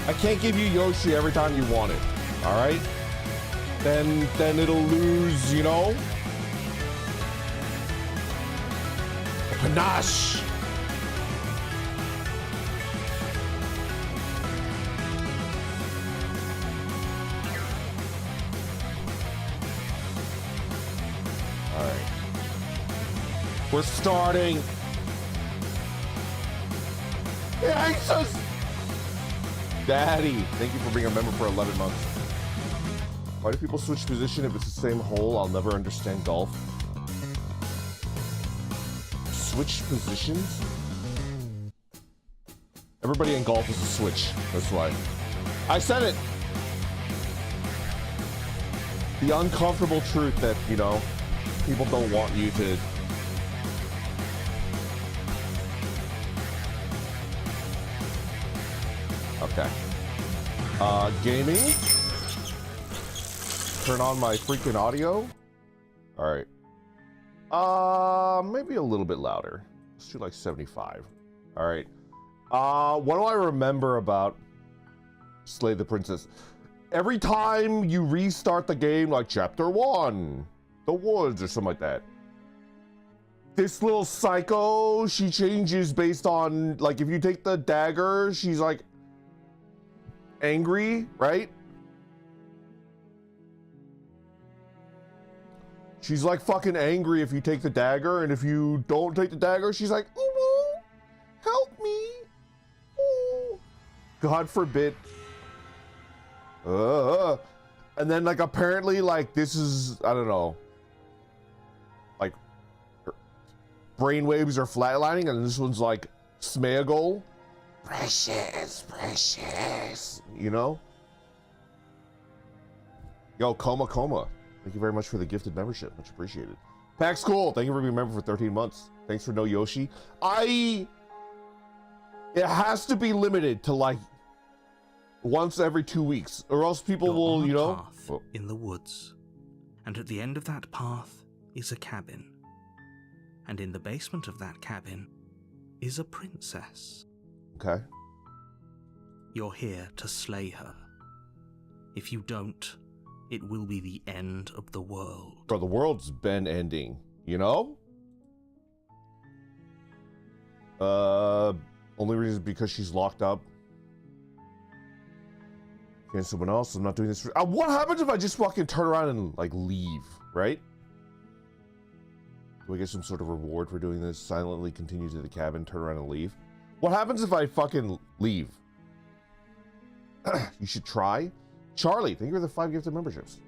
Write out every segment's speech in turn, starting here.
I can't give you Yoshi every time you want it. All right? Then it'll lose, you know? Panache. All right. We're starting. Jesus! Daddy, thank you for being a member for 11 months. Why do people switch position if it's the same hole? I'll never understand golf. Switch positions? Everybody in golf is a switch. That's why. I said it! The uncomfortable truth that, you know, people don't want you to... Okay. Gaming. Turn on my freaking audio. All right. Maybe a little bit louder. Let's do like 75. All right. What do I remember about Slay the Princess? Every time you restart the game, like chapter 1, the woods or something like that, this little psycho, she changes based on, like, if you take the dagger, she's like angry, right? She's like fucking angry if you take the dagger, and if you don't take the dagger, she's like, ooh, help me. Ooh. God forbid. And then, like, apparently, like, this is, I don't know, like, her brainwaves are flatlining, and this one's like Smeagol. Precious, precious, you know? Yo, Coma. Thank you very much for the gifted membership. Much appreciated. Pax Cool, thank you for being a member for 13 months. Thanks for no Yoshi. It has to be limited to like once every 2 weeks, or else people will, you know. Path in the woods, and at the end of that path is a cabin, and in the basement of that cabin is a princess. Okay. You're here to slay her. If you don't, it will be the end of the world. Bro, the world's been ending, you know? Only reason is because she's locked up. And someone else, I'm not doing this. What happens if I just fucking turn around and, like, leave, right? Do I get some sort of reward for doing this? Silently continue to the cabin, turn around and leave? What happens if I fucking leave? You should try. Charlie, thank you for the 5 gifted memberships.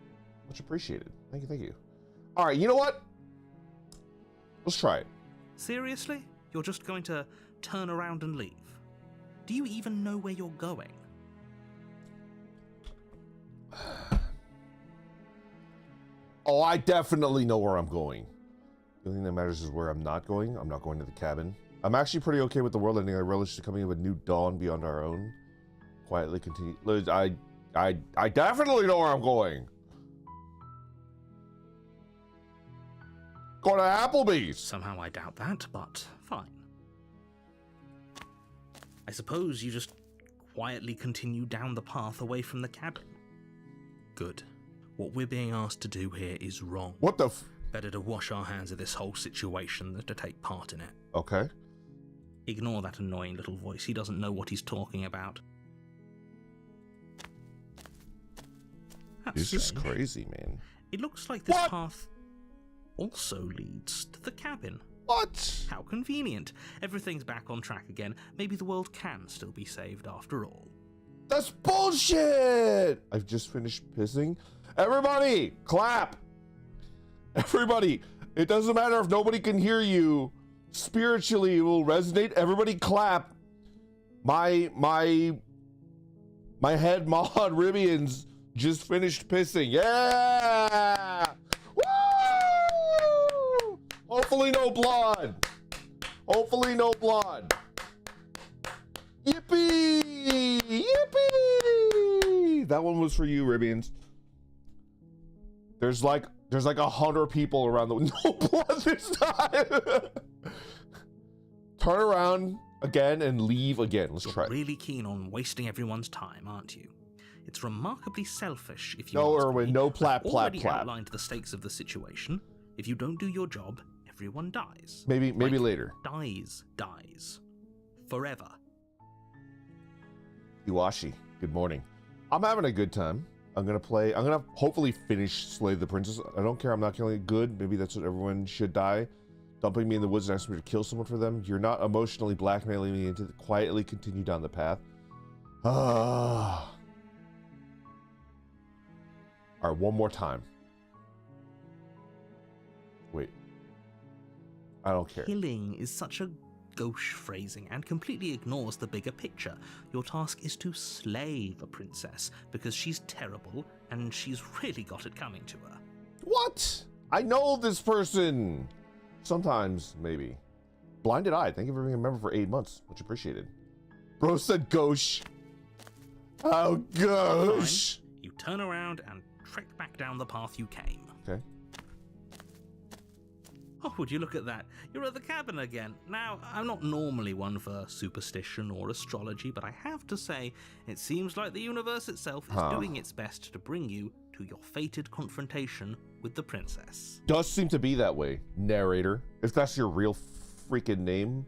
Much appreciated. Thank you. All right, you know what? Let's try it. Seriously? You're just going to turn around and leave? Do you even know where you're going? Oh, I definitely know where I'm going. The only thing that matters is where I'm not going. I'm not going to the cabin. I'm actually pretty okay with the world ending. I relish the coming of a new dawn beyond our own. Quietly continue. I definitely know where I'm going. Going to Applebee's. Somehow I doubt that, but fine. I suppose you just quietly continue down the path away from the cabin. Good. What we're being asked to do here is wrong. What the Better to wash our hands of this whole situation than to take part in it. Okay. Ignore that annoying little voice. He doesn't know what he's talking about. That's This is strange. crazy, man. It looks like this path also leads to the cabin. What? How convenient. Everything's back on track again. Maybe the world can still be saved after all. That's bullshit! I've just finished pissing. Everybody, clap! Everybody, it doesn't matter if nobody can hear you. Spiritually, it will resonate. Everybody clap. My head mod Ribians just finished pissing. Yeah! Woo! Hopefully no blood. Hopefully no blood. Yippee! Yippee! That one was for you, Ribians. There's like 100 people around the no blood this time. Turn around again and leave again. Let's You're try it. really keen on wasting everyone's time, aren't you? It's remarkably selfish if you No, ask Erwin, me. no I've plap, plap, already plap. outlined the stakes of the situation. If you don't do your job, everyone dies. Maybe Like, later. Dies. Forever. Iwashi, good morning. I'm having a good time. I'm gonna hopefully finish Slay the Princess. I don't care, I'm not killing it good. Maybe that's what everyone should die. Dumping me in the woods and asking me to kill someone for them. You're not emotionally blackmailing me into quietly continue down the path. Ah. Alright, one more time. Wait. I don't care. Killing is such a gauche phrasing and completely ignores the bigger picture. Your task is to slay the princess because she's terrible and she's really got it coming to her. What? I know this person. Sometimes, maybe. Blinded Eye, thank you for being a member for 8 months. Much appreciated. Bro said gauche. Oh, gauche. Fine. You turn around and trek back down the path you came. Okay. Oh, would you look at that? You're at the cabin again. Now, I'm not normally one for superstition or astrology, but I have to say, it seems like the universe itself is doing its best to bring you to your fated confrontation with the princess. Does seem to be that way, narrator. If that's your real freaking name.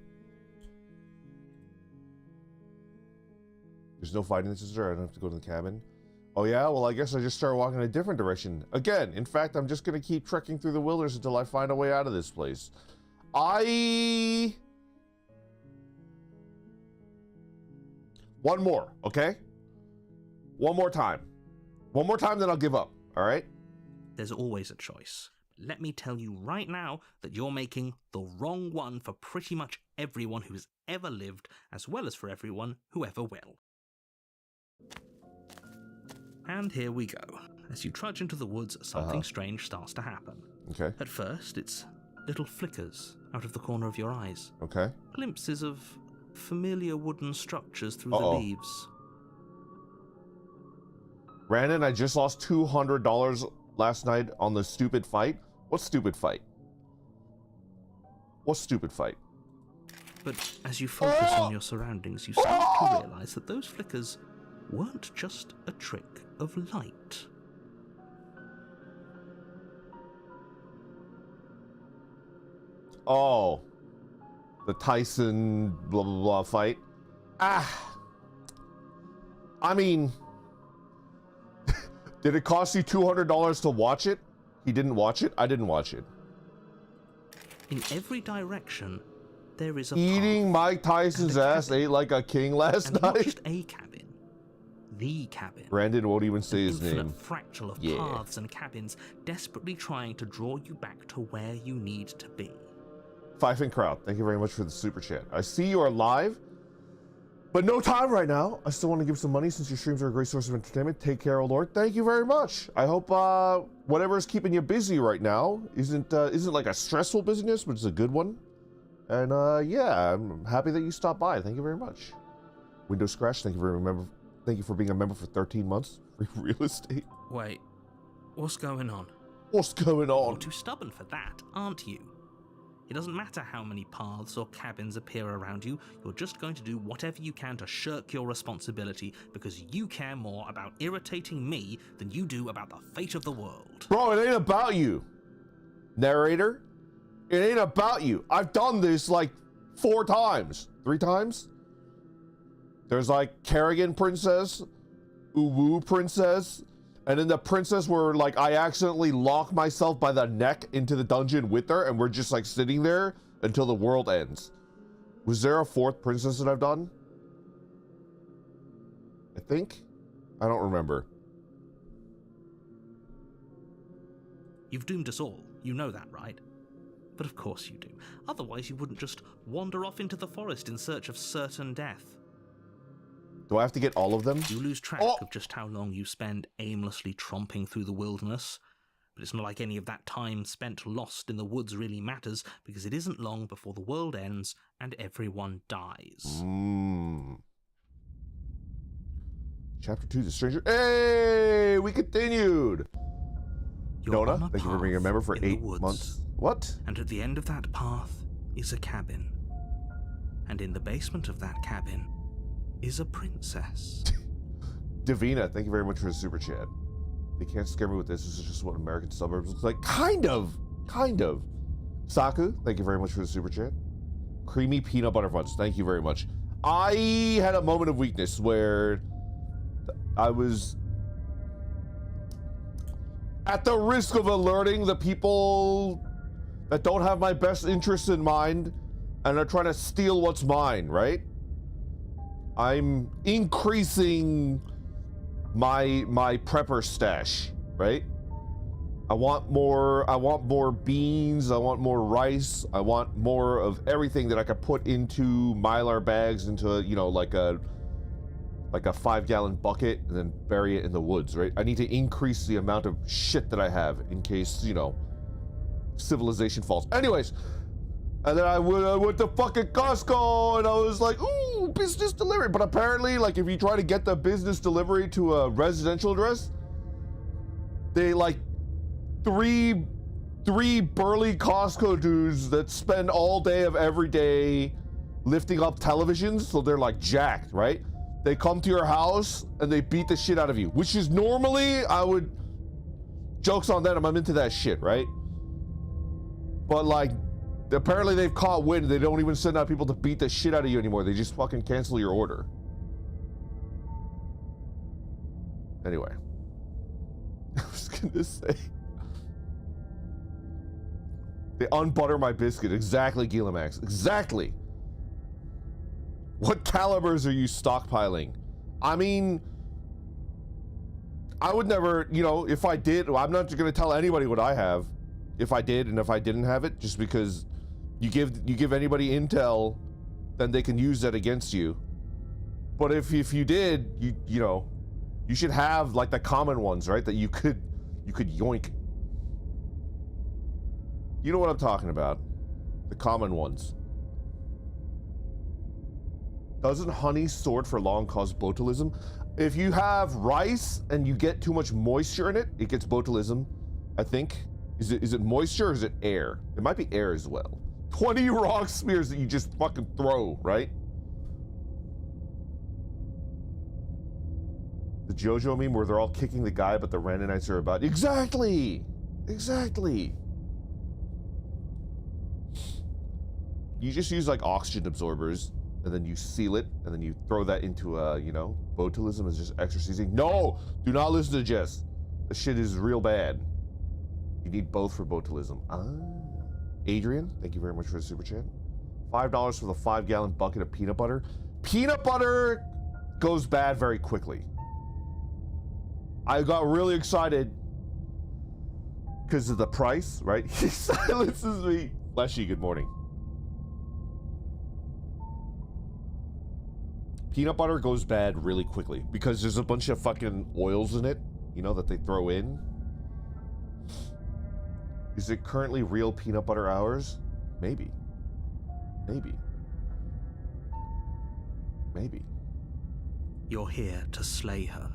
There's no fighting, sister. I don't have to go to the cabin. Oh yeah? Well, I guess I just start walking in a different direction. Again, in fact, I'm just going to keep trekking through the wilderness until I find a way out of this place. One more, okay? One more time. One more time, then I'll give up, all right? There's always a choice. Let me tell you right now that you're making the wrong one for pretty much everyone who's ever lived, as well as for everyone who ever will. And here we go. As you trudge into the woods, something strange starts to happen. Okay. At first, it's little flickers out of the corner of your eyes. Okay. Glimpses of familiar wooden structures through the leaves. Brandon, I just lost $200 last night on the stupid fight. What stupid fight? What stupid fight? But as you focus on your surroundings, you start to realize that those flickers weren't just a trick of light. Oh, the Tyson blah blah blah fight. I mean, did it cost you $200 to watch it? He didn't watch it. I didn't watch it. In every direction, there is a Eating path Mike Tyson's ass ate like a king last and not night. just a cabin, the cabin. Brandon won't even say his Infinite name. fractal of paths and cabins, desperately trying to draw you back to where you need to be. Fife and Crowd, thank you very much for the super chat. I see you are live, but no time right now. I still want to give some money since your streams are a great source of entertainment. Take care, O Lord. Thank you very much. I hope whatever is keeping you busy right now isn't like a stressful business, but it's a good one. And yeah, I'm happy that you stopped by. Thank you very much. Windows Scratch, thank you for being a member for 13 months. Free real estate. Wait, what's going on? What's going on? You're too stubborn for that, aren't you? It doesn't matter how many paths or cabins appear around you, you're just going to do whatever you can to shirk your responsibility because you care more about irritating me than you do about the fate of the world. Bro, it ain't about you. Narrator, it ain't about you. I've done this like 4 times. 3 times? There's like Kerrigan Princess, Uwu Princess, and then the princess where like I accidentally lock myself by the neck into the dungeon with her and we're just like sitting there until the world ends. Was there a 4th princess that I've done? I think? I don't remember. You've doomed us all, you know that, right? But of course you do. Otherwise you wouldn't just wander off into the forest in search of certain death. Do I have to get all of them? You lose track of just how long you spend aimlessly tromping through the wilderness. But it's not like any of that time spent lost in the woods really matters, because it isn't long before the world ends and everyone dies. Chapter 2, The Stranger. Hey, we continued. Nona, thank you for being a member for 8 months. What? And at the end of that path is a cabin. And in the basement of that cabin is a princess. Davina, thank you very much for the super chat. They can't scare me with this. This is just what American suburbs looks like. Kind of. Saku, thank you very much for the super chat. Creamy peanut butter fudge, thank you very much. I had a moment of weakness where I was at the risk of alerting the people that don't have my best interests in mind and are trying to steal what's mine, right? I'm increasing my prepper stash, right? I want more beans, I want more rice, I want more of everything that I could put into Mylar bags, into, you know, like a 5-gallon bucket, and then bury it in the woods, right? I need to increase the amount of shit that I have in case, you know, civilization falls. Anyways, and then I went to fucking Costco, and I was like, ooh, business delivery. But apparently, like, if you try to get the business delivery to a residential address, they, like, three burly Costco dudes that spend all day of every day lifting up televisions, so they're, like, jacked, right? They come to your house, and they beat the shit out of you, which is normally, jokes on them, I'm into that shit, right? But, like, apparently they've caught wind. They don't even send out people to beat the shit out of you anymore. They just fucking cancel your order. Anyway. I was gonna say. They unbutter my biscuit. Exactly, Gilamax. Exactly. What calibers are you stockpiling? I mean, I would never, you know, if I did, I'm not gonna tell anybody what I have. If I did and if I didn't have it, just because you give anybody intel, then they can use that against you. But if you did, you know, you should have like the common ones, right? That you could yoink. You know what I'm talking about. The common ones. Doesn't honey stored for long cause botulism? If you have rice and you get too much moisture in it, it gets botulism, I think. Is it moisture or is it air? It might be air as well. 20 rock smears that you just fucking throw, right? The JoJo meme where they're all kicking the guy, but the Randonites are about... Exactly! Exactly! You just use like oxygen absorbers, and then you seal it, and then you throw that into a, you know, botulism is just extra seasoning. No! Do not listen to Jess. The shit is real bad. You need both for botulism. Adrian, thank you very much for the super chat. $5 for the 5-gallon bucket of peanut butter. Peanut butter goes bad very quickly. I got really excited because of the price, right? He silences me. Fleshy, good morning. Peanut butter goes bad really quickly because there's a bunch of fucking oils in it, you know, that they throw in. Is it currently real peanut butter hours? Maybe. Maybe. Maybe. You're here to slay her.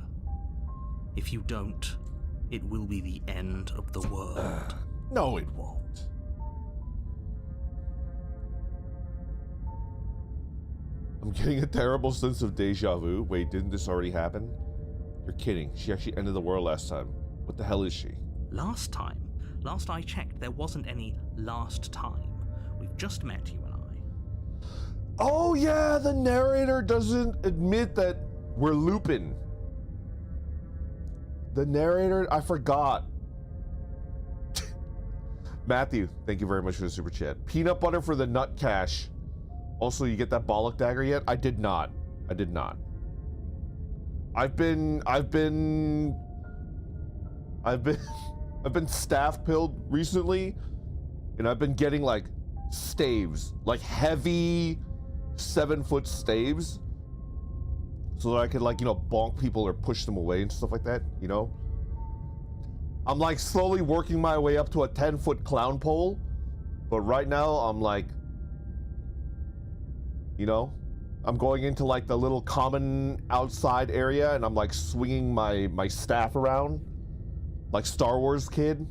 If you don't, it will be the end of the world. No, it won't. I'm getting a terrible sense of deja vu. Wait, didn't this already happen? You're kidding. She actually ended the world last time. What the hell is she? Last time? Last I checked, there wasn't any last time. We've just met, you and I. Oh yeah, the narrator doesn't admit that we're looping. The narrator, I forgot. Matthew, thank you very much for the super chat. Peanut butter for the nut cash. Also, you get that bollock dagger yet? I did not. I did not. I've been staff pilled recently, and I've been getting like staves, like heavy 7-foot staves, so that I could, like, you know, bonk people or push them away and stuff like that, you know? I'm like slowly working my way up to a 10-foot clown pole, but right now I'm like, you know, I'm going into like the little common outside area, and I'm like swinging my staff around like Star Wars kid.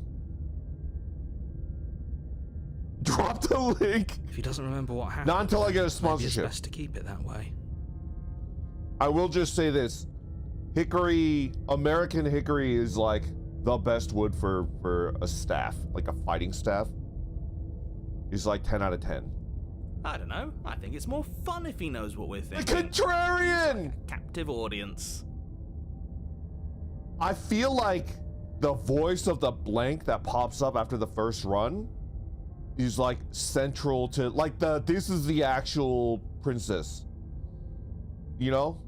Dropped the link. If he doesn't remember what happened, Not until I get a maybe sponsorship. it's best to keep it that way. I will just say this. Hickory, American hickory is like the best wood for a staff, like a fighting staff. Is like 10 out of 10. I don't know. I think it's more fun if he knows what we're The thinking. contrarian! Captive audience. I feel like the voice of the blank that pops up after the first run is like central to like this is the actual princess. You know?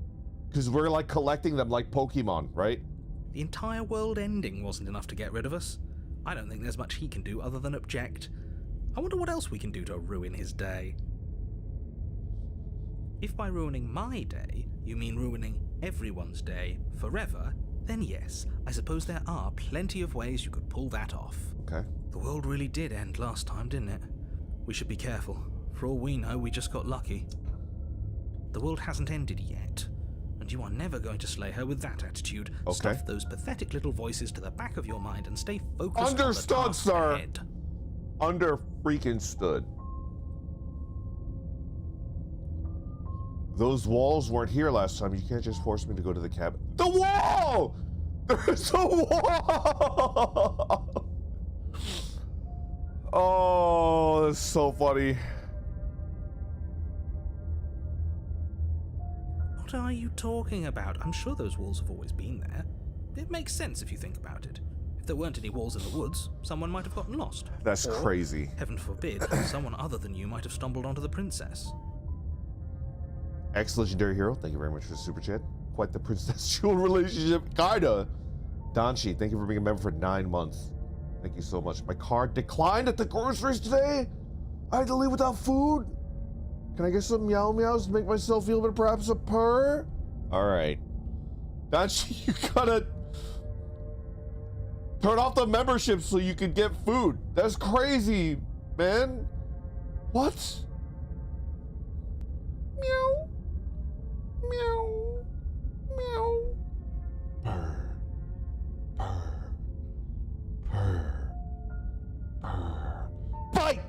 Because we're like collecting them like Pokemon, right? The entire world ending wasn't enough to get rid of us. I don't think there's much he can do other than object. I wonder what else we can do to ruin his day. If by ruining my day, you mean ruining everyone's day forever, then yes, I suppose there are plenty of ways you could pull that off. Okay. The world really did end last time, didn't it? We should be careful. For all we know, we just got lucky. The world hasn't ended yet, and you are never going to slay her with that attitude. Okay. Stuff those pathetic little voices to the back of your mind and stay focused Understood, on the task sir. ahead. Under freaking stood. Those walls weren't here last time. You can't just force me to go to the cabin. The wall! There's a wall! Oh, that's so funny. What are you talking about? I'm sure those walls have always been there. It makes sense if you think about it. If there weren't any walls in the woods, someone might have gotten lost. That's Or, crazy. heaven forbid, someone other than you might have stumbled onto the princess. Ex-legendary hero, thank you very much for the super chat. Quite the princess-jewel relationship, kinda. Donchi, thank you for being a member for 9 months. Thank you so much. My card declined at the groceries today. I had to leave without food. Can I get some meow meows to make myself feel better? Perhaps a purr? All right. Donchi, you gotta turn off the membership so you can get food. That's crazy, man. What? Meow. Meow. Meow. Purr. Purr. Purr. Purr. Bite!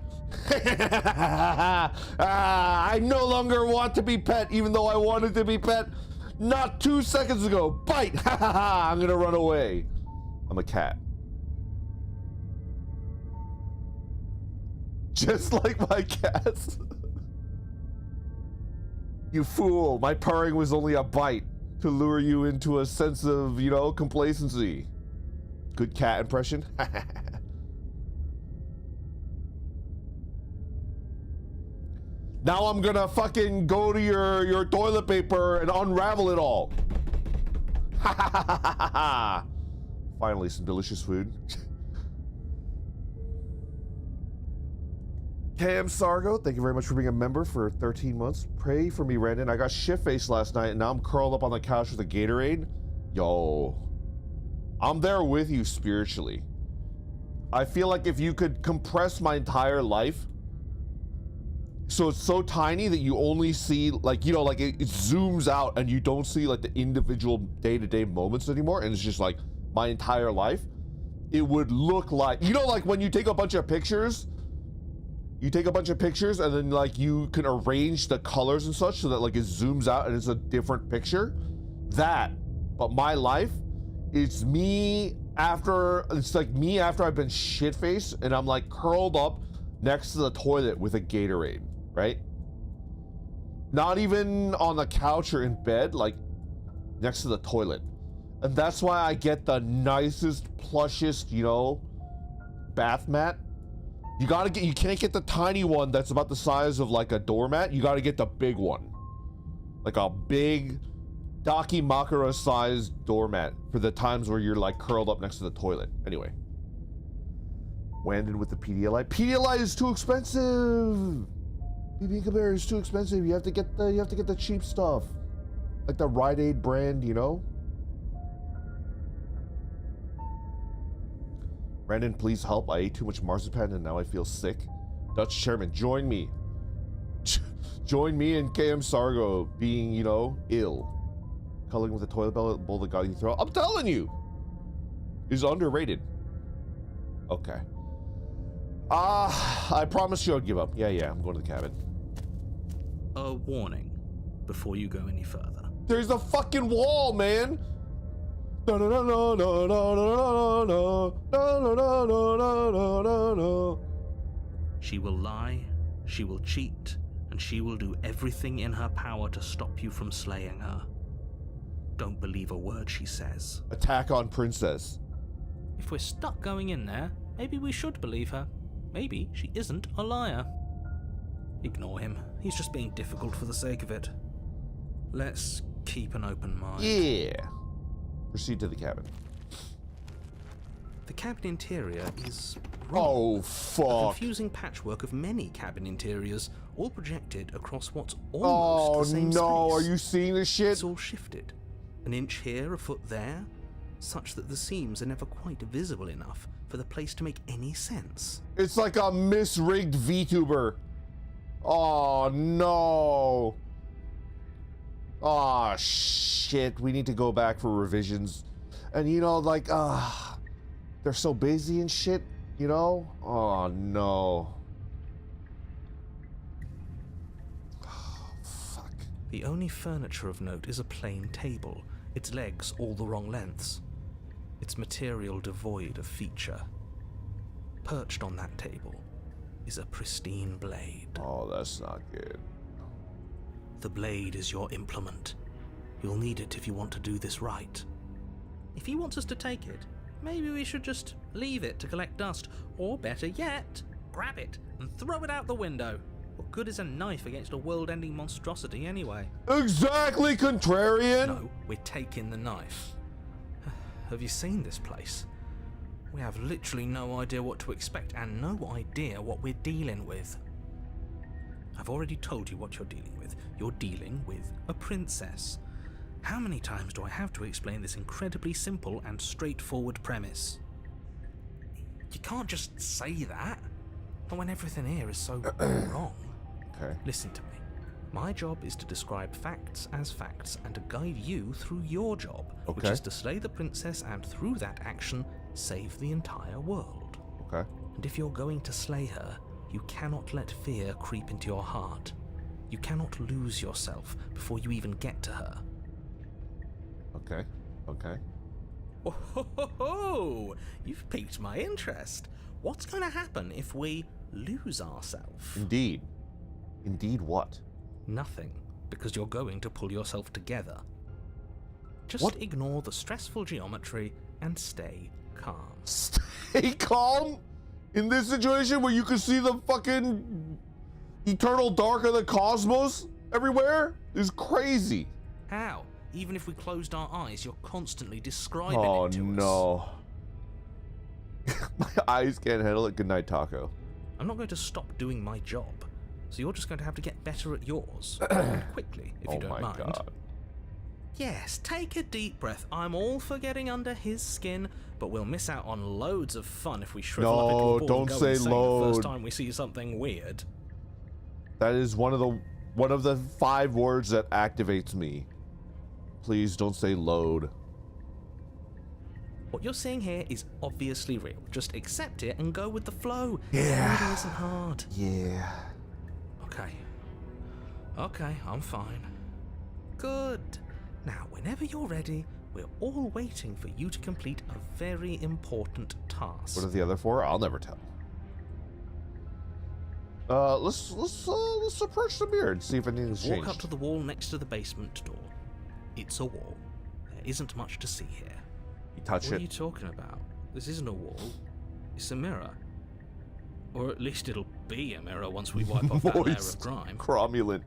I no longer want to be pet, even though I wanted to be pet not 2 seconds ago. Bite! I'm gonna run away. I'm a cat. Just like my cats. You fool, my purring was only a bite to lure you into a sense of, complacency. Good cat impression. Now I'm gonna fucking go to your toilet paper and unravel it all. Finally, some delicious food. KM Sargo, thank you very much for being a member for 13 months. Pray for me, Brandon. I got shit-faced last night and now I'm curled up on the couch with a Gatorade. Yo, I'm there with you spiritually. I feel like if you could compress my entire life so it's so tiny that you only see it zooms out and you don't see like the individual day-to-day moments anymore, and it's just like my entire life, it would look like, like when you take a bunch of pictures, and then like you can arrange the colors and such so that like it zooms out and it's a different picture. But my life, it's me after I've been shit-faced and I'm like curled up next to the toilet with a Gatorade, right? Not even on the couch or in bed, like next to the toilet. And that's why I get the nicest, plushest, bath mat. You can't get the tiny one that's about the size of like a doormat. You gotta get the big one. Like a big Dakimakura sized doormat for the times where you're like curled up next to the toilet. Anyway. Wandon with the Pedialyte. Pedialyte is too expensive. BB Cabaret is too expensive. You have to get the cheap stuff. Like the Rite Aid brand, Brandon, please help. I ate too much marzipan and now I feel sick. Dutch chairman, join me. Join me and KM Sargo being, ill. Cuddling with a toilet bowl that got you throw. I'm telling you! Is underrated. Okay. I promised you I'd give up. Yeah, I'm going to the cabin. A warning before you go any further. There's a fucking wall, man. No, no, no, no, no, no, no, no, no, no, no, no, no. She will lie, she will cheat, and she will do everything in her power to stop you from slaying her. Don't believe a word she says. Attack on princess. If we're stuck going in there, maybe we should believe her. Maybe she isn't a liar. Ignore him. He's just being difficult for the sake of it. Let's keep an open mind. Yeah. Proceed to the cabin. The cabin interior is Oh, a fuck. confusing patchwork of many cabin interiors, all projected across what's almost the same space. Oh no, are you seeing this shit? It's all shifted. An inch here, a foot there, such that the seams are never quite visible enough for the place to make any sense. It's like a misrigged VTuber. Oh no. Oh shit, we need to go back for revisions. And you know, like, they're so busy and shit, you know? Oh no. Oh, fuck. The only furniture of note is a plain table, its legs all the wrong lengths, its material devoid of feature. Perched on that table is a pristine blade. Oh, that's not good. The blade is your implement. You'll need it if you want to do this right. If he wants us to take it, maybe we should just leave it to collect dust, or better yet, grab it and throw it out the window. What good is a knife against a world-ending monstrosity anyway? Exactly, contrarian! No, we're taking the knife. Have you seen this place? We have literally no idea what to expect and no idea what we're dealing with. I've already told you what you're dealing with. You're dealing with a princess. How many times do I have to explain this incredibly simple and straightforward premise? You can't just say that, not when everything here is so wrong. Okay. Listen to me. My job is to describe facts as facts and to guide you through your job, which is to slay the princess and through that action, save the entire world. Okay. And if you're going to slay her, you cannot let fear creep into your heart. You cannot lose yourself before you even get to her. Okay. Okay. Oh, ho, ho, ho. You've piqued my interest. What's going to happen if we lose ourselves? Indeed. Indeed what? Nothing, because you're going to pull yourself together. Just What? ignore the stressful geometry and stay calm. Stay calm? In this situation where you can see the fucking eternal dark of the cosmos everywhere? Is crazy. How? Even if we closed our eyes, you're constantly describing Oh it to us. no. My eyes can't handle it. Good night, Taco. I'm not going to stop doing my job, so you're just going to have to get better at yours. Quickly, if you don't mind. Oh my god. Yes, take a deep breath. I'm all for getting under his skin, but we'll miss out on loads of fun if we shrivel up into a ball and don't go say insane the load. first time we see something weird. That is one of the 5 words that activates me. Please don't say load. What you're seeing here is obviously real. Just accept it and go with the flow. Yeah. It isn't hard. Yeah. Okay, I'm fine. Good. Now, whenever you're ready, we're all waiting for you to complete a very important task. What are the other 4? I'll never tell. Let's approach the mirror and see if anything's changed. Walk up to the wall next to the basement door. It's a wall. There isn't much to see here. You touch What it. are you talking about? This isn't a wall. It's a mirror. Or at least it'll be a mirror once we wipe off that layer of Moist. grime. Cromulent.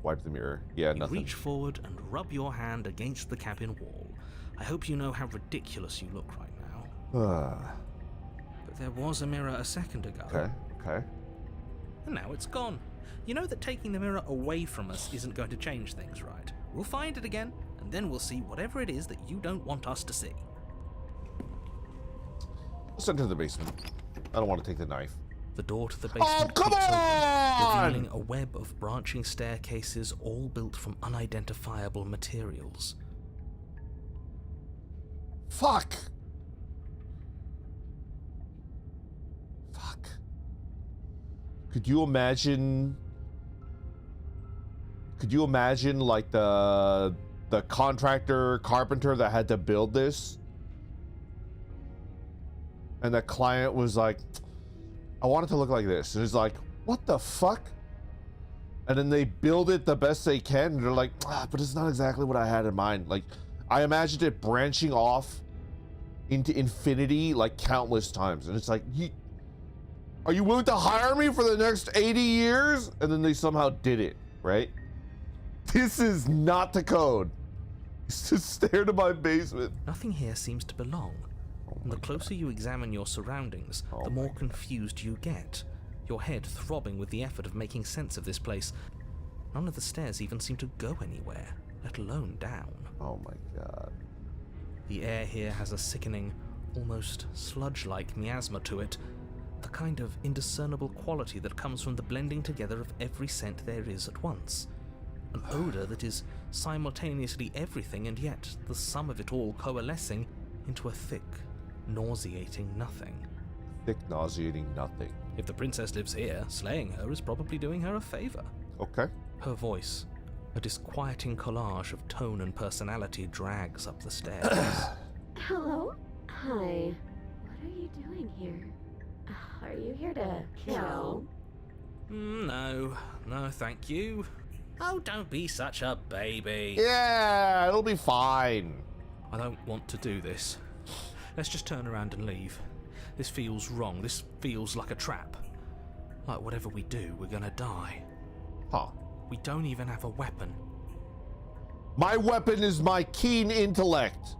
Wipe the mirror. Yeah, You nothing. reach forward and rub your hand against the cabin wall. I hope you know how ridiculous you look right now. But there was a mirror a second ago. Okay. And now it's gone. You know that taking the mirror away from us isn't going to change things, right? We'll find it again, and then we'll see whatever it is that you don't want us to see. Let's enter the basement. I don't want to take the knife. The door to the basement come creaks on! open, revealing a web of branching staircases all built from unidentifiable materials. Fuck! Could you imagine like the contractor carpenter that had to build this? And the client was like, I want it to look like this. And it's like, what the fuck? And then they build it the best they can. And they're like, but it's not exactly what I had in mind. Like, I imagined it branching off into infinity like countless times. And it's like, are you willing to hire me for the next 80 years? And then they somehow did it, right? This is not the code. Just stare to my basement. Nothing here seems to belong. And the closer you examine your surroundings, the more confused you get. Your head throbbing with the effort of making sense of this place. None of the stairs even seem to go anywhere, let alone down. Oh my god. The air here has a sickening, almost sludge-like miasma to it. The kind of indiscernible quality that comes from the blending together of every scent there is at once. An odor that is simultaneously everything and yet the sum of it all coalescing into a thick, nauseating nothing. Thick, nauseating nothing. If the princess lives here, slaying her is probably doing her a favor. Okay. Her voice, a disquieting collage of tone and personality, drags up the stairs. Hello? Hi. What are you doing here? Are you here to kill? No, thank you. Oh, don't be such a baby. Yeah, it'll be fine. I don't want to do this. Let's just turn around and leave. This feels wrong. This feels like a trap. Like whatever we do, we're gonna die. Huh. We don't even have a weapon. My weapon is my keen intellect.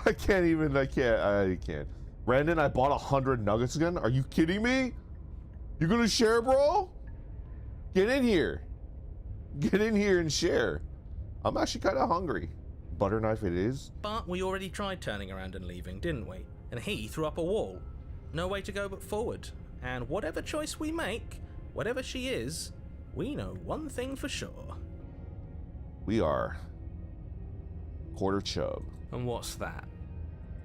I can't. Brandon, I bought 100 nuggets again. Are you kidding me? You gonna share, bro? Get in here. Get in here and share. I'm actually kind of hungry. Butter knife it is. But we already tried turning around and leaving, didn't we? And he threw up a wall. No way to go but forward. And whatever choice we make, whatever she is, we know one thing for sure. We are quarter chub. And what's that?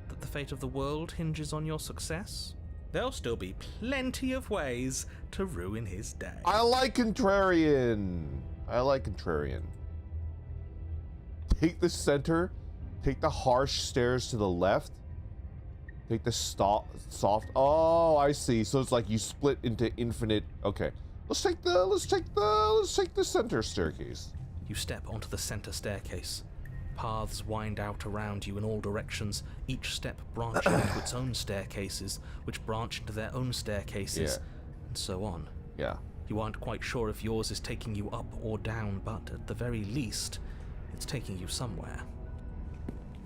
That the fate of the world hinges on your success? There'll still be plenty of ways to ruin his day. I like contrarian. Take the center, take the harsh stairs to the left, take the soft. Oh, I see. So it's like you split into infinite. Okay, let's take the center staircase. You step onto the center staircase. Paths wind out around you in all directions, each step branching into its own staircases, which branch into their own staircases, and so on. Yeah. You aren't quite sure if yours is taking you up or down, but at the very least, it's taking you somewhere.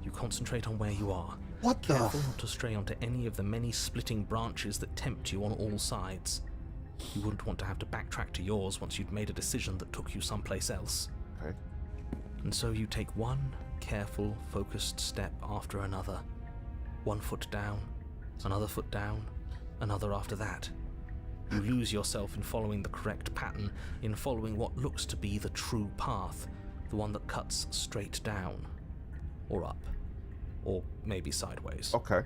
You concentrate on where you are. What the? Careful not to stray onto any of the many splitting branches that tempt you on all sides. You wouldn't want to have to backtrack to yours once you'd made a decision that took you someplace else. Okay. And so you take one careful, focused step after another. One foot down, another foot down, another after that. You lose yourself in following the correct pattern, in following what looks to be the true path, the one that cuts straight down, or up, or maybe sideways. Okay.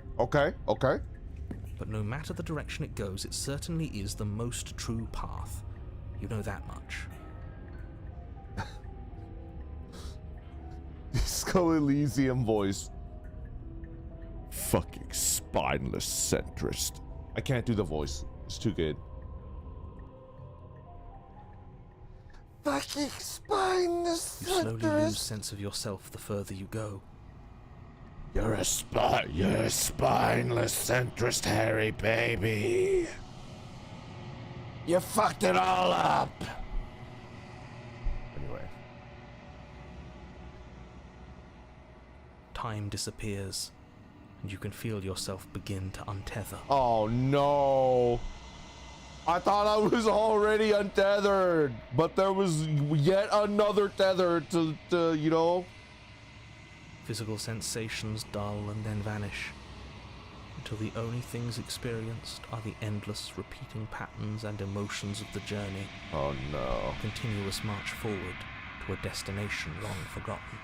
But no matter the direction it goes, it certainly is the most true path. You know that much. Disco Elysium voice. Fucking spineless centrist. I can't do the voice. It's too good. Fucking spineless You slowly lose sense of yourself the further you go. You're a spineless centrist, Harry baby. You fucked it all up. Anyway. Time disappears, and you can feel yourself begin to untether. Oh no. I thought I was already untethered, but there was yet another tether to you know. Physical sensations dull and then vanish, until the only things experienced are the endless repeating patterns and emotions of the journey. Oh no. A continuous march forward to a destination long forgotten.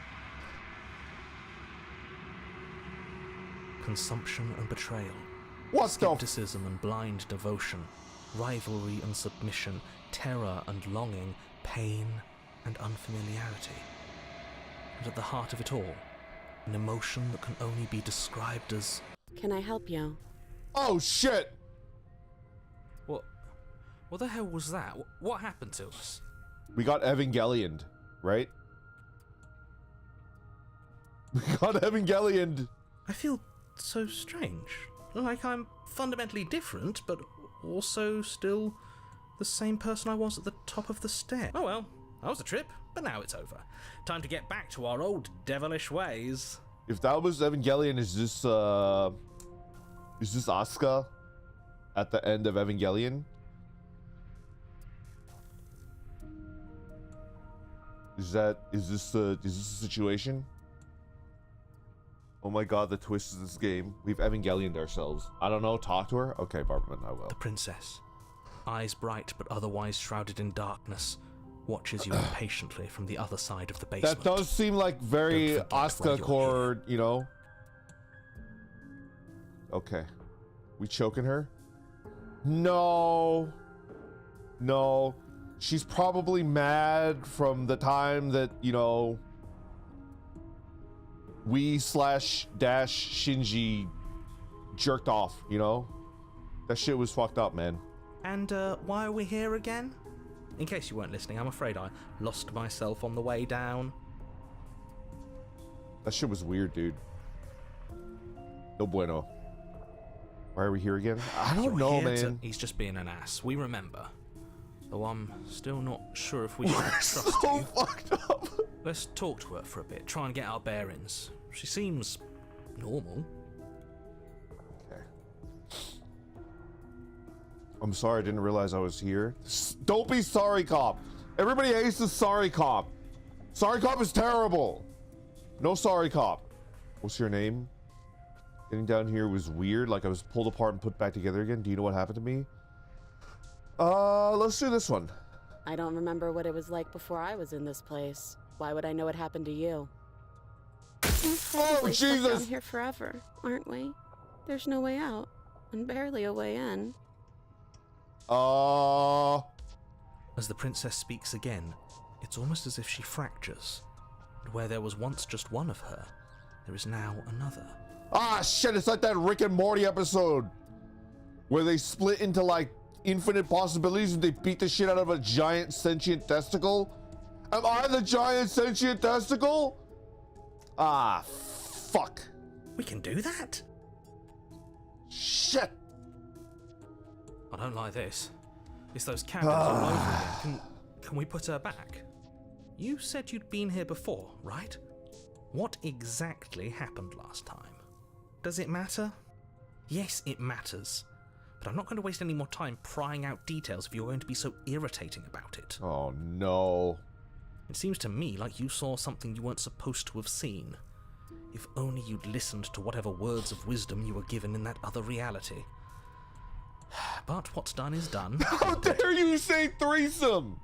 Consumption and betrayal, What the Skepticism and blind devotion, rivalry and submission, terror and longing, pain and unfamiliarity. And at the heart of it all, an emotion that can only be described as... Can I help you? Oh shit! What the hell was that? What happened to us? We got Evangelioned, right? We got Evangelioned. I feel so strange. Like I'm fundamentally different, but also still the same person I was at the top of the stair. Oh well, that was a trip, but now it's over. Time to get back to our old devilish ways. If that was Evangelion, is this Asuka at the end of Evangelion? Is this the situation? Oh my god, the twist of this game. We've Evangelioned ourselves. I don't know, talk to her? Okay, Barberman, I will. The princess, eyes bright but otherwise shrouded in darkness, watches you impatiently from the other side of the basement. That does seem like very Asuka core, you know? Okay. We choking her? No. No. She's probably mad from the time that, you know, we/Shinji jerked off, you know? That shit was fucked up, man. And why are we here again? In case you weren't listening, I'm afraid I lost myself on the way down. That shit was weird, dude. No bueno. Why are we here again? I don't know, man. He's just being an ass. We remember. Though I'm still not sure if we should We're trust so you. fucked up. Let's talk to her for a bit, try and get our bearings. She seems normal. Okay. I'm sorry, I didn't realize I was here. Don't be sorry, cop. Everybody hates the sorry cop. Sorry cop is terrible. No sorry cop. What's your name? Getting down here was weird, like I was pulled apart and put back together again. Do you know what happened to me? Let's do this one. I don't remember what it was like before I was in this place. Why would I know what happened to you? Oh, We're stuck Jesus! down here forever, aren't we? There's no way out, and barely a way in. As the princess speaks again, it's almost as if she fractures. And where there was once just one of her, there is now another. Ah, shit, it's like that Rick and Morty episode where they split into, like, infinite possibilities and they beat the shit out of a giant sentient testicle. Am I the giant sentient testicle? Ah, fuck. We can do that? Shit. I don't like this. It's those cabins all over again. Can we put her back? You said you'd been here before, right? What exactly happened last time? Does it matter? Yes, it matters. But I'm not going to waste any more time prying out details if you're going to be so irritating about it. Oh, no. It seems to me like you saw something you weren't supposed to have seen. If only you'd listened to whatever words of wisdom you were given in that other reality. But what's done is done. How dare you say threesome?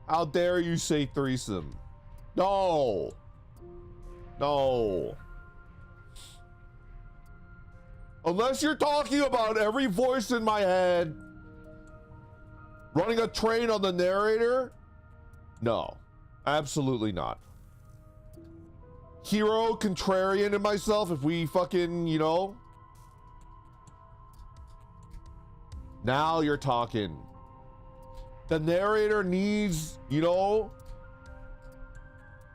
How dare you say threesome? No. No. Unless you're talking about every voice in my head running a train on the narrator, no, absolutely not. Hero, contrarian, and myself, if we fucking, you know. Now you're talking. The narrator needs, you know.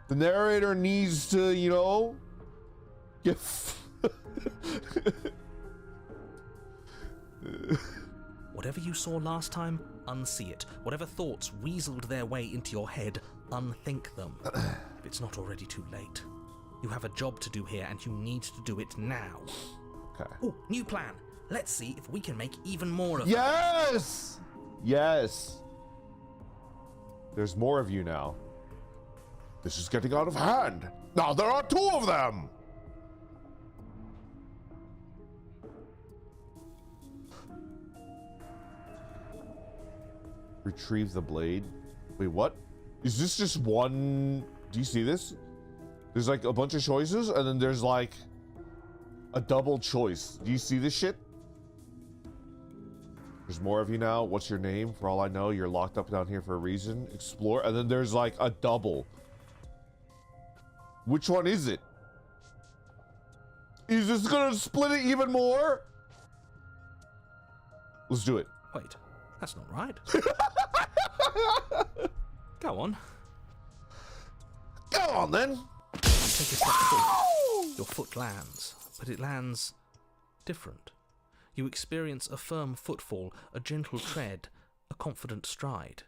The narrator needs to, you know. Get. Whatever you saw last time, unsee it. Whatever thoughts weaseled their way into your head, unthink them. If it's not already too late. You have a job to do here, and you need to do it now. Okay. Oh, new plan. Let's see if we can make even more of Yes! Yes! There's more of you now. This is getting out of hand. Now there are two of them! Retrieve the blade. Wait, what? Is this just one? Do you see this? There's like a bunch of choices, and then there's like A double choice. Do you see this shit? There's more of you now. What's your name? For all I know, you're locked up down here for a reason. Explore. And then there's like a double. Which one is it? Is this gonna split it even more? Let's do it. Wait, that's not right. Go on. Go on then. Take a step forward. Your foot lands, but it lands different. You experience a firm footfall, a gentle tread, a confident stride.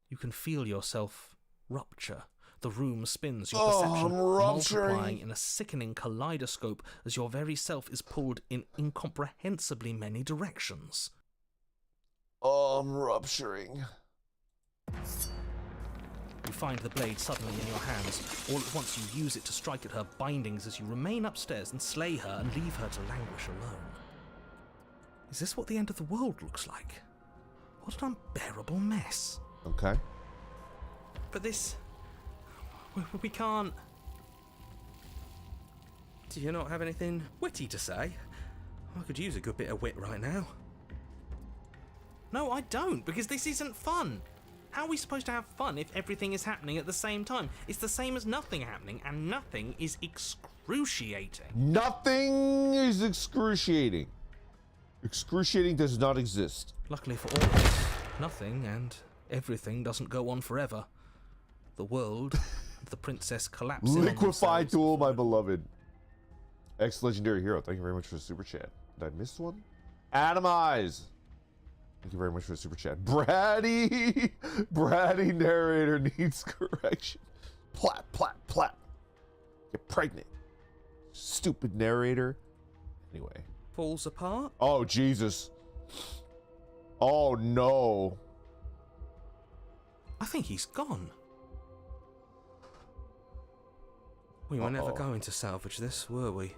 You can feel yourself rupture. The room spins, your perception multiplying in a sickening kaleidoscope as your very self is pulled in incomprehensibly many directions. I'm rupturing. You find the blade suddenly in your hands. All at once you use it to strike at her bindings as you remain upstairs and slay her and leave her to languish alone. Is this what the end of the world looks like? What an unbearable mess. Okay. But this... We can't... Do you not have anything witty to say? I could use a good bit of wit right now. No, I don't, because this isn't fun. How are we supposed to have fun if everything is happening at the same time? It's the same as nothing happening, and nothing is excruciating. Nothing is excruciating. Excruciating does not exist. Luckily for all of us, nothing and everything doesn't go on forever. The world and the princess collapse in on Liquefy themselves. Tool, my beloved. Ex-legendary hero, thank you very much for the super chat. Did I miss one? Adam Eyes. Thank you very much for the super chat. Bratty narrator needs correction. Plat, plat, plat. Get pregnant. Stupid narrator. Anyway. Falls apart? Oh, Jesus. Oh, no. I think he's gone. We were never going to salvage this, were we?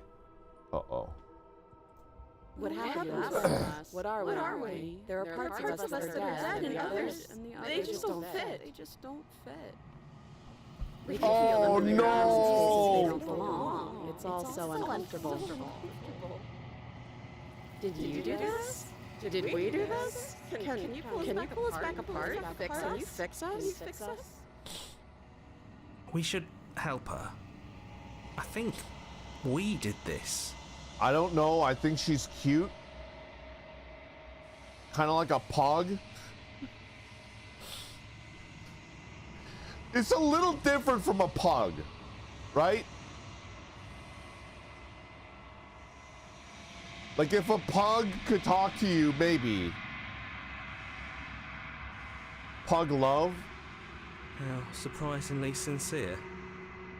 Uh-oh. What happened to us? What are we? There are parts of us that are dead, and the others, they just don't fit. They just don't fit. We can feel them in the ground spaces they don't belong. It's all so uncomfortable. Did you do this? Did we do this? Can you pull us back apart? Can you fix us? We should help her. I think we did this. I don't know. I think she's cute. Kind of like a pug. It's a little different from a pug, right? Like if a pug could talk to you, maybe. Pug love? How surprisingly sincere.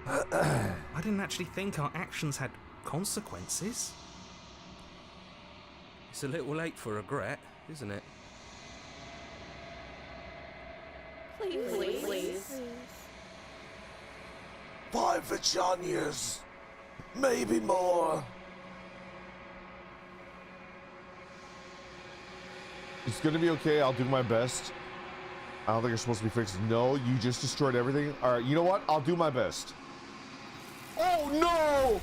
I didn't actually think our actions had consequences. It's a little late for regret, isn't it? Please. 5 Vachanias. Maybe more. It's gonna be okay. I'll do my best. I don't think you're supposed to be fixed. No, you just destroyed everything. All right, you know what? I'll do my best. Oh, no!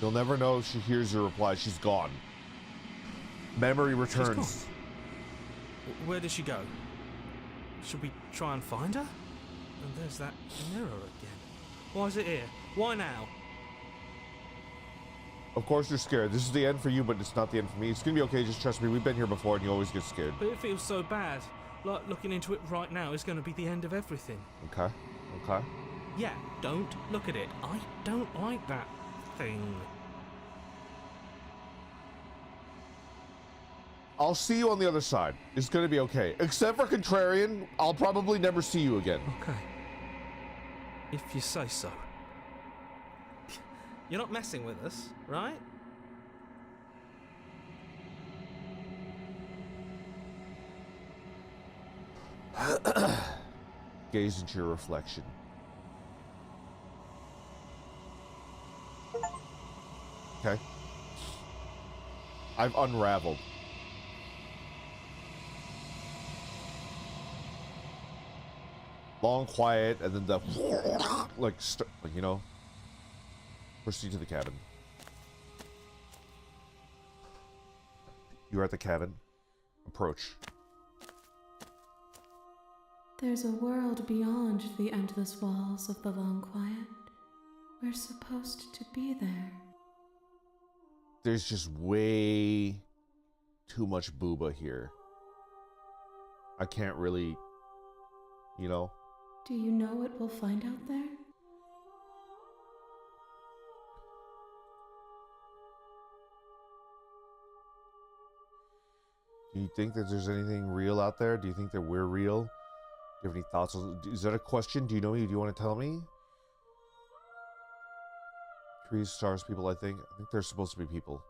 You'll never know if she hears your reply. She's gone. Memory returns. Where did she go? Should we try and find her? And there's that mirror again. Why is it here? Why now? Of course you're scared. This is the end for you, but it's not the end for me. It's gonna be okay. Just trust me. We've been here before, and you always get scared. But it feels so bad. Like looking into it right now is going to be the end of everything. Okay. Okay. Yeah, don't look at it. I don't like that thing. I'll see you on the other side. It's gonna be okay. Except for Contrarian, I'll probably never see you again. Okay. If you say so. You're not messing with us, right? Gaze into your reflection. Okay. I've unraveled. long quiet, and then the like you know. Proceed to the cabin. You're at the cabin. Approach. There's a world beyond the endless walls of the long quiet. We're supposed to be there. There's just way too much booba here. I can't really, you know. Do you know what we'll find out there? Do you think that there's anything real out there? Do you think that we're real? Do you have any thoughts on? Is that a question? Do you know me? Do you want to tell me? Trees, stars, people. I think they're supposed to be people.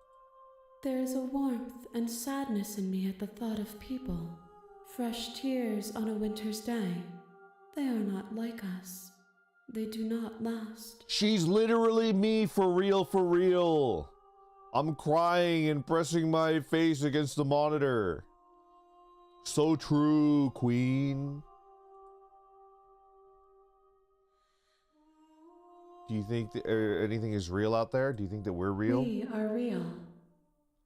There is a warmth and sadness in me at the thought of people. Fresh tears on a winter's day. They are not like us. They do not last. She's literally me for real, for real. I'm crying and pressing my face against the monitor. So true, Queen. Do you think that anything is real out there? Do you think that we're real? We are real.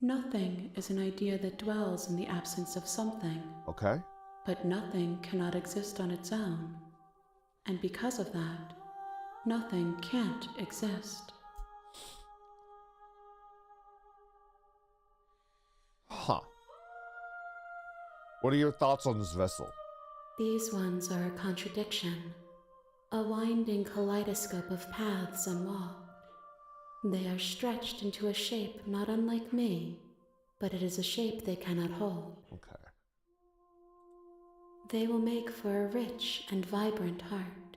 Nothing is an idea that dwells in the absence of something. Okay. But nothing cannot exist on its own. And because of that, nothing can't exist. Huh. What are your thoughts on this vessel? These ones are a contradiction. A winding kaleidoscope of paths unwalked. They are stretched into a shape not unlike me, but it is a shape they cannot hold. Okay. They will make for a rich and vibrant heart.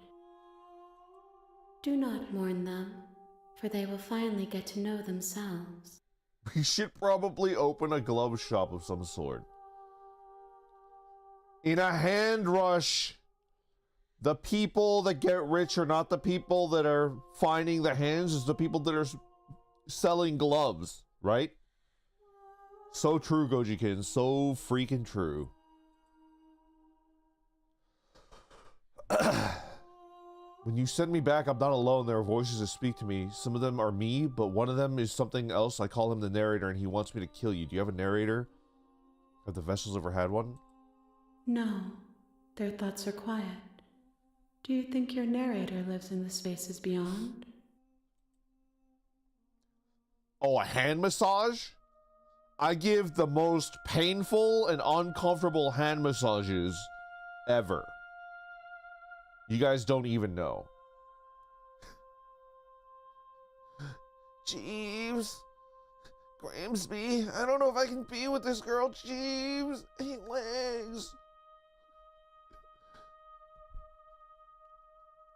Do not mourn them, for they will finally get to know themselves. We should probably open a glove shop of some sort. In a hand rush, the people that get rich are not the people that are finding the hands, it's the people that are selling gloves, right? So true, Gojikin. So freaking true. When you send me back, I'm not alone. There are voices that speak to me. Some of them are me, but one of them is something else. I call him the narrator, and he wants me to kill you. Do you have a narrator? Have the vessels ever had one? No, their thoughts are quiet. Do you think your narrator lives in the spaces beyond? Oh, a hand massage? I give the most painful and uncomfortable hand massages ever. You guys don't even know. Jeeves. Gramsby. I don't know if I can be with this girl, Jeeves. I hate legs.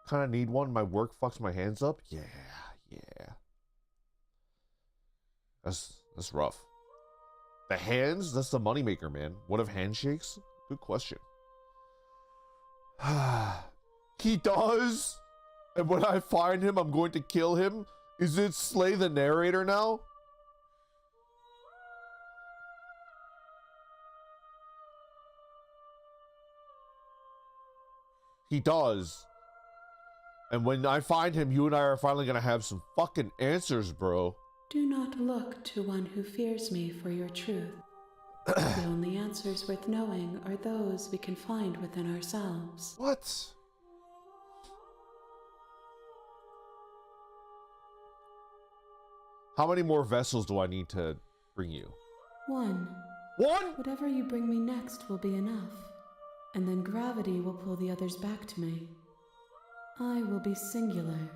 Kind of need one. My work fucks my hands up. Yeah. That's rough. The hands, that's the moneymaker, man. What of handshakes? Good question. He does? And when I find him, I'm going to kill him? Is it slay the narrator now? He does. And when I find him, you and I are finally gonna have some fucking answers, bro. Do not look to one who fears me for your truth. The only answers worth knowing are those we can find within ourselves. What? How many more vessels do I need to bring you? One. One? Whatever you bring me next will be enough. And then gravity will pull the others back to me. I will be singular.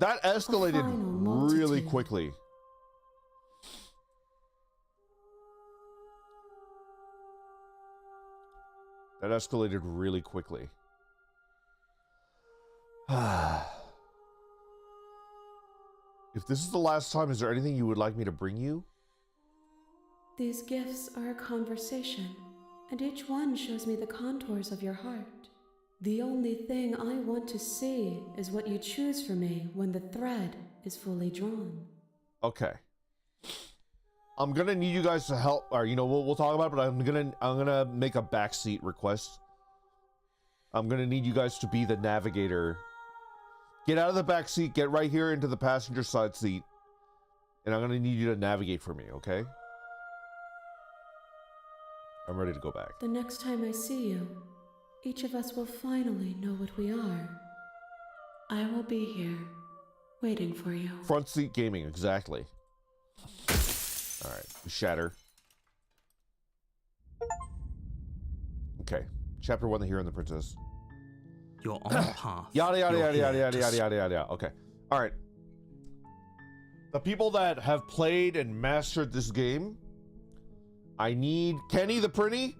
That escalated really quickly. That escalated really quickly. If this is the last time, is there anything you would like me to bring you? These gifts are a conversation, and each one shows me the contours of your heart. The only thing I want to see is what you choose for me when the thread is fully drawn. Okay. I'm gonna need you guys to help, or you know, we'll talk about it, but I'm gonna make a backseat request. I'm gonna need you guys to be the navigator. Get out of the back seat, get right here into the passenger side seat. And I'm gonna need you to navigate for me, okay? I'm ready to go back. The next time I see you, each of us will finally know what we are. I will be here, waiting for you. Front seat gaming, exactly. Alright, we shatter. Okay. Chapter 1, The Hero and the Princess. You're on a path. Yada yada You're yada here yada yada to yada yada yada yada. Okay. Alright. The people that have played and mastered this game, I need Kenny the Prinny.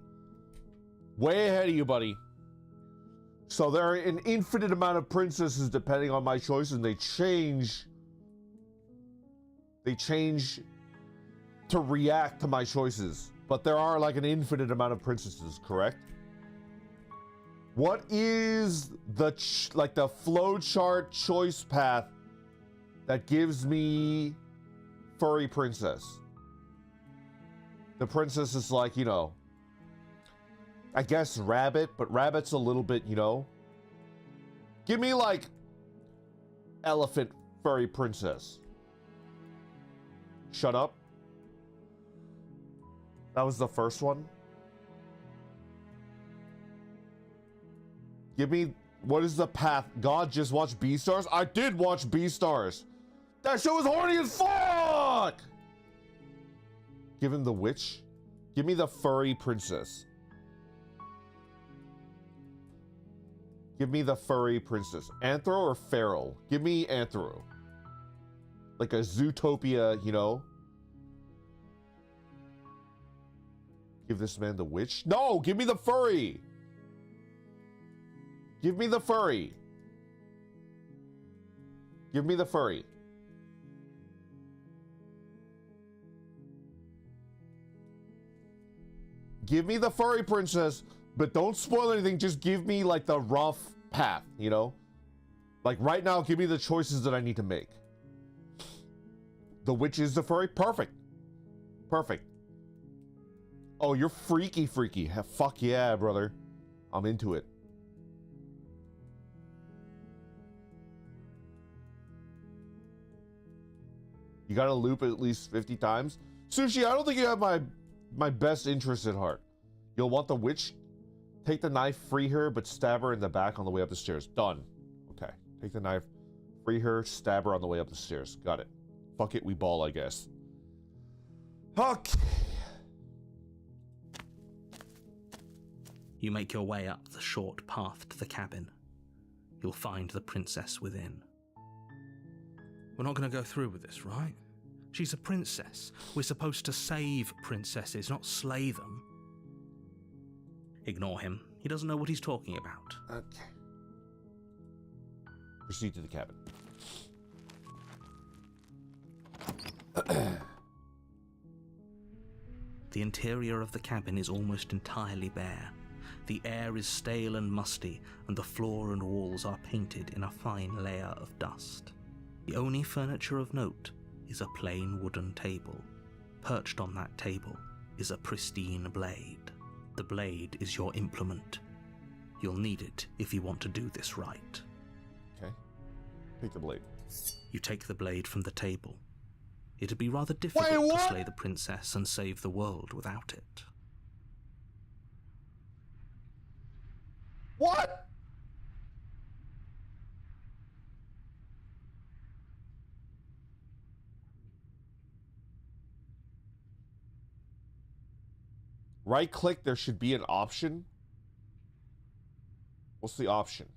Way ahead of you, buddy. So there are an infinite amount of princesses depending on my choices, and they change to react to my choices. But there are like an infinite amount of princesses, correct? What is the the flow chart choice path that gives me furry princess? The princess is like, you know, I guess rabbit, but rabbit's a little bit, you know. Give me like elephant furry princess. Shut up. That was the first one. Give me, what is the path? God, just watch Beastars? I did watch Beastars. That show was horny as fuck! Give him the witch. Give me the furry princess. Give me the furry princess. Anthro or feral? Give me Anthro. Like a Zootopia, you know? Give this man the witch? No, give me the furry! Give me the furry. Give me the furry. Give me the furry princess, but don't spoil anything. Just give me like the rough path, you know? Like right now, give me the choices that I need to make. The witch is the furry? Perfect. Perfect. Oh, you're freaky. Fuck yeah, brother. I'm into it. You gotta loop at least 50 times. Sushi, I don't think you have my best interest at heart. You'll want the witch. Take the knife, free her, but stab her in the back on the way up the stairs. Done. Okay. Take the knife, free her, stab her on the way up the stairs. Got it. Fuck it, we ball, I guess. Okay. You make your way up the short path to the cabin. You'll find the princess within. We're not going to go through with this, right? She's a princess. We're supposed to save princesses, not slay them. Ignore him. He doesn't know what he's talking about. Okay. Proceed to the cabin. The interior of the cabin is almost entirely bare. The air is stale and musty, and the floor and walls are painted in a fine layer of dust. The only furniture of note is a plain wooden table. Perched on that table is a pristine blade. The blade is your implement. You'll need it if you want to do this right. Okay. Take the blade. You take the blade from the table. It'd be rather difficult to slay the princess and save the world without it. What? Right click, there should be an option. What's the option?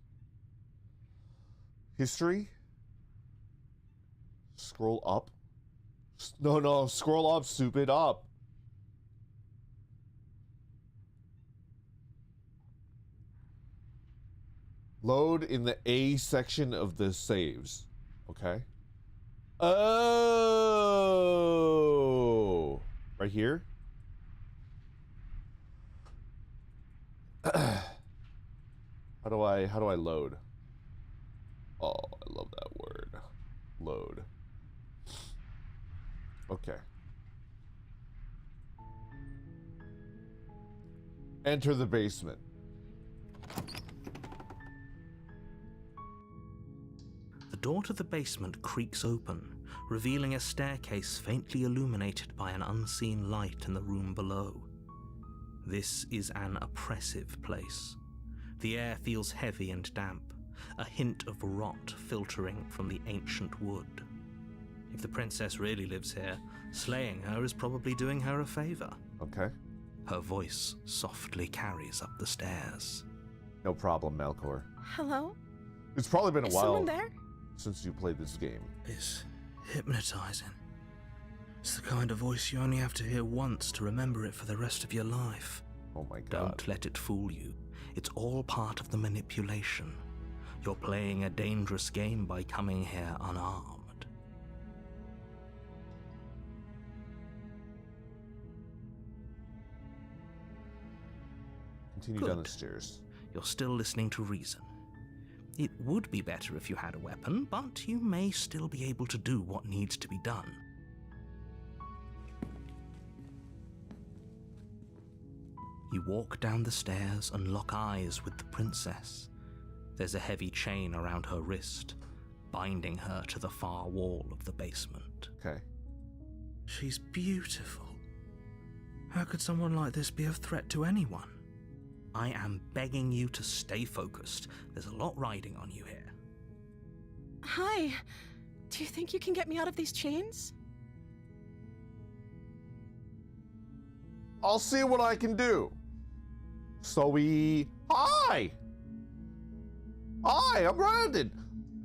History? Scroll up? No, scroll up, stupid, up. Load in the A section of the saves. Okay. Oh, right here. How do I load? Oh, I love that word. Load. Okay. Enter the basement. door to the basement creaks open, revealing a staircase faintly illuminated by an unseen light in the room below. This is an oppressive place. The air feels heavy and damp, a hint of rot filtering from the ancient wood. If the princess really lives here, slaying her is probably doing her a favor. Okay. Her voice softly carries up the stairs. No problem, Melkor. Hello? It's probably been a Is while someone there? since you played this game. It's hypnotizing. It's the kind of voice you only have to hear once to remember it for the rest of your life. Oh my god. Don't let it fool you. It's all part of the manipulation. You're playing a dangerous game by coming here unarmed. Continue Good. down the stairs. You're still listening to reason. It would be better if you had a weapon, but you may still be able to do what needs to be done. You walk down the stairs and lock eyes with the princess. There's a heavy chain around her wrist, binding her to the far wall of the basement. Okay. She's beautiful. How could someone like this be a threat to anyone? I am begging you to stay focused. There's a lot riding on you here. Hi. Do you think you can get me out of these chains? I'll see what I can do. Hi! Hi, I'm Brandon.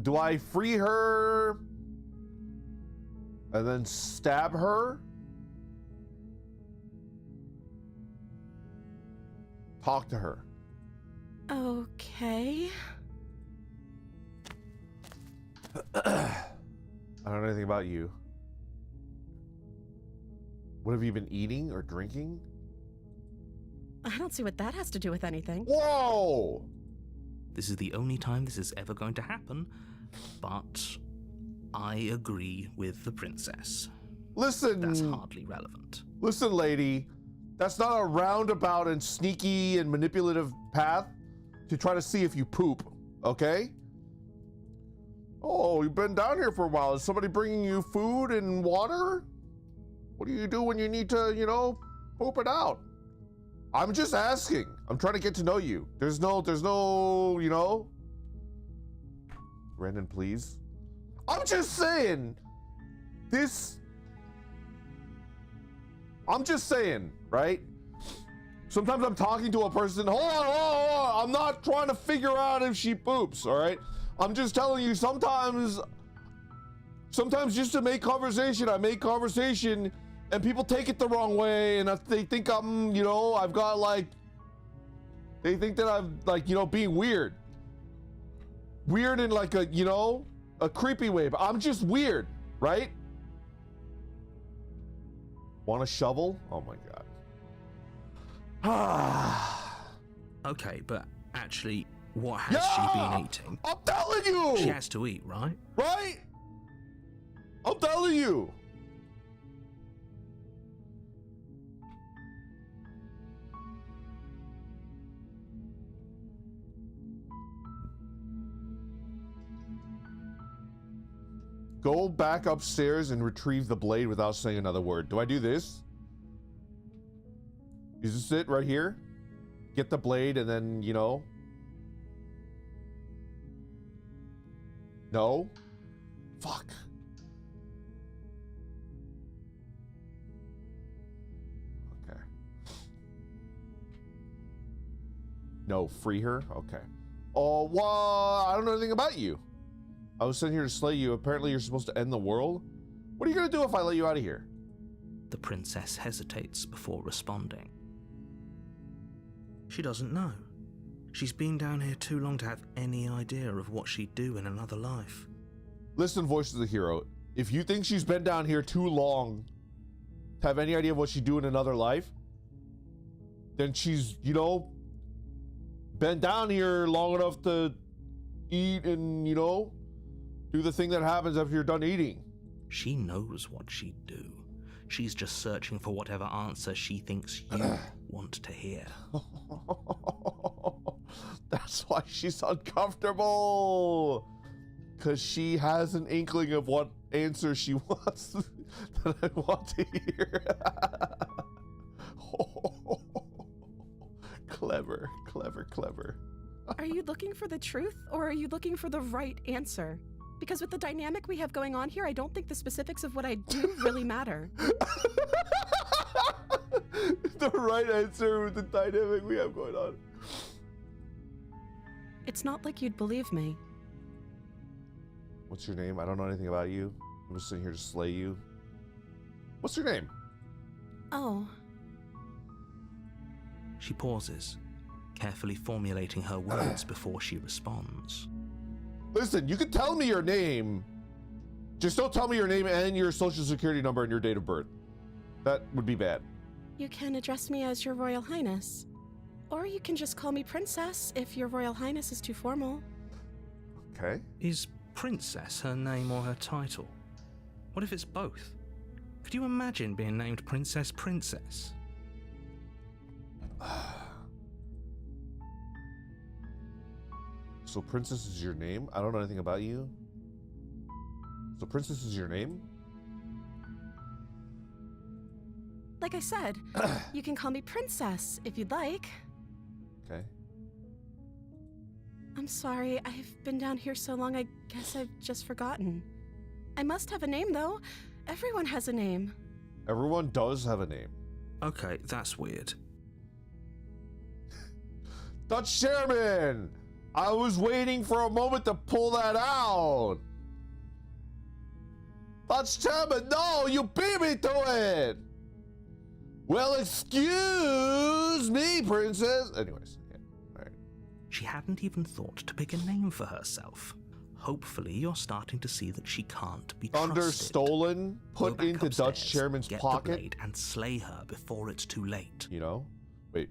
Do I free her and then stab her? Talk to her. Okay. I don't know anything about you. What have you been eating or drinking? I don't see what that has to do with anything. Whoa! This is the only time this is ever going to happen, but I agree with the princess. Listen. That's hardly relevant. Listen, lady. That's not a roundabout and sneaky and manipulative path to try to see if you poop, okay? Oh, you've been down here for a while. Is somebody bringing you food and water? What do you do when you need to, poop it out? I'm just asking. I'm trying to get to know you. There's no, Brandon, please. I'm just saying, right? Sometimes I'm talking to a person, hold on, I'm not trying to figure out if she poops, all right? I'm just telling you, sometimes just to make conversation, I make conversation, and people take it the wrong way, and they think I'm, I've got they think that I'm being weird. Weird in a creepy way, but I'm just weird, right? Want a shovel? Oh my god. Okay, but actually, what has she been eating? I'm telling you! She has to eat, right? Right? I'm telling you! Go back upstairs and retrieve the blade without saying another word. Do I do this? Is this it right here? Get the blade and then, No? Fuck. Okay. No, free her? Okay. Oh, well, I don't know anything about you. I was sent here to slay you. Apparently you're supposed to end the world. What are you gonna do if I let you out of here? The princess hesitates before responding. She doesn't know. She's been down here too long to have any idea of what she'd do in another life. Listen, voice of the hero. If you think she's been down here too long to have any idea of what she'd do in another life, then she's, been down here long enough to eat and, do the thing that happens after you're done eating. She knows what she'd do. She's just searching for whatever answer she thinks you want to hear. That's why she's uncomfortable. because she has an inkling of what answer she wants that I want to hear. Clever, clever, clever. Are you looking for the truth, or are you looking for the right answer? Because with the dynamic we have going on here, I don't think the specifics of what I do really matter. The right answer with the dynamic we have going on. It's not like you'd believe me. What's your name? I don't know anything about you. I'm just sitting here to slay you. What's your name? Oh. She pauses, carefully formulating her words before she responds. Listen, you can tell me your name. Just don't tell me your name and your social security number and your date of birth. That would be bad. You can address me as Your Royal Highness. Or you can just call me Princess if Your Royal Highness is too formal. Okay. Is Princess her name or her title? What if it's both? Could you imagine being named Princess Princess? So Princess is your name? I don't know anything about you. So Princess is your name? Like I said, you can call me Princess if you'd like. Okay. I'm sorry, I've been down here so long, I guess I've just forgotten. I must have a name, though. Everyone has a name. Everyone does have a name. Okay, that's weird. Dutch Chairman! I was waiting for a moment to pull that out! Dutch Chairman, no! You beat me to it! Well, excuse me, Princess! Anyways, yeah, alright. She hadn't even thought to pick a name for herself. Hopefully, you're starting to see that she can't be trusted. Thunder stolen, Go put back into upstairs, Dutch Chairman's get pocket. the blade and slay her before it's too late. You know? Wait.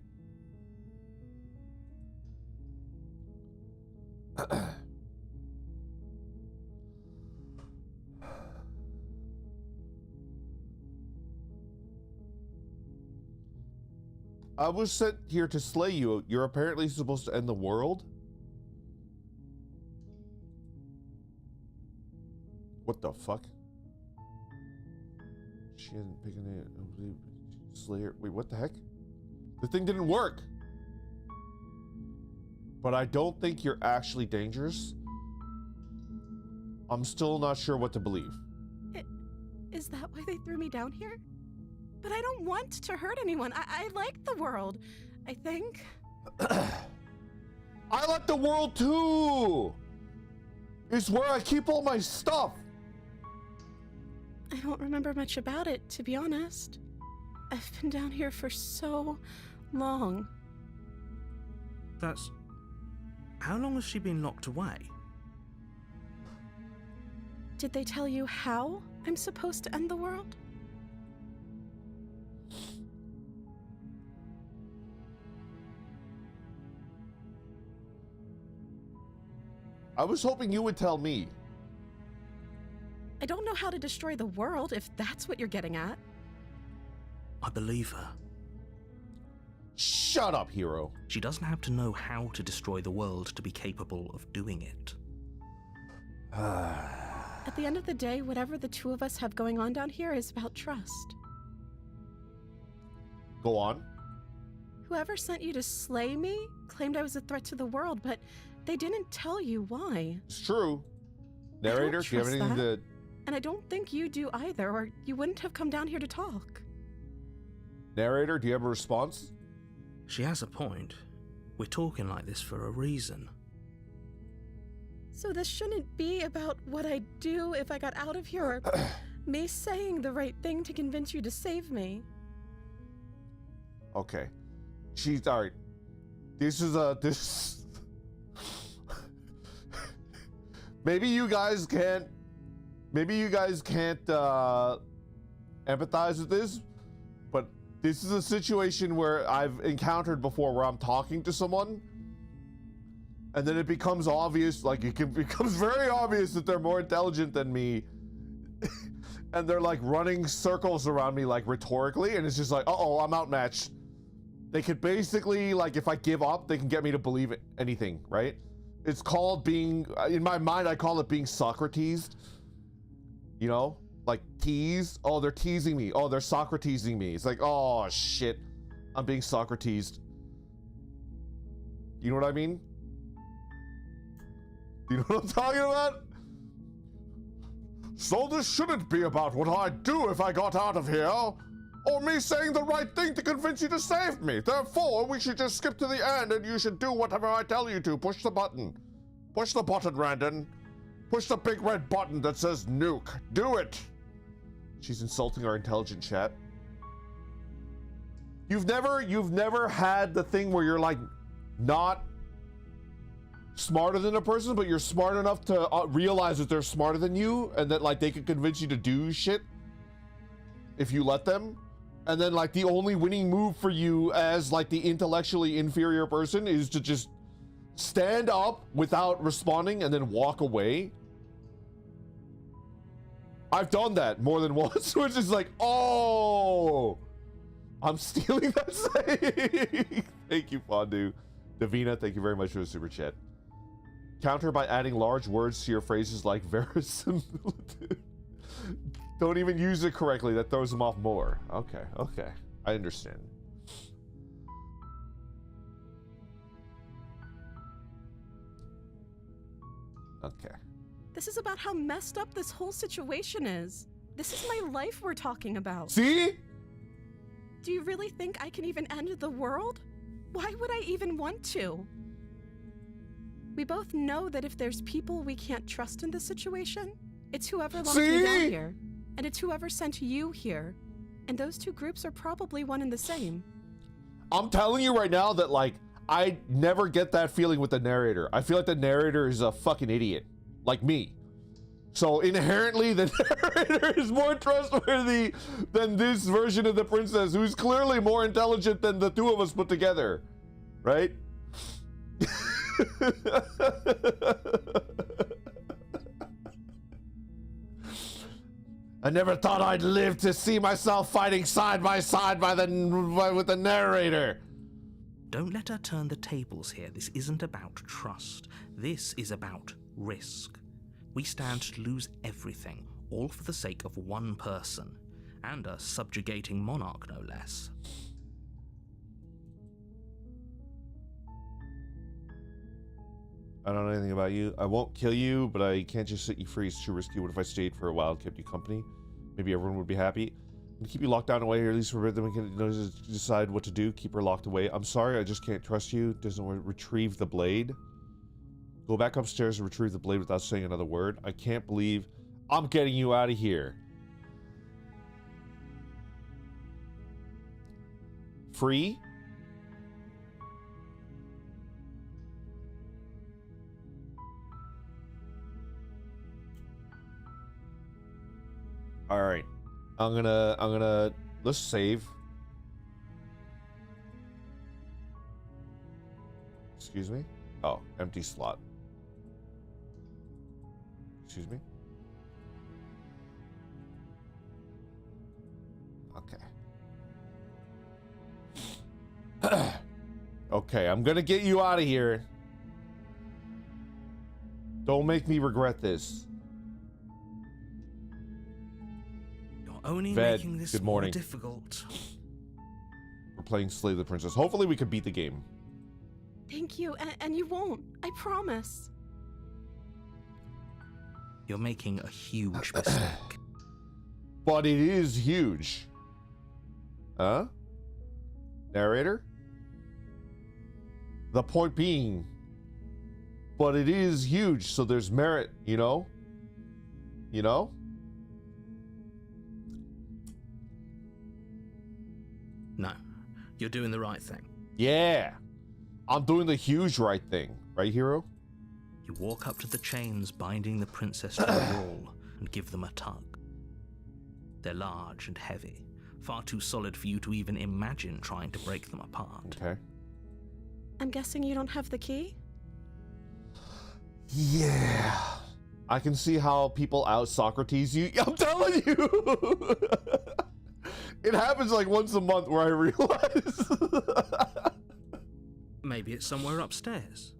I was sent here to slay you. You're apparently supposed to end the world? What the fuck? She hadn't picked any Slayer. Wait, what the heck? The thing didn't work. But I don't think you're actually dangerous. I'm still not sure what to believe. Is that why they threw me down here? But I don't want to hurt anyone. I like the world, I think. I like the world too! It's where I keep all my stuff. I don't remember much about it, to be honest. I've been down here for so long. That's... How long has she been locked away? Did they tell you how I'm supposed to end the world? I was hoping you would tell me. I don't know how to destroy the world, if that's what you're getting at. I believe her. Shut up, hero. She doesn't have to know how to destroy the world to be capable of doing it. At the end of the day, whatever the two of us have going on down here is about trust. Go on. Whoever sent you to slay me claimed I was a threat to the world, but they didn't tell you why. It's true. Narrator, do you have trust anything that. to... And I don't think you do either, or you wouldn't have come down here to talk. Narrator, do you have a response? She has a point. We're talking like this for a reason. So this shouldn't be about what I'd do if I got out of here, or me saying the right thing to convince you to save me. Okay. She's... Alright. This... Maybe you guys can't empathize with this, but this is a situation where I've encountered before where I'm talking to someone and then it becomes obvious, like becomes very obvious that they're more intelligent than me and they're like running circles around me like rhetorically, and it's just like, uh-oh, I'm outmatched. They could basically, like, if I give up, they can get me to believe anything, right? It's called being, in my mind, I call it being Socrates. You know, like tease. Oh, they're teasing me. Oh, they're Socratesing me. It's like, oh shit, I'm being Socrates. You know what I mean? You know what I'm talking about? So this shouldn't be about what I'd do if I got out of here, or me saying the right thing to convince you to save me. Therefore, we should just skip to the end and you should do whatever I tell you to. Push the button. Push the button, Randon. Push the big red button that says nuke. Do it. She's insulting our intelligent chat. You've never had the thing where you're like not smarter than a person, but you're smart enough to realize that they're smarter than you and that like they could convince you to do shit if you let them. And then like the only winning move for you as like the intellectually inferior person is to just stand up without responding and then walk away. I've done that more than once, which is like, oh, I'm stealing that saying. Thank you, Fondue. Davina, thank you very much for the super chat. Counter by adding large words to your phrases like verisimilitude. Don't even use it correctly. That throws them off more. Okay, okay. I understand. Okay. This is about how messed up this whole situation is. This is my life we're talking about. See? Do you really think I can even end the world? Why would I even want to? We both know that if there's people we can't trust in this situation, it's whoever lumped me down here. And it's whoever sent you here. And those two groups are probably one and the same. I'm telling you right now that, like, I never get that feeling with the narrator. I feel like the narrator is a fucking idiot. Like me. So inherently, the narrator is more trustworthy than this version of the princess, who's clearly more intelligent than the two of us put together. Right? I never thought I'd live to see myself fighting side by side with the narrator. Don't let her turn the tables here. This isn't about trust. This is about risk. We stand to lose everything, all for the sake of one person, and a subjugating monarch, no less. I don't know anything about you. I won't kill you, but I can't just set you free. It's too risky. What if I stayed for a while and kept you company? Maybe everyone would be happy. I'm gonna keep you locked down away, or at least for a bit, then we can decide what to do. Keep her locked away. I'm sorry, I just can't trust you. Doesn't retrieve the blade. Go back upstairs and retrieve the blade without saying another word. I can't believe I'm getting you out of here. Free? All right. I'm gonna let's save. Excuse me? Oh, empty slot. Excuse me? Okay. Okay, I'm gonna get you out of here. Don't make me regret this. You're only Ved, making this good more morning. difficult. We're playing Slay the Princess. Hopefully we can beat the game. Thank you, and you won't. I promise. You're making a huge mistake. But it is huge. Huh? Narrator? The point being, but it is huge, so there's merit, you know? You know? No, you're doing the right thing. Yeah. I'm doing the huge right thing. Right, hero? You walk up to the chains binding the princess to the wall and give them a tug. They're large and heavy, far too solid for you to even imagine trying to break them apart. Okay. I'm guessing you don't have the key? Yeah. I can see how people out Socrates you. I'm telling you. It happens like once a month where I realize. Maybe it's somewhere upstairs.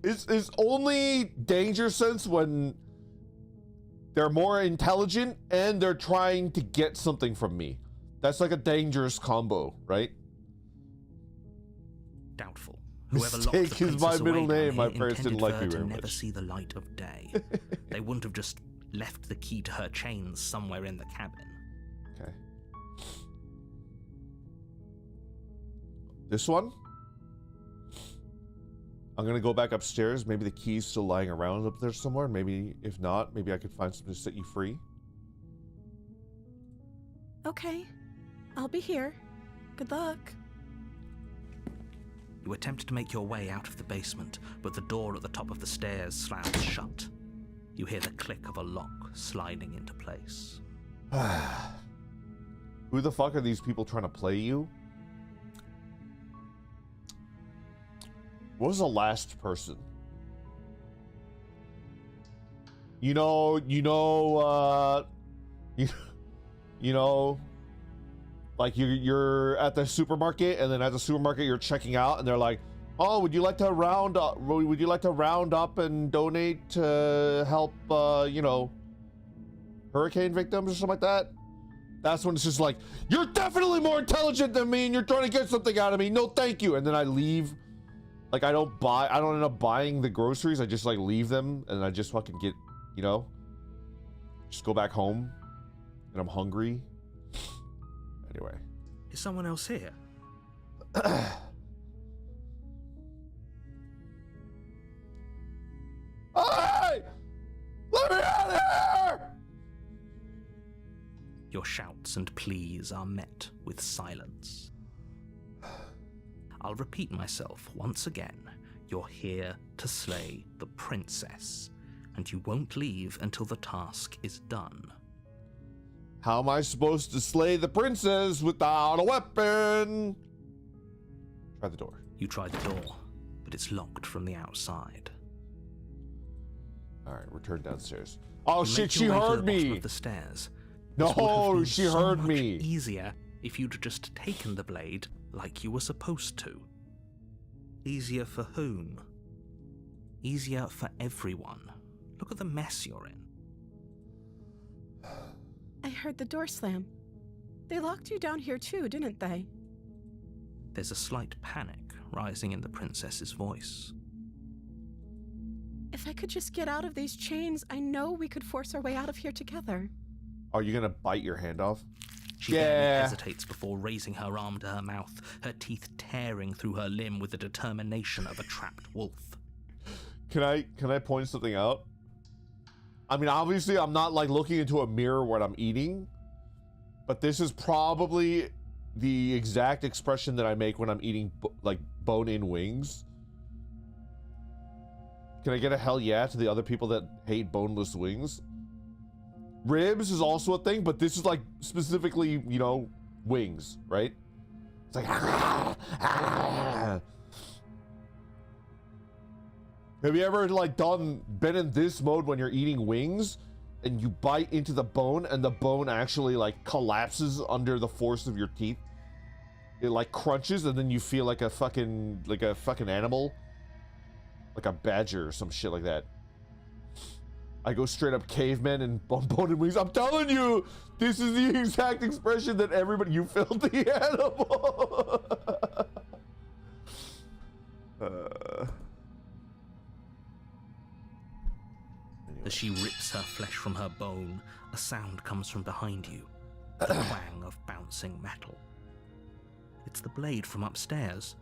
Is only danger sense when they're more intelligent and they're trying to get something from me. That's like a dangerous combo, right? Doubtful. Whoever locked the Mistake is my princess middle away down name. My here parents didn't intended like for me her very to never much. see the light of day. They wouldn't have just left the key to her chains somewhere in the cabin. Okay. This one? I'm gonna go back upstairs. Maybe the key's still lying around up there somewhere. Maybe, if not, maybe I could find something to set you free. Okay. I'll be here. Good luck. You attempt to make your way out of the basement, but the door at the top of the stairs slams shut. You hear the click of a lock sliding into place. Who the fuck are these people trying to play you? What was the last person? You know, like you're at the supermarket, and then at the supermarket you're checking out, and they're like, "Oh, would you like to round up? Would you like to round up and donate to help, hurricane victims or something like that?" That's when it's just like, "You're definitely more intelligent than me, and you're trying to get something out of me. No, thank you." And then I leave. Like I don't end up buying the groceries. I just like leave them, and I just fucking get, just go back home, and I'm hungry. Anyway. Is someone else here? Hey! Let me out of here! Your shouts and pleas are met with silence. I'll repeat myself once again. You're here to slay the princess, and you won't leave until the task is done. How am I supposed to slay the princess without a weapon? Try the door. You try the door, but it's locked from the outside. All right, return downstairs. Oh You shit, make she your way to heard the bottom me. of the stairs. This would have No, been she so heard much me. Easier if you'd just taken the blade like you were supposed to. Easier for whom? Easier for everyone. Look at the mess you're in. I heard the door slam. They locked you down here too, didn't they? There's a slight panic rising in the princess's voice. If I could just get out of these chains, I know we could force our way out of here together. Are you gonna bite your hand off? She barely hesitates before raising her arm to her mouth, her teeth tearing through her limb with the determination of a trapped wolf. Can I point something out? I mean, obviously, I'm not like looking into a mirror when I'm eating, but this is probably the exact expression that I make when I'm eating like bone-in wings. Can I get a hell yeah to the other people that hate boneless wings? Ribs is also a thing, but this is like specifically, wings, right? It's like, Have you ever like been in this mode when you're eating wings and you bite into the bone and the bone actually like collapses under the force of your teeth? It like crunches and then you feel like a fucking animal, like a badger or some shit like that. I go straight up caveman and bone and wings. I'm telling you, this is the exact expression that everybody, you filthy animal. As she rips her flesh from her bone, a sound comes from behind you, the clang of bouncing metal. It's the blade from upstairs.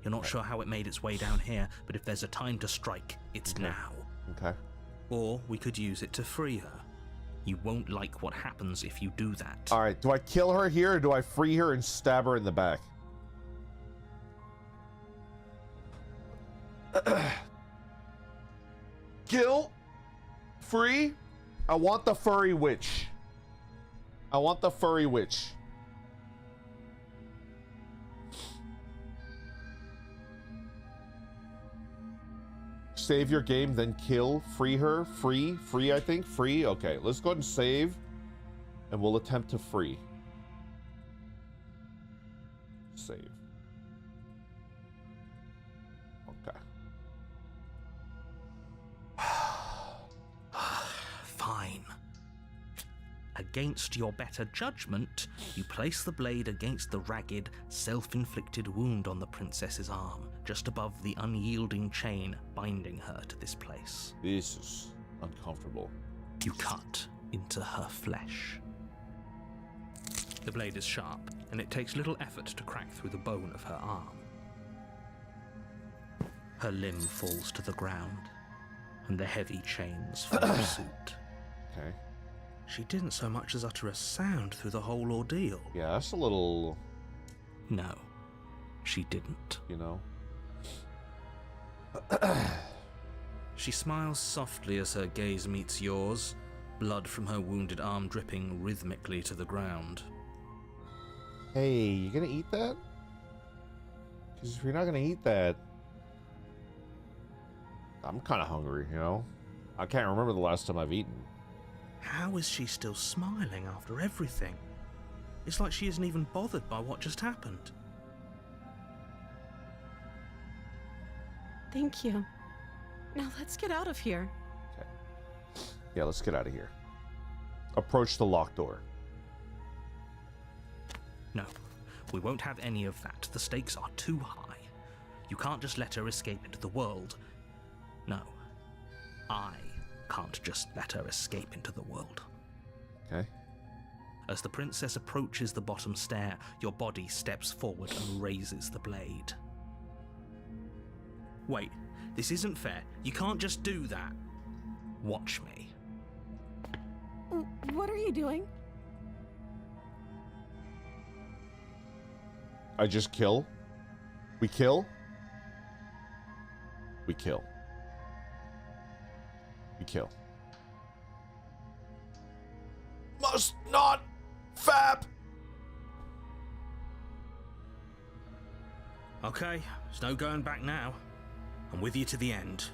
You're not sure how it made its way down here, but if there's a time to strike, it's now. Okay. Or we could use it to free her. You won't like what happens if you do that. All right, do I kill her here or do I free her and stab her in the back? Kill. Free. I want the furry witch. I want the furry witch. Save your game, then kill. Free her. Free, I think. Free. Okay, let's go ahead and save. And we'll attempt to free. Save. Okay. against your better judgment, you place the blade against the ragged, self-inflicted wound on the princess's arm, just above the unyielding chain binding her to this place. This is uncomfortable. You cut into her flesh. The blade is sharp, and it takes little effort to crack through the bone of her arm. Her limb falls to the ground, and the heavy chains follow suit. Okay. She didn't so much as utter a sound through the whole ordeal. Yeah, that's a little... No, she didn't. You know? She smiles softly as her gaze meets yours, blood from her wounded arm dripping rhythmically to the ground. Hey, you gonna eat that? Because if you're not gonna eat that... I'm kind of hungry, you know? I can't remember the last time I've eaten. How is she still smiling after everything? It's like she isn't even bothered by what just happened. Thank you. Now let's get out of here. Okay. Yeah, let's get out of here. Approach the locked door. No, we won't have any of that. The stakes are too high. You can't just let her escape into the world. No, I can't just let her escape into the world. Okay. As the princess approaches the bottom stair, your body steps forward and raises the blade. Wait, this isn't fair. You can't just do that. Watch me. What are you doing? I just kill. We kill. We kill. We kill. Must not fap. Okay, there's no going back now. I'm with you to the end.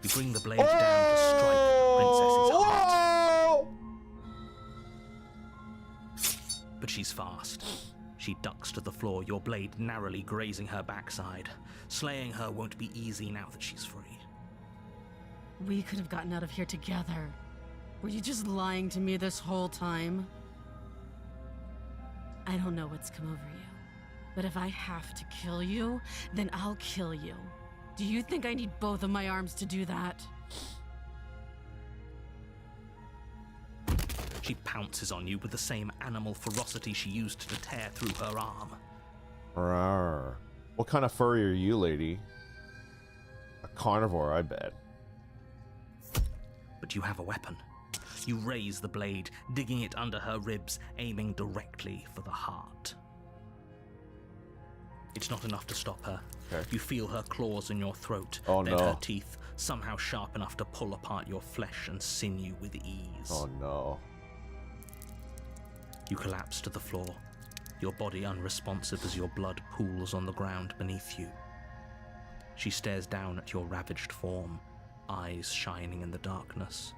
You bring the blade down to strike the princess's heart. But she's fast. She ducks to the floor, your blade narrowly grazing her backside. Slaying her won't be easy now that she's free. We could have gotten out of here together. Were you just lying to me this whole time? I don't know what's come over you, but if I have to kill you, then I'll kill you. Do you think I need both of my arms to do that? She pounces on you with the same animal ferocity she used to tear through her arm. Rawr. What kind of furry are you, lady? A carnivore, I bet. But you have a weapon. You raise the blade, digging it under her ribs, aiming directly for the heart. It's not enough to stop her. Okay. You feel her claws in your throat, Oh, then no. her teeth, somehow sharp enough to pull apart your flesh and sinew with ease. Oh no. You collapse to the floor, your body unresponsive as your blood pools on the ground beneath you. She stares down at your ravaged form, eyes shining in the darkness,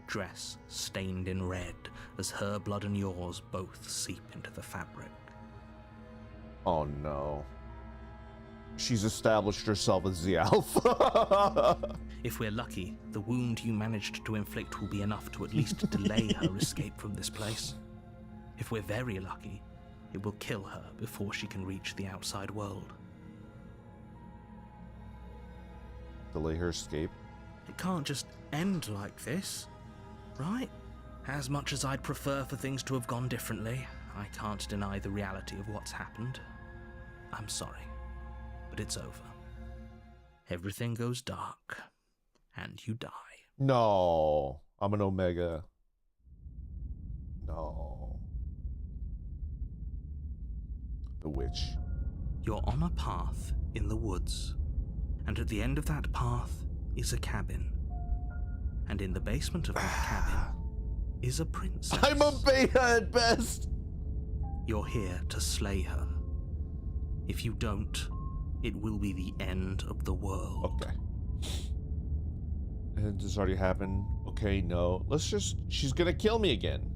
dress stained in red as her blood and yours both seep into the fabric. Oh no. She's established herself as the alpha. If we're lucky, the wound you managed to inflict will be enough to at least delay her escape from this place. If we're very lucky, it will kill her before she can reach the outside world. Delay her escape. It can't just end like this, right? As much as I'd prefer for things to have gone differently, I can't deny the reality of what's happened. I'm sorry, but it's over. Everything goes dark, and you die. No. I'm an Omega. No. The witch. You're on a path in the woods, and at the end of that path is a cabin. And in the basement of that cabin is a princess. I'm a beta at best. You're here to slay her. If you don't, it will be the end of the world. Okay. And this already happened. Okay, no. She's gonna kill me again.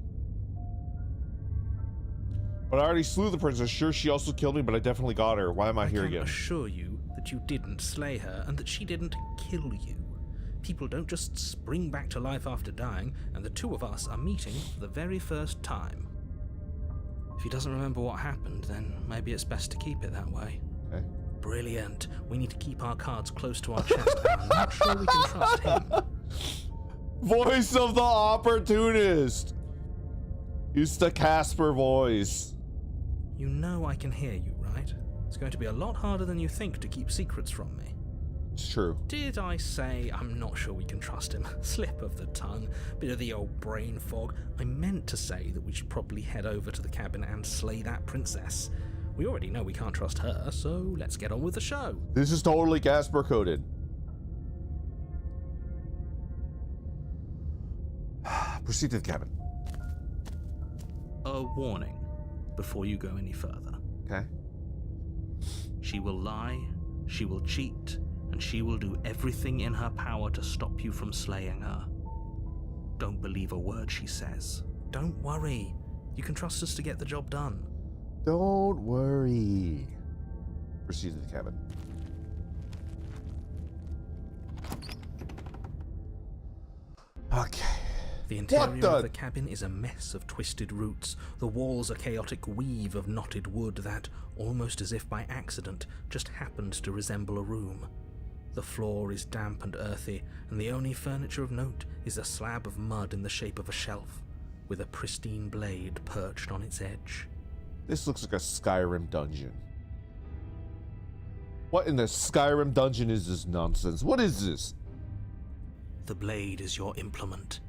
But I already slew the princess. Sure, she also killed me, but I definitely got her. Why am I here I can again? assure you that you didn't slay her and that she didn't kill you. People don't just spring back to life after dying, and the two of us are meeting for the very first time. If he doesn't remember what happened, then maybe it's best to keep it that way. Okay. Brilliant. We need to keep our cards close to our chest, and I'm not sure we can trust him. Voice of the opportunist. Use the Casper voice. You know I can hear you, right? It's going to be a lot harder than you think to keep secrets from me. It's true. Did I say I'm not sure we can trust him? Slip of the tongue, bit of the old brain fog. I meant to say that we should probably head over to the cabin and slay that princess. We already know we can't trust her, so let's get on with the show. This is totally Casper coded. Proceed to the cabin. A warning before you go any further. Okay. She will lie, she will cheat, and she will do everything in her power to stop you from slaying her. Don't believe a word she says. Don't worry. You can trust us to get the job done. Don't worry. Proceed to the cabin. Okay. The interior of the cabin is a mess of twisted roots. The walls a chaotic weave of knotted wood that, almost as if by accident, just happened to resemble a room. The floor is damp and earthy, and the only furniture of note is a slab of mud in the shape of a shelf, with a pristine blade perched on its edge. This looks like a Skyrim dungeon. What in the Skyrim dungeon is this nonsense? What is this? The blade is your implement.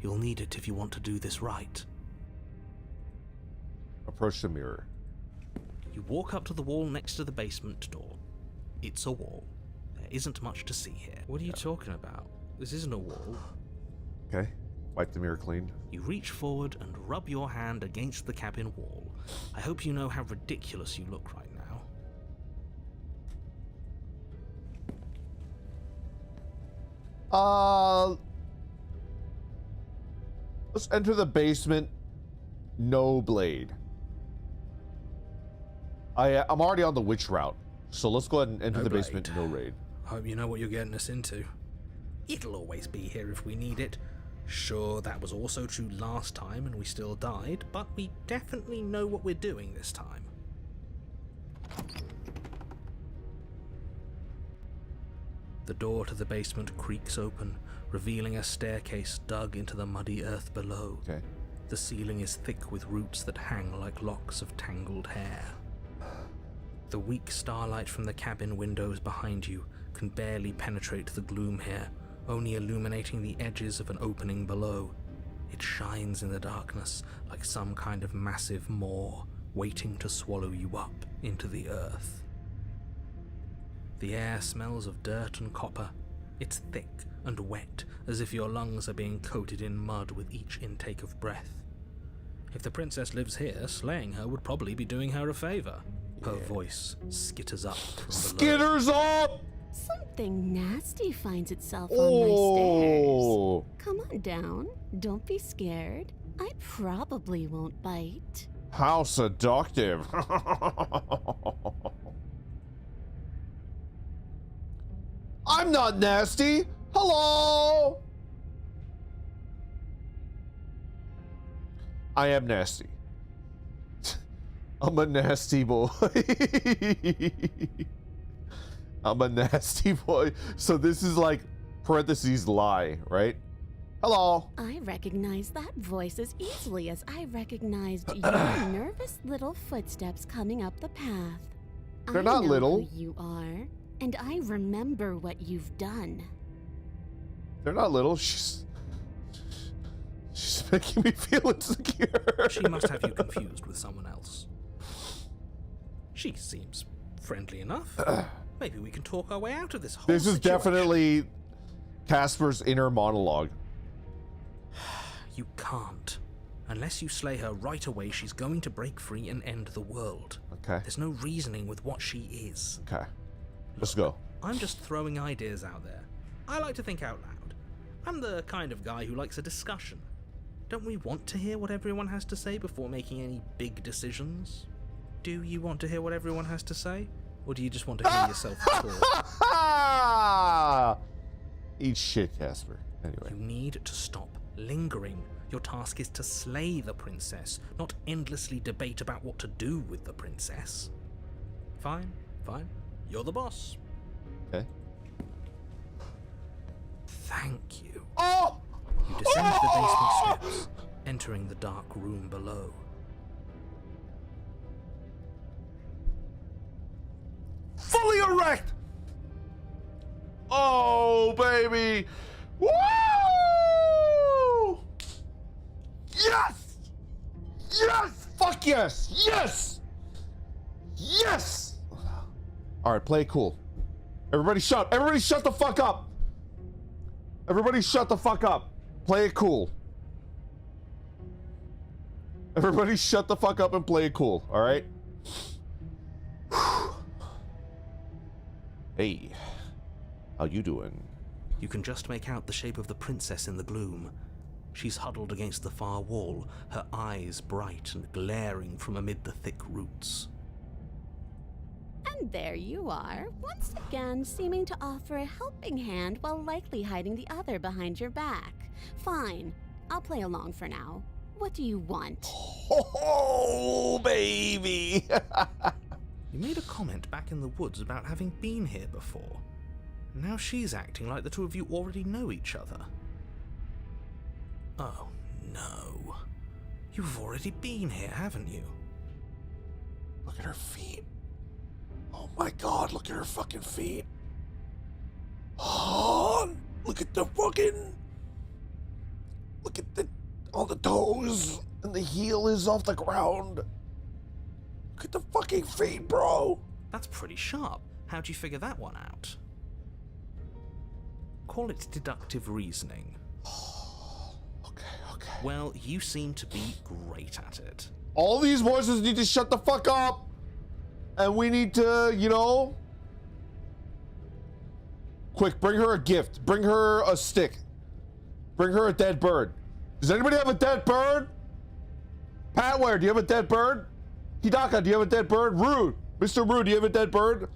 You'll need it if you want to do this right. Approach the mirror. You walk up to the wall next to the basement door. It's a wall. There isn't much to see here. What are you talking about? This isn't a wall. Okay. Wipe the mirror clean. You reach forward and rub your hand against the cabin wall. I hope you know how ridiculous you look right now. Let's enter the basement. No blade. I'm already on the witch route, so let's go ahead and enter No the blade. basement. No raid. Hope you know what you're getting us into. It'll always be here if we need it. Sure, that was also true last time and we still died, but we definitely know what we're doing this time. The door to the basement creaks open, revealing a staircase dug into the muddy earth below. Okay. The ceiling is thick with roots that hang like locks of tangled hair. The weak starlight from the cabin windows behind you can barely penetrate the gloom here, only illuminating the edges of an opening below. It shines in the darkness like some kind of massive maw waiting to swallow you up into the earth. The air smells of dirt and copper. It's thick and wet, as if your lungs are being coated in mud with each intake of breath. If the princess lives here, slaying her would probably be doing her a favor. Her voice skitters up from below. Skitters up! Something nasty finds itself on Oh. my stairs. Come on down. Don't be scared. I probably won't bite. How seductive. I'm not nasty. Hello. I am nasty. I'm a nasty boy. I'm a nasty boy. So this is like parentheses lie, right? Hello. I recognize that voice as easily as I recognized your nervous little footsteps coming up the path. They're not I know little. who you are, and I remember what you've done. They're not little. She's making me feel insecure. She must have you confused with someone else. She seems friendly enough. Maybe we can talk our way out of this whole This is situation. definitely Casper's inner monologue. You can't. Unless you slay her right away, she's going to break free and end the world. Okay. There's no reasoning with what she is. Okay. Let's go. I'm just throwing ideas out there. I like to think out loud. I'm the kind of guy who likes a discussion. Don't we want to hear what everyone has to say before making any big decisions? Do you want to hear what everyone has to say? Or do you just want to hear yourself talk? Eat shit, Casper. Anyway. You need to stop lingering. Your task is to slay the princess, not endlessly debate about what to do with the princess. Fine, fine. You're the boss. Okay. Thank you. Oh! You descend the basement steps, entering the dark room below. Fully erect! Oh, baby! Woo! Yes! Yes! Fuck yes! Yes! Yes! Alright, play it cool. Everybody shut the fuck up! Everybody shut the fuck up! Play it cool. Everybody shut the fuck up and play it cool, alright? Hey, how you doing? You can just make out the shape of the princess in the gloom. She's huddled against the far wall, her eyes bright and glaring from amid the thick roots. And there you are, once again seeming to offer a helping hand while likely hiding the other behind your back. Fine, I'll play along for now. What do you want? Oh, baby! You made a comment back in the woods about having been here before. Now she's acting like the two of you already know each other. Oh, no. You've already been here, haven't you? Look at her feet. Oh my god, look at her fucking feet. Oh, look at the fucking... Look at all the toes, and the heel is off the ground. Look at the fucking feet, bro. That's pretty sharp. How'd you figure that one out? Call it deductive reasoning. Okay. Well, you seem to be great at it. All these voices need to shut the fuck up. And we need to, you know... Quick, bring her a gift. Bring her a stick. Bring her a dead bird. Does anybody have a dead bird? Patware, do you have a dead bird? Hidaka, do you have a dead bird? Rude. Mr. Rude, do you have a dead bird?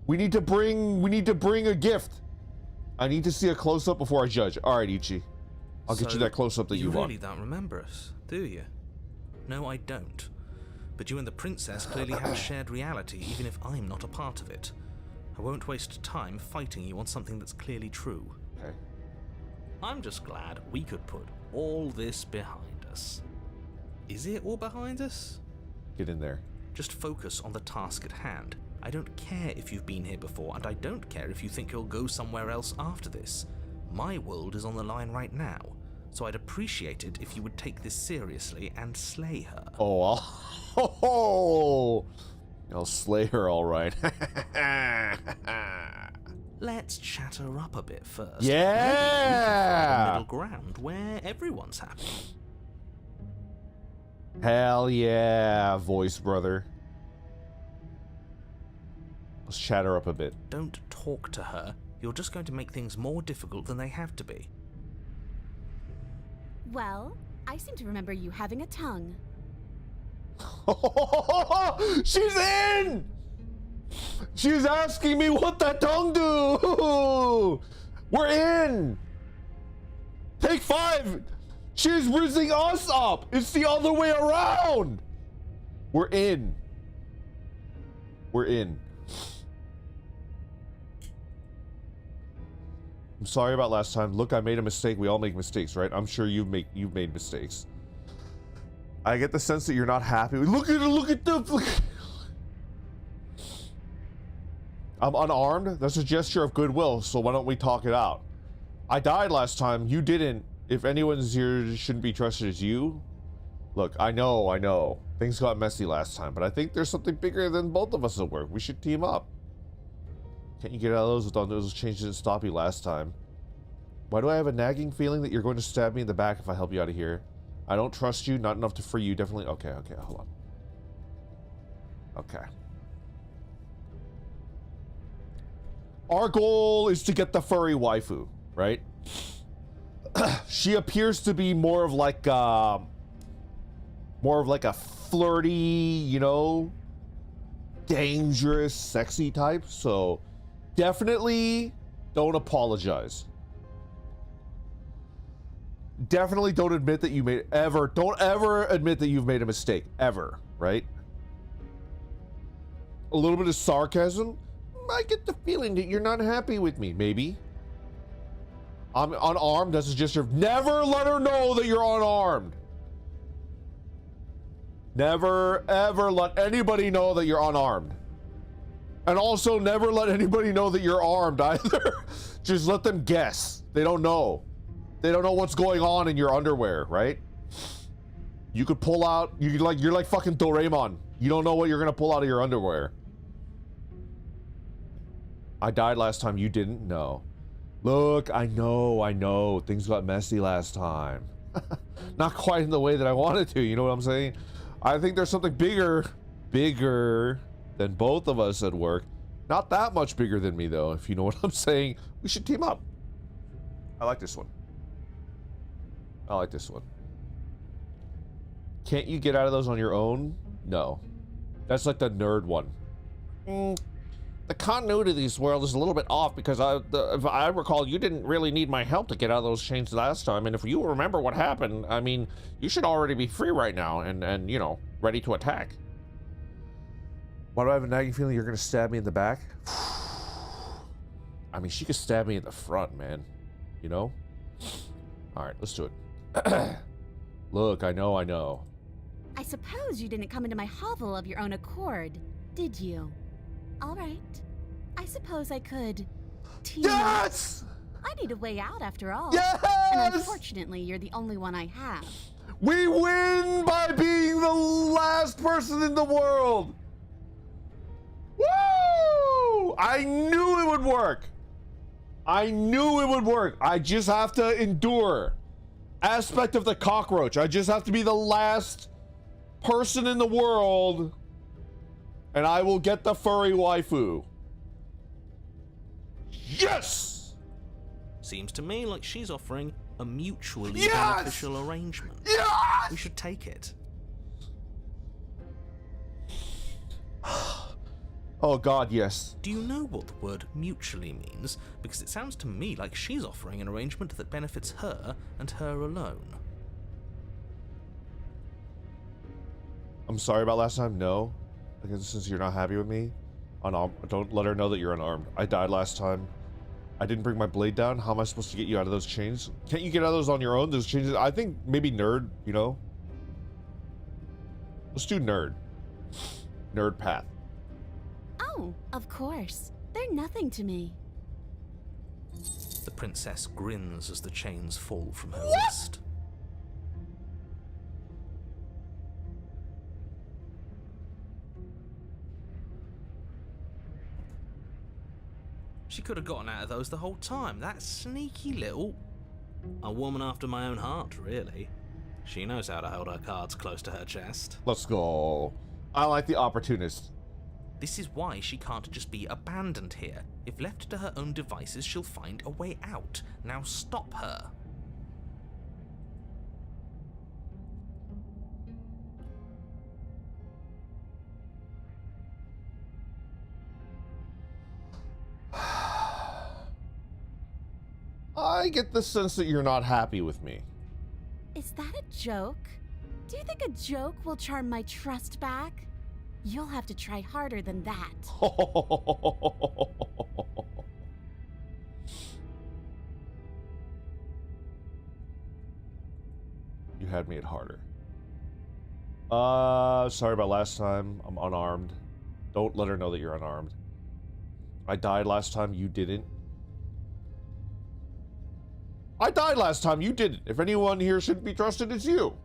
We need to bring a gift. I need to see a close-up before I judge. All right, Ichi. I'll get you that close-up that you want. You really don't remember us, do you? No, I don't. But you and the princess clearly have a shared reality, even if I'm not a part of it. I won't waste time fighting you on something that's clearly true. Okay. I'm just glad we could put all this behind us. Is it all behind us? Get in there. Just focus on the task at hand. I don't care if you've been here before, and I don't care if you think you'll go somewhere else after this. My world is on the line right now, so I'd appreciate it if you would take this seriously and slay her. I'll slay her all right. Let's chat her up a bit first. Yeah! Middle ground where everyone's happy. Hell yeah, voice brother. Let's chat her up a bit. Don't talk to her. You're just going to make things more difficult than they have to be. Well, I seem to remember you having a tongue. She's in! She's asking me what that tongue do! We're in! Take 5! She's rizzing us up! It's the other way around! We're in. We're in. I'm sorry about last time. Look, I made a mistake. We all make mistakes, right? I'm sure you've made mistakes. I get the sense that you're not happy. Look at the... I'm unarmed. That's a gesture of goodwill, so why don't we talk it out? I died last time. You didn't. If anyone's here shouldn't be trusted, it's you. Look, I know. Things got messy last time, but I think there's something bigger than both of us at work. We should team up. Can't you get out of those without those changes that stopped you last time? Why do I have a nagging feeling that you're going to stab me in the back if I help you out of here? I don't trust you, not enough to free you, definitely. Okay, hold on. Okay. Our goal is to get the furry waifu, right? She appears to be more of like a flirty, you know, dangerous, sexy type. So definitely don't apologize. definitely don't admit that you made don't ever admit that you've made a mistake ever, right? A little bit of sarcasm. I get the feeling that you're not happy with me. Maybe. I'm unarmed. That's a gesture of never let her know that you're unarmed. Never ever let anybody know that you're unarmed. And also never let anybody know that you're armed either. Just let them guess. They don't know. They don't know what's going on in your underwear, right? You could pull out, you're like fucking Doraemon. You don't know what you're gonna pull out of your underwear. I died last time, you didn't? No. Look, I know. Things got messy last time. Not quite in the way that I wanted to, you know what I'm saying? I think there's something bigger than both of us at work. Not that much bigger than me, though, if you know what I'm saying. We should team up. I like this one. I like this one. Can't you get out of those on your own? No. That's like the nerd one. The continuity of this world is a little bit off because if I recall, you didn't really need my help to get out of those chains last time. And if you remember what happened, I mean, you should already be free right now and you know, ready to attack. Why do I have a nagging feeling you're going to stab me in the back? I mean, she could stab me in the front, man. You know? All right, let's do it. Look, I know. I suppose you didn't come into my hovel of your own accord, did you? All right. I suppose I could team up. I need a way out after all. Yes! And unfortunately, you're the only one I have. We win by being the last person in the world. Woo! I knew it would work. I just have to endure. Aspect of the cockroach. I just have to be the last person in the world, and I will get the furry waifu. Yes! Seems to me like she's offering a mutually Yes! beneficial arrangement. Yes! We should take it. Oh god, yes. Do you know what the word mutually means? Because it sounds to me like she's offering an arrangement that benefits her and her alone. I'm sorry about last time. No, because since you're not happy with me, don't let her know that you're unarmed. I died last time. I didn't bring my blade down. How am I supposed to get you out of those chains? Can't you get out of those on your own? Those chains, I think maybe nerd, you know? Let's do nerd. Nerd path. Oh, of course. They're nothing to me. The princess grins as the chains fall from her wrist. She could have gotten out of those the whole time. That sneaky little... A woman after my own heart, really. She knows how to hold her cards close to her chest. Let's go. I like the opportunist. This is why she can't just be abandoned here. If left to her own devices, she'll find a way out. Now stop her. I get the sense that you're not happy with me. Is that a joke? Do you think a joke will charm my trust back? You'll have to try harder than that. You had me at harder. Sorry about last time. I'm unarmed. Don't let her know that you're unarmed. I died last time. You didn't. I died last time. You didn't. If anyone here shouldn't be trusted, it's you.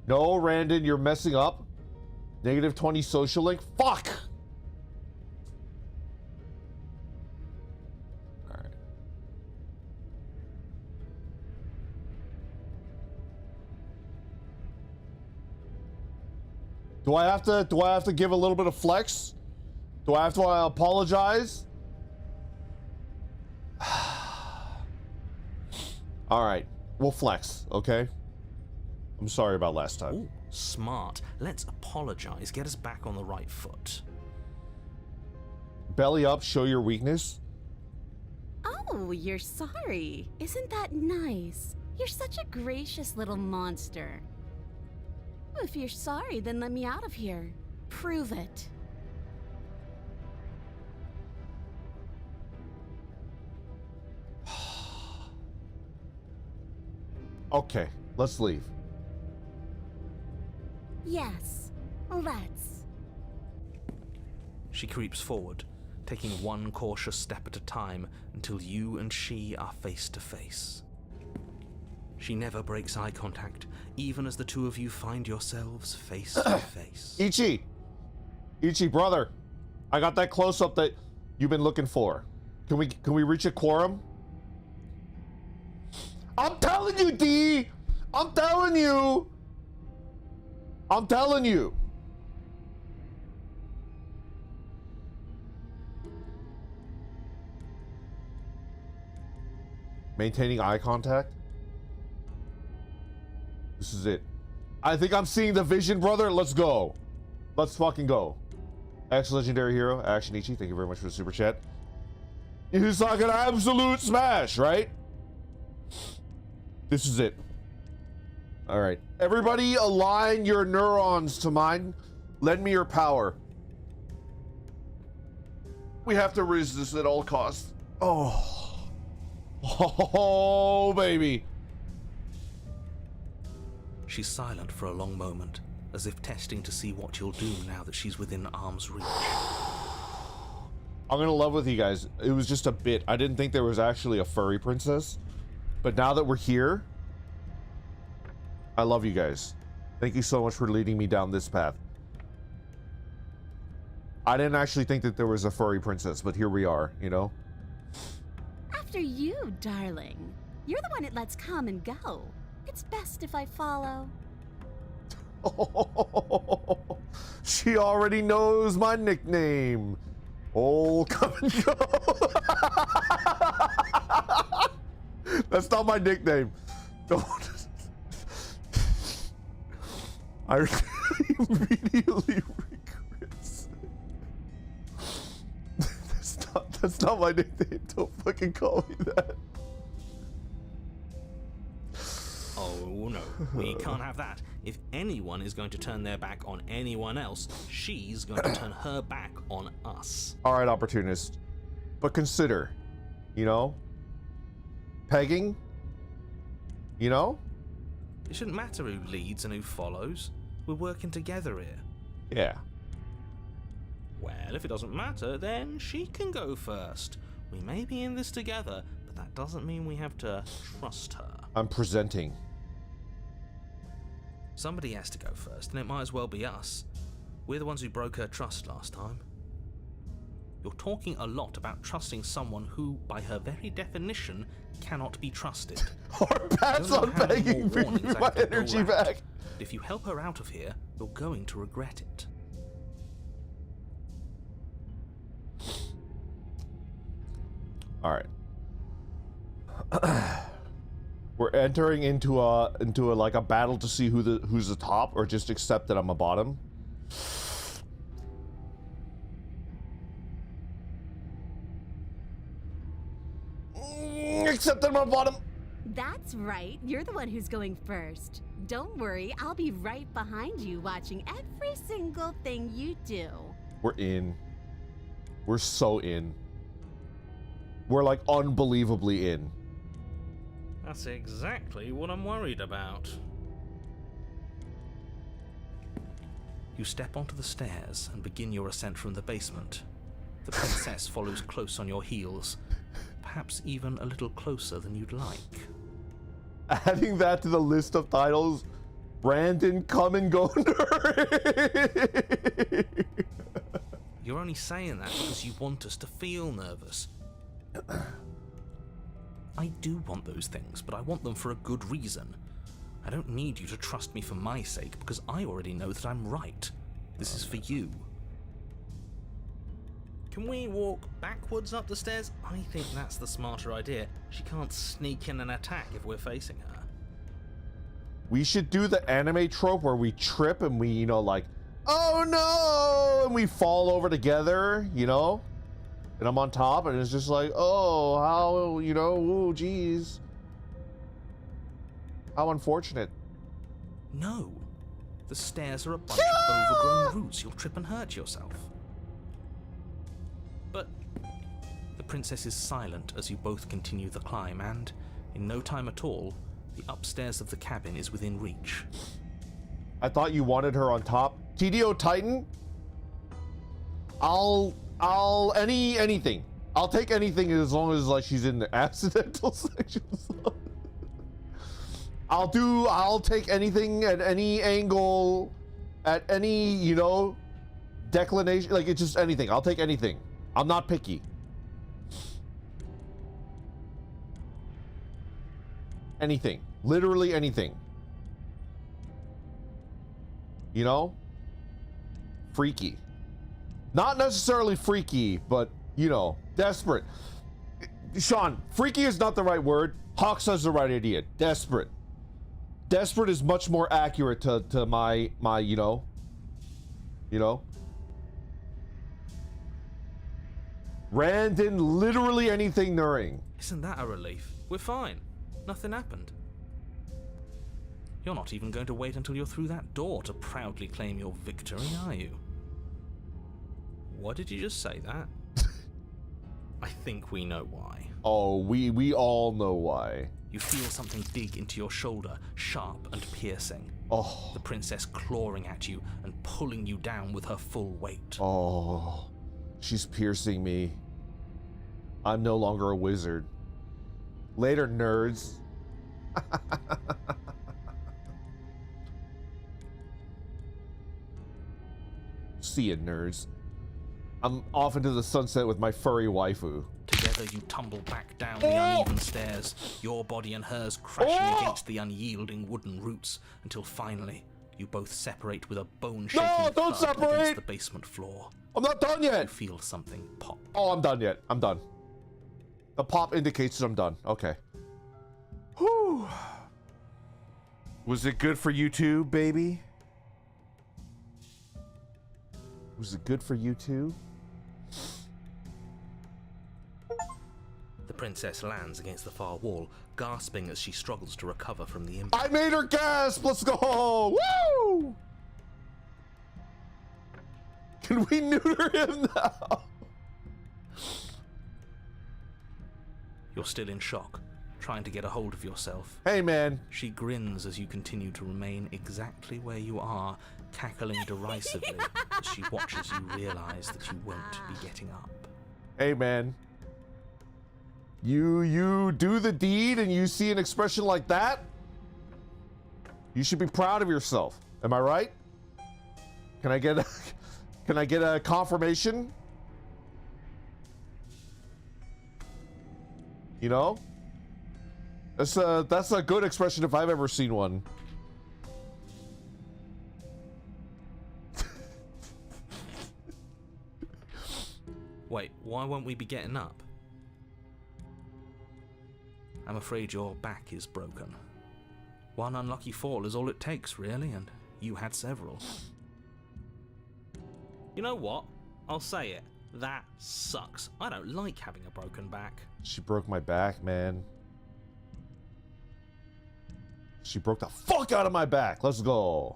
No, Randon, you're messing up. -20 social link. Fuck! Alright. Do I have to give a little bit of flex? Do I have to apologize? Alright. We'll flex, okay? I'm sorry about last time. Ooh, smart. Let's apologize. Get us back on the right foot. Belly up, show your weakness. Oh, you're sorry. Isn't that nice? You're such a gracious little monster. If you're sorry, then let me out of here. Prove it. Okay, let's leave. Yes, let's. She creeps forward, taking one cautious step at a time until you and she are face to face. She never breaks eye contact, even as the two of you find yourselves face to face. Ichi, brother, I got that close-up that you've been looking for. Can we reach a quorum? I'm telling you, D! I'm telling you! I'm telling you! Maintaining eye contact? This is it. I think I'm seeing the vision, brother. Let's go. Let's fucking go. Ex-legendary hero, Action Ichi, thank you very much for the super chat. It's like an absolute smash, right? This is it. All right. Everybody align your neurons to mine. Lend me your power. We have to resist at all costs. Oh. Oh, baby. She's silent for a long moment, as if testing to see what you'll do now that she's within arm's reach. I'm gonna love with you guys. It was just a bit. I didn't think there was actually a furry princess. But now that we're here, I love you guys. Thank you so much for leading me down this path. I didn't actually think that there was a furry princess, but here we are, you know? After you, darling. You're the one it lets come and go. It's best if I follow. Oh, she already knows my nickname. Oh, come and go. That's not my nickname. Don't. I immediately regret. That's not my nickname. Don't fucking call me that. Oh no, we can't have that. If anyone is going to turn their back on anyone else, she's going to turn her back on us. All right, opportunist. But consider, you know, pegging, you know? It shouldn't matter who leads and who follows. We're working together here. Yeah. Well, if it doesn't matter, then she can go first. We may be in this together, but that doesn't mean we have to trust her. I'm presenting. Somebody has to go first, and it might as well be us. We're the ones who broke her trust last time. You're talking a lot about trusting someone who, by her very definition, cannot be trusted. Or pass on begging me my energy back. But if you help her out of here, you're going to regret it. All right. We're entering into a like a battle to see who's the top, or just accept that I'm a bottom. Accept that I'm a bottom. That's right. You're the one who's going first. Don't worry, I'll be right behind you watching every single thing you do. We're in. We're so in. We're like unbelievably in. That's exactly what I'm worried about. You step onto the stairs and begin your ascent from the basement. The princess follows close on your heels, perhaps even a little closer than you'd like. Adding that to the list of titles, Brandon, come and go. You're only saying that because you want us to feel nervous. I do want those things, but I want them for a good reason. I don't need you to trust me for my sake, because I already know that I'm right. This is for you. Can we walk backwards up the stairs? I think that's the smarter idea. She can't sneak in and attack if we're facing her. We should do the anime trope where we trip and we, you know, like, oh no, and we fall over together, you know? And I'm on top, and it's just like, oh, how, you know, ooh, geez. How unfortunate. No. The stairs are a bunch of overgrown roots. You'll trip and hurt yourself. But the princess is silent as you both continue the climb, and in no time at all, the upstairs of the cabin is within reach. I thought you wanted her on top. TDO Titan? Anything. I'll take anything as long as like she's in the accidental section. I'll take anything at any angle, at any, you know, declination, like it's just anything. I'll take anything. I'm not picky. Anything. Literally anything. You know? Freaky. Not necessarily freaky, but, you know, desperate. Sean, freaky is not the right word. Hawk says the right idea. Desperate. Desperate is much more accurate to my you know. Randon, literally anything during. Isn't that a relief? We're fine. Nothing happened. You're not even going to wait until you're through that door to proudly claim your victory, are you? What did you just say that? I think we know why. Oh, we all know why. You feel something dig into your shoulder, sharp and piercing. Oh. The princess clawing at you and pulling you down with her full weight. Oh, she's piercing me. I'm no longer a wizard. Later, nerds. See ya, nerds. I'm off into the sunset with my furry waifu. Together you tumble back down the uneven stairs, your body and hers crashing against the unyielding wooden roots, until finally you both separate with a bone-shaking don't thud separate! against the basement floor. I'm not done yet! You feel something pop. Oh, I'm done yet. I'm done. The pop indicates that I'm done. Okay. Whew. Was it good for you too, baby? Was it good for you too? The princess lands against the far wall, gasping as she struggles to recover from the impact. I made her gasp! Let's go! Woo! Can we neuter him now? You're still in shock, trying to get a hold of yourself. Hey, man. She grins as you continue to remain exactly where you are, cackling derisively as she watches you realize that you won't be getting up. Hey, man. You do the deed and you see an expression like that? You should be proud of yourself. Am I right? Can I get a confirmation? You know? That's a good expression if I've ever seen one. Wait, why won't we be getting up? I'm afraid your back is broken. One unlucky fall is all it takes, really, and you had several. You know what? I'll say it. That sucks. I don't like having a broken back. She broke my back, man. She broke the fuck out of my back. Let's go.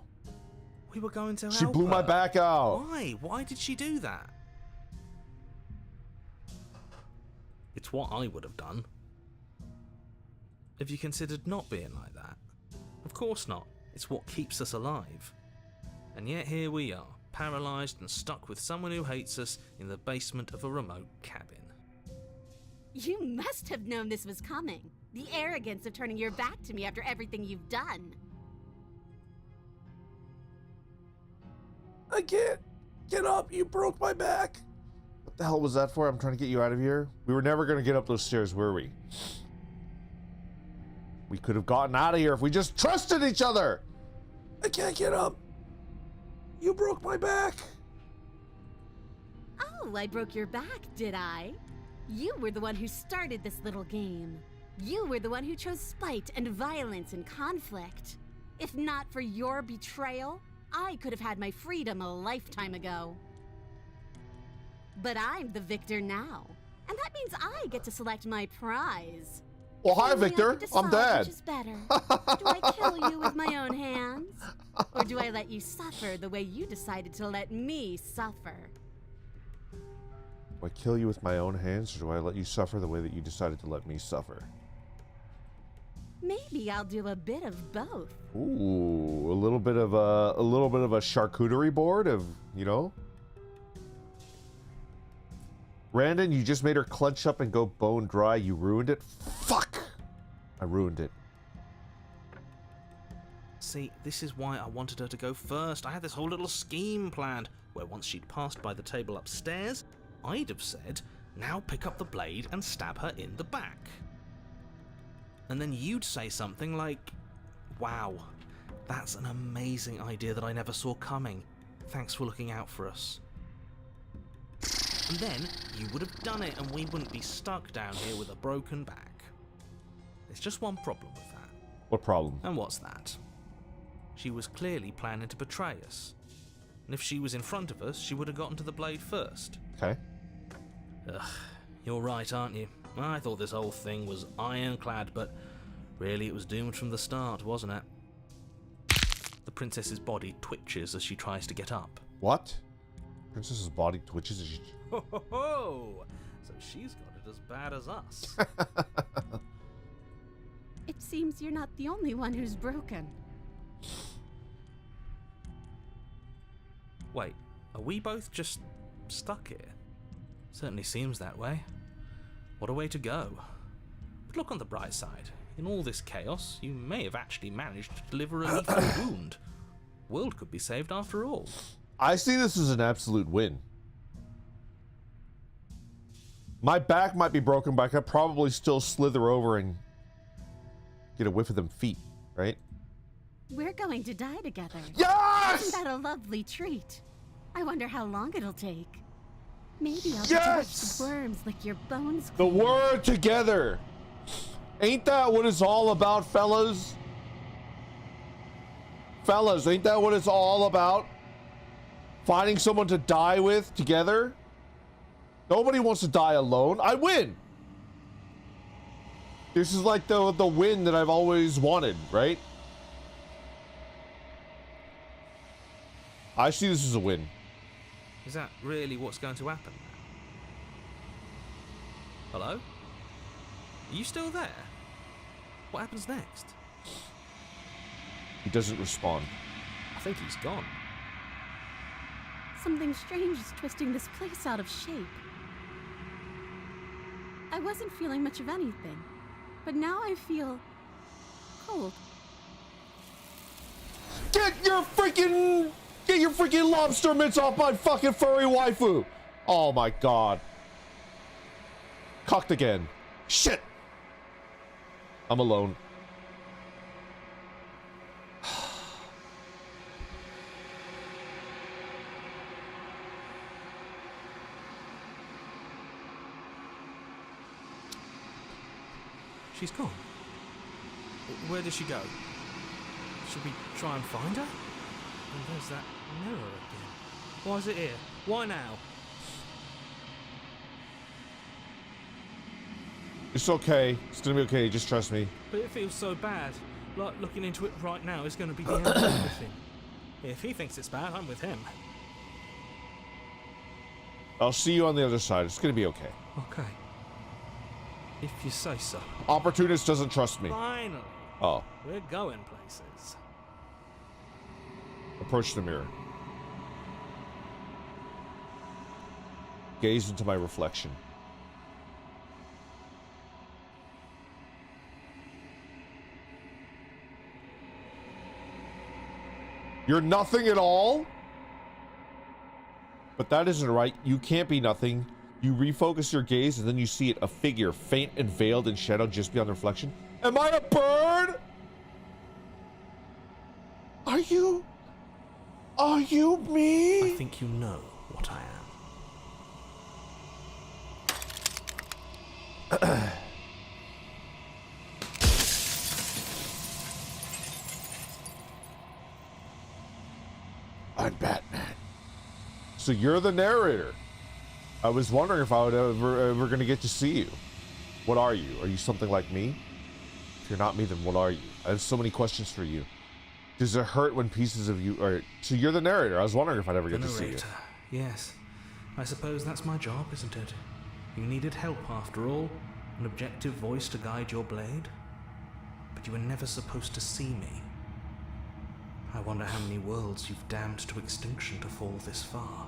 We were going to help She blew my her. back out. Why? Why did she do that? It's what I would have done. Have you considered not being like that? Of course not. It's what keeps us alive. And yet here we are, paralysed and stuck with someone who hates us in the basement of a remote cabin. You must have known this was coming. The arrogance of turning your back to me after everything you've done. I can't get up. You broke my back. What the hell was that for? I'm trying to get you out of here. We were never going to get up those stairs, were we? We could have gotten out of here if we just trusted each other. I can't get up. You broke my back. Oh, I broke your back, did I? You were the one who started this little game. You were the one who chose spite and violence and conflict. If not for your betrayal, I could have had my freedom a lifetime ago. But I'm the victor now, and that means I get to select my prize. Well, hi, Only I Victor. could decide I'm dead. which is better. Do I kill you with my own hands? Or do I let you suffer the way you decided to let me suffer? Do I kill you with my own hands, or do I let you suffer the way that you decided to let me suffer? Maybe I'll do a bit of both. Ooh, a little bit of a charcuterie board of, you know. Randon, you just made her clench up and go bone dry. You ruined it. Fuck! I ruined it. See, this is why I wanted her to go first. I had this whole little scheme planned, where once she'd passed by the table upstairs, I'd have said, now pick up the blade and stab her in the back. And then you'd say something like, wow, that's an amazing idea that I never saw coming. Thanks for looking out for us. And then you would have done it and we wouldn't be stuck down here with a broken back. There's just one problem with that. What problem? And what's that? She was clearly planning to betray us. And if she was in front of us, she would have gotten to the blade first. Okay. Ugh, you're right, aren't you? I thought this whole thing was ironclad, but really it was doomed from the start, wasn't it? The princess's body twitches as she tries to get up. What? Princess's body twitches as she... Ho ho ho! So she's got it as bad as us. It seems you're not the only one who's broken. Wait, are we both just stuck here? Certainly seems that way. What a way to go. But look on the bright side. In all this chaos, you may have actually managed to deliver a lethal wound. World could be saved after all. I see this as an absolute win. My back might be broken, but I could probably still slither over and get a whiff of them feet, right? We're going to die together. Yes! Isn't that a lovely treat? I wonder how long it'll take. Maybe I'll get to watch Yes! the worms lick your bones. The word together. Ain't that what it's all about, fellas? Fellas, ain't that what it's all about? Finding someone to die with together? Nobody wants to die alone. I win. This is like the win that I've always wanted, right? I see this as a win. Is that really what's going to happen now? Hello? Are you still there? What happens next? He doesn't respond. I think he's gone. Something strange is twisting this place out of shape. I wasn't feeling much of anything, but now I feel cold. Get your freaking lobster mitts off my fucking furry waifu! Oh my god. Cocked again. Shit! I'm alone. She's gone. Where did she go? Should we try and find her? And there's that mirror again. Why is it here? Why now? It's okay. It's gonna be okay. Just trust me. But it feels so bad. Like looking into it right now is going to be the end of everything. If he thinks it's bad, I'm with him. I'll see you on the other side. It's gonna be okay. Okay. If you say so. Opportunist doesn't trust me. Finally. Oh. We're going places. Approach the mirror. Gaze into my reflection. You're nothing at all? But that isn't right. You can't be nothing. You refocus your gaze and then you see it, a figure, faint and veiled in shadow just beyond the reflection. Am I a bird? Are you me? I think you know what I am. I'm Batman. So you're the narrator. I was wondering if I would ever gonna get to see you. What are you? Are you something like me? If you're not me, then what are you? I have so many questions for you. Does it hurt when pieces of you are... So you're the narrator. I was wondering if I'd ever get to see you. Narrator, yes. I suppose that's my job, isn't it? You needed help after all. An objective voice to guide your blade. But you were never supposed to see me. I wonder how many worlds you've damned to extinction to fall this far.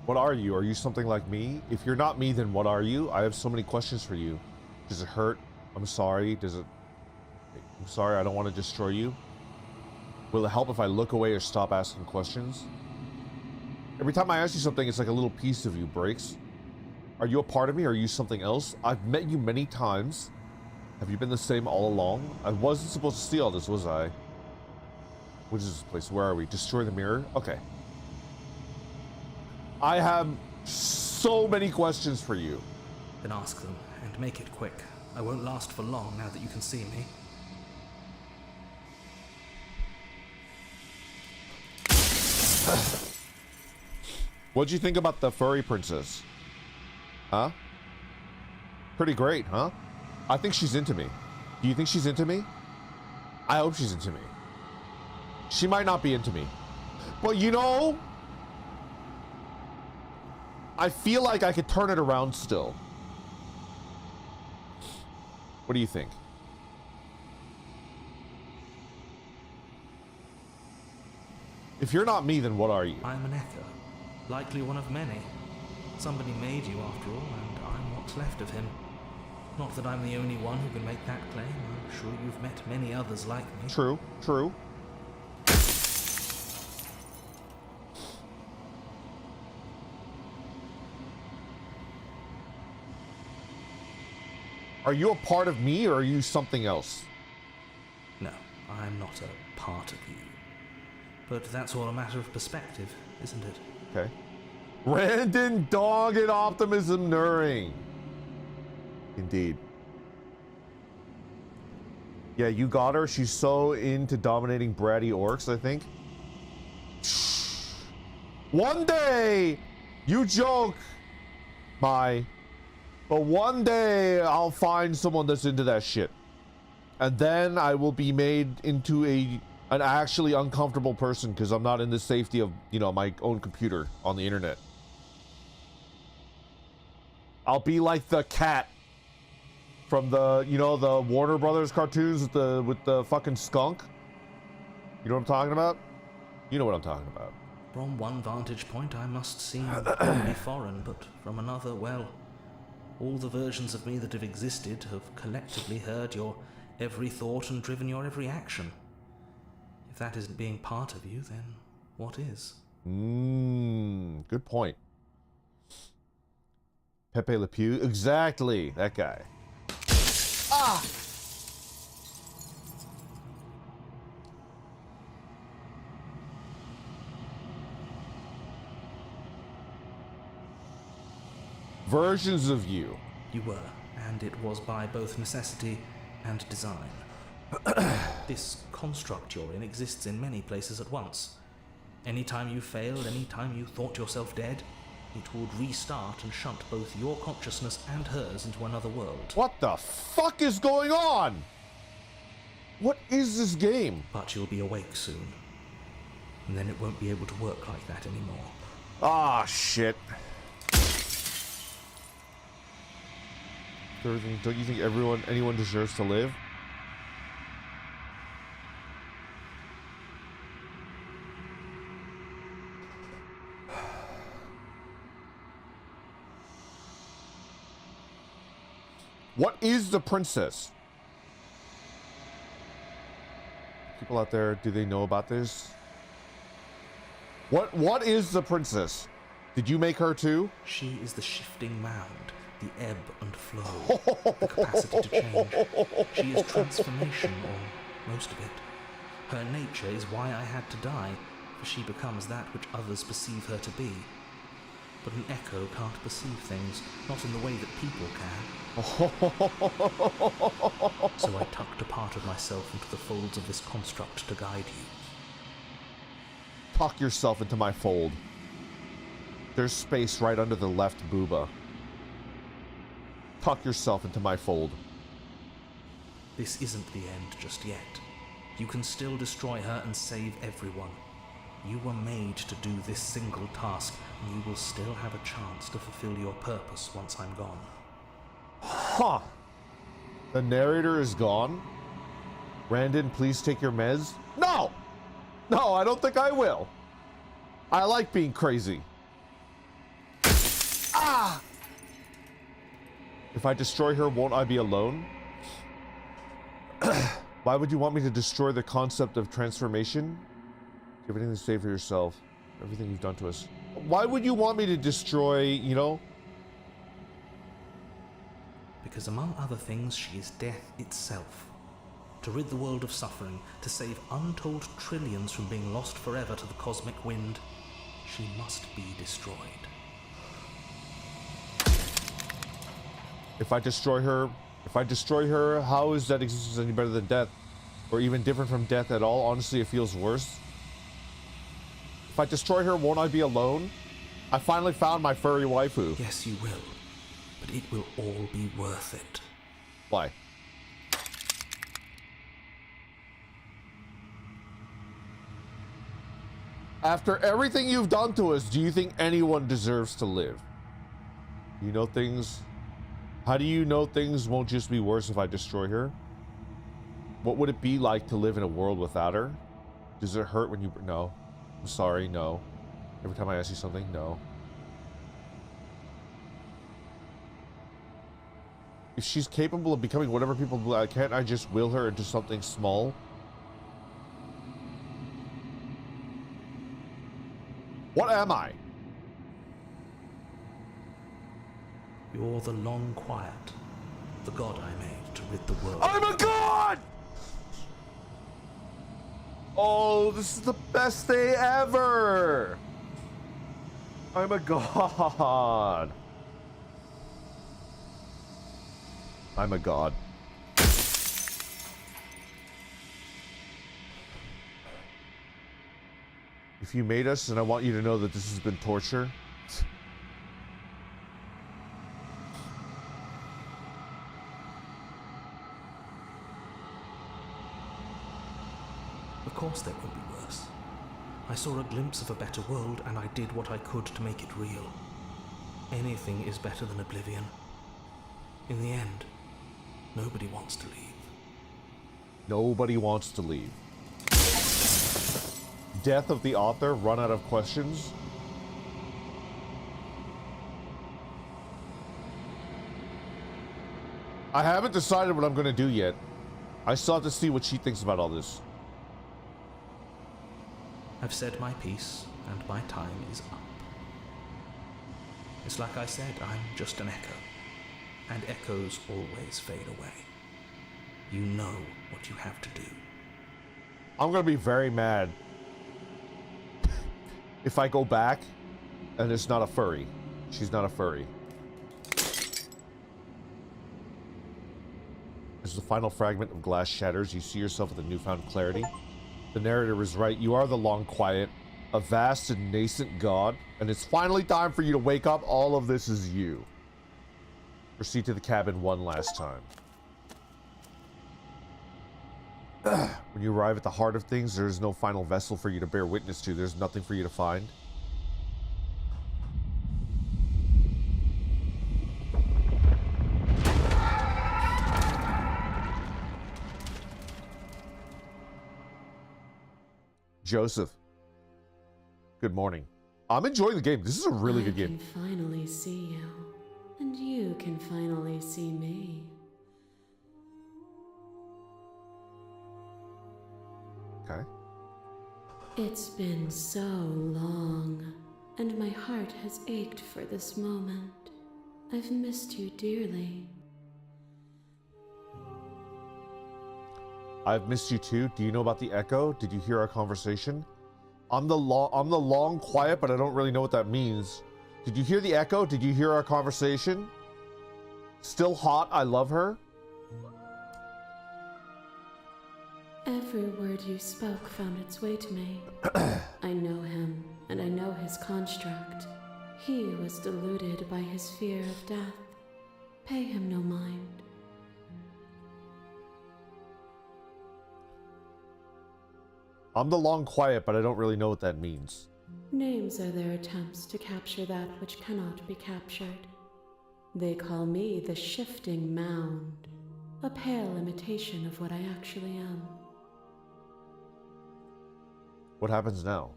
What are you? Are you something like me? If you're not me, then what are you? I have so many questions for you. Does it hurt? I'm sorry. Does it... I'm sorry, I don't want to destroy you. Will it help if I look away or stop asking questions? Every time I ask you something, it's like a little piece of you breaks. Are you a part of me or are you something else? I've met you many times. Have you been the same all along? I wasn't supposed to see all this, was I? Which is this place? Where are we? Destroy the mirror? Okay. I have so many questions for you. Then ask them, and make it quick. I won't last for long now that you can see me. What'd you think about the furry princess? Huh? Pretty great, huh? I think she's into me. Do you think she's into me? I hope she's into me. She might not be into me. But you know, I feel like I could turn it around still. What do you think? If you're not me, then what are you? I'm an echo. Likely one of many. Somebody made you after all, and I'm what's left of him. Not that I'm the only one who can make that claim. I'm sure you've met many others like me. True, true. Are you a part of me or are you something else? No, I'm not a part of you. But that's all a matter of perspective, isn't it? Okay. Randon dogged optimism Nuring. Indeed. Yeah, you got her. She's so into dominating bratty orcs, I think. One day, you joke, but one day I'll find someone that's into that shit. And then I will be made into an actually uncomfortable person because I'm not in the safety of, you know, my own computer on the internet. I'll be like the cat from the, you know, the Warner Brothers cartoons with the fucking skunk. You know what I'm talking about? You know what I'm talking about. From one vantage point, I must seem wholly foreign, but from another, well, all the versions of me that have existed have collectively heard your every thought and driven your every action. If that isn't being part of you, then what is? Good point. Pepe Le Pew, exactly, that guy. Ah! Versions of you. You were, and it was by both necessity and design. This construct you're in exists in many places at once. Anytime you failed, anytime you thought yourself dead, it would restart and shunt both your consciousness and hers into another world. What the fuck is going on? What is this game? But you'll be awake soon. And then it won't be able to work like that anymore. Ah, shit. Don't you think anyone deserves to live? What is the princess? People out there, do they know about this? What is the princess? Did you make her too? She is the shifting mound, the ebb and flow, the capacity to change. She is transformation, or most of it. Her nature is why I had to die, for she becomes that which others perceive her to be. But an echo can't perceive things, not in the way that people can. So I tucked a part of myself into the folds of this construct to guide you. Tuck yourself into my fold. There's space right under the left booba. tuck yourself into my fold. This isn't the end just yet. You can still destroy her and save everyone. You were made to do this single task, and you will still have a chance to fulfill your purpose once I'm gone. Huh. The narrator is gone? Brandon, please take your meds? No! No, I don't think I will. I like being crazy. Ah! If I destroy her, won't I be alone? Why would you want me to destroy the concept of transformation? You have anything to say for yourself. Everything you've done to us. Why would you want me to destroy, you know? Because among other things, she is death itself. To rid the world of suffering, to save untold trillions from being lost forever to the cosmic wind, she must be destroyed. If I destroy her, how is that existence any better than death? Or even different from death at all? Honestly, it feels worse. If I destroy her, won't I be alone? I finally found my furry waifu. Yes, you will. But it will all be worth it. Why? After everything you've done to us, do you think anyone deserves to live? You know things... How do you know things won't just be worse if I destroy her? What would it be like to live in a world without her? Does it hurt when you... No. I'm sorry, no. Every time I ask you something, no. If she's capable of becoming whatever people believe, can't I just will her into something small? What am I? You're the long quiet, the god I made to rid the world. I'm a god! Oh, this is the best day ever! I'm a god. I'm a god. If you made us, and I want you to know that this has been torture. Of course there will be worse. I saw a glimpse of a better world, and I did what I could to make it real. Anything is better than oblivion. In the end, nobody wants to leave. Nobody wants to leave. Death of the author, run out of questions. I haven't decided what I'm going to do yet. I still have to see what she thinks about all this. I've said my piece, and my time is up. It's like I said, I'm just an echo. And echoes always fade away. You know what you have to do. I'm going to be very mad if I go back and it's not a furry. She's not a furry. As the final fragment of glass shatters, you see yourself with a newfound clarity. The narrator is right. You are the long quiet, a vast and nascent god, and it's finally time for you to wake up. All of this is you. Proceed to the cabin one last time. When you arrive at the heart of things, there is no final vessel for you to bear witness to. There's nothing for you to find. Joseph, good morning. I'm enjoying the game. This is a really good game. I can finally see you, and you can finally see me. Okay. It's been so long, and my heart has ached for this moment. I've missed you dearly. I've missed you too. Do you know about the echo? Did you hear our conversation? I'm the long quiet, but I don't really know what that means. Did you hear the echo? Did you hear our conversation? Still hot. I love her. Every word you spoke found its way to me. I know him, and I know his construct. He was deluded by his fear of death. Pay him no mind. I'm the long quiet, but I don't really know what that means. Names are their attempts to capture that which cannot be captured. They call me the shifting mound, a pale imitation of what I actually am. What happens now?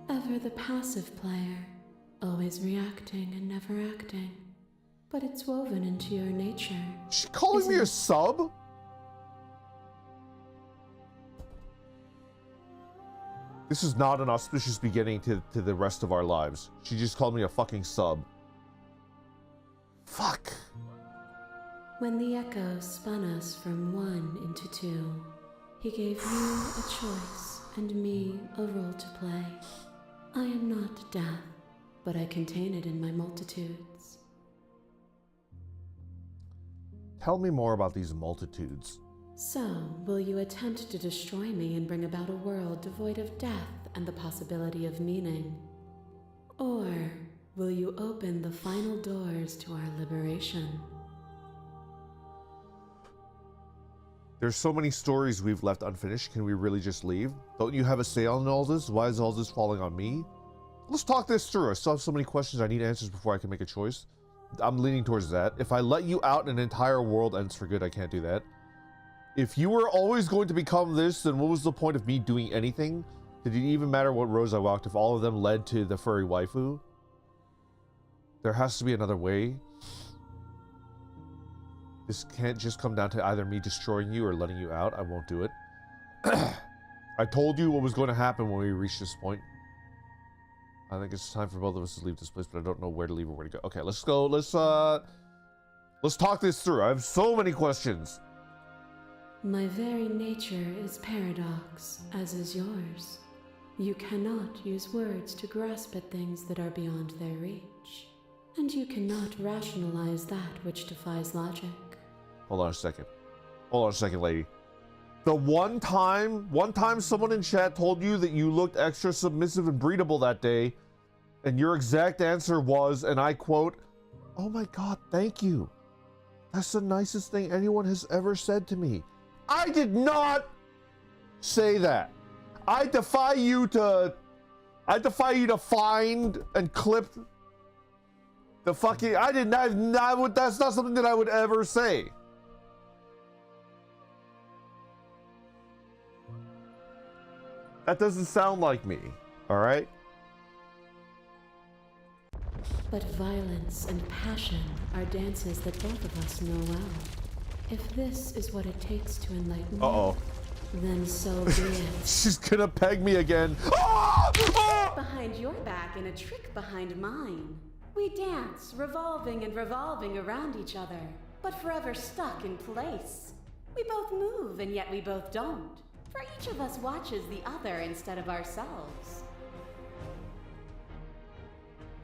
Ever the passive player, always reacting and never acting. But it's woven into your nature. She calling me a sub? This is not an auspicious beginning to the rest of our lives. She just called me a fucking sub. Fuck. When the echo spun us from one into two, he gave you a choice and me a role to play. I am not death, but I contain it in my multitudes. Tell me more about these multitudes. So, will you attempt to destroy me and bring about a world devoid of death and the possibility of meaning? Or will you open the final doors to our liberation? There's so many stories we've left unfinished. Can we really just leave? Don't you have a say on all this? Why is all this falling on me? Let's talk this through. I still have so many questions. I need answers before I can make a choice. I'm leaning towards that. If I let you out, an entire world ends for good. I can't do that. If you were always going to become this, then what was the point of me doing anything? Did it even matter what roads I walked if all of them led to the furry waifu? There has to be another way. This can't just come down to either me destroying you or letting you out. I won't do it. I told you what was going to happen when we reached this point. I think it's time for both of us to leave this place, but I don't know where to leave or where to go. Okay, let's go. Let's talk this through. I have so many questions. My very nature is paradox, as is yours. You cannot use words to grasp at things that are beyond their reach. And you cannot rationalize that which defies logic. Hold on a second. Hold on a second, lady. The one time someone in chat told you that you looked extra submissive and breedable that day, and your exact answer was, and I quote, "Oh my God, thank you. That's the nicest thing anyone has ever said to me." I did not say that. I defy you to find and clip the fucking. I did not. That's not something that I would ever say. That doesn't sound like me. All right. But violence and passion are dances that both of us know well. If this is what it takes to enlighten me, then so be it. She's gonna peg me again. Behind your back and a trick behind mine. We dance, revolving and revolving around each other, but forever stuck in place. We both move, and yet we both don't. For each of us watches the other instead of ourselves.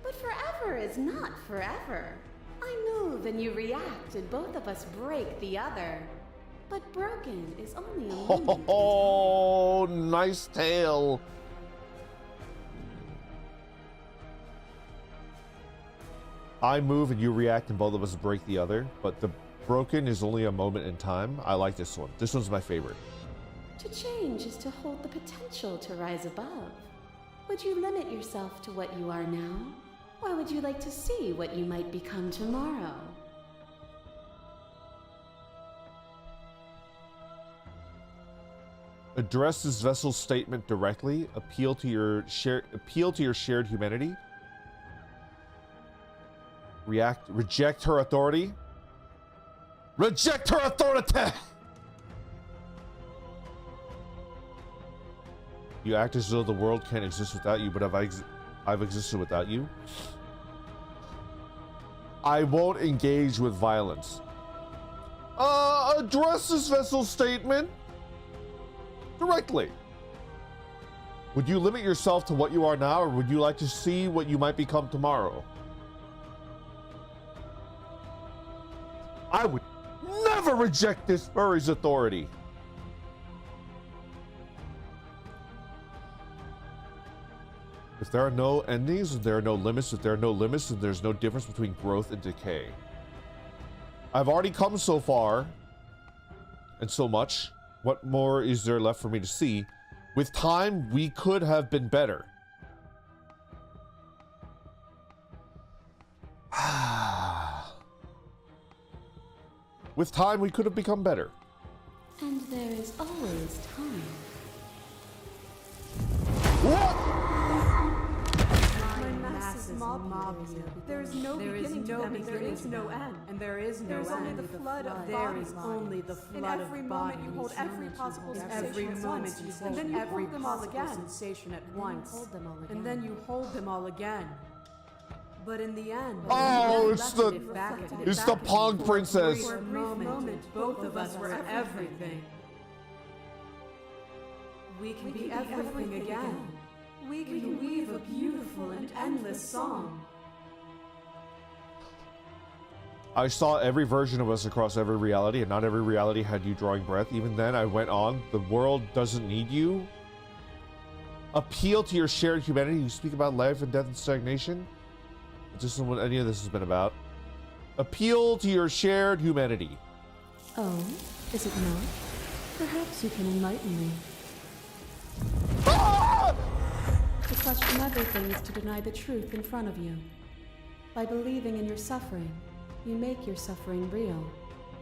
But forever is not forever. I move and you react, and both of us break the other. But broken is only a moment. Oh, nice tale. I move and you react, and both of us break the other. But the broken is only a moment in time. I like this one. This one's my favorite. To change is to hold the potential to rise above. Would you limit yourself to what you are now? Or would you like to see what you might become tomorrow? Address this vessel's statement directly. Appeal to your shared humanity. Reject her authority. Reject her authority! You act as though the world can't exist without you, but I've existed without you. I won't engage with violence. Address this vessel's statement directly. Would you limit yourself to what you are now, or would you like to see what you might become tomorrow? I would never reject this furry's authority. If there are no endings, there are no limits. If there are no limits, then there's no difference between growth and decay. I've already come so far, and so much. What more is there left for me to see? With time, we could have been better. With time, we could have become better. And there is always time. What? My masses mob you. There is no beginning to them, and there is no end. And there is no end. There is only the flood of bodies. There is only the flood of bodies. In every moment you hold every possible sensation at once. And then you hold them all again. Sensation at once. And then you hold them all again. But in the end, oh, it's the Pog Princess. For a brief moment, both of us were everything. We can be everything again. We can weave a beautiful and endless song. I saw every version of us across every reality, and not every reality had you drawing breath. Even then, I went on. The world doesn't need you. Appeal to your shared humanity. You speak about life and death and stagnation. This isn't what any of this has been about. Appeal to your shared humanity. Oh, is it not? Perhaps you can enlighten me. Ah! To question everything is to deny the truth in front of you. By believing in your suffering, you make your suffering real.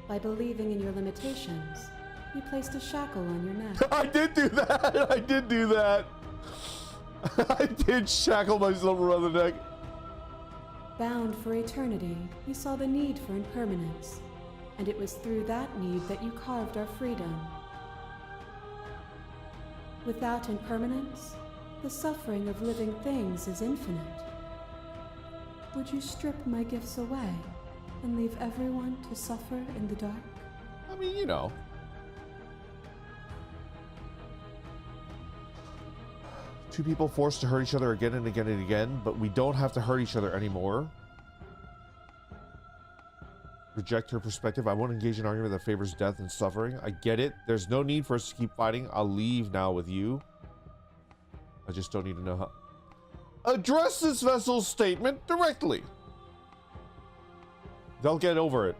By believing in your limitations, you placed a shackle on your neck. I did do that! I did do that! I did shackle myself around the neck. Bound for eternity, you saw the need for impermanence, and it was through that need that you carved our freedom. Without impermanence, the suffering of living things is infinite. Would you strip my gifts away and leave everyone to suffer in the dark? I mean, you know. Two people forced to hurt each other again and again and again, but we don't have to hurt each other anymore. Reject her perspective. I won't engage in argument that favors death and suffering. I get it. There's no need for us to keep fighting. I'll leave now with you. I just don't need to know how. Address this vessel's statement directly. They'll get over it.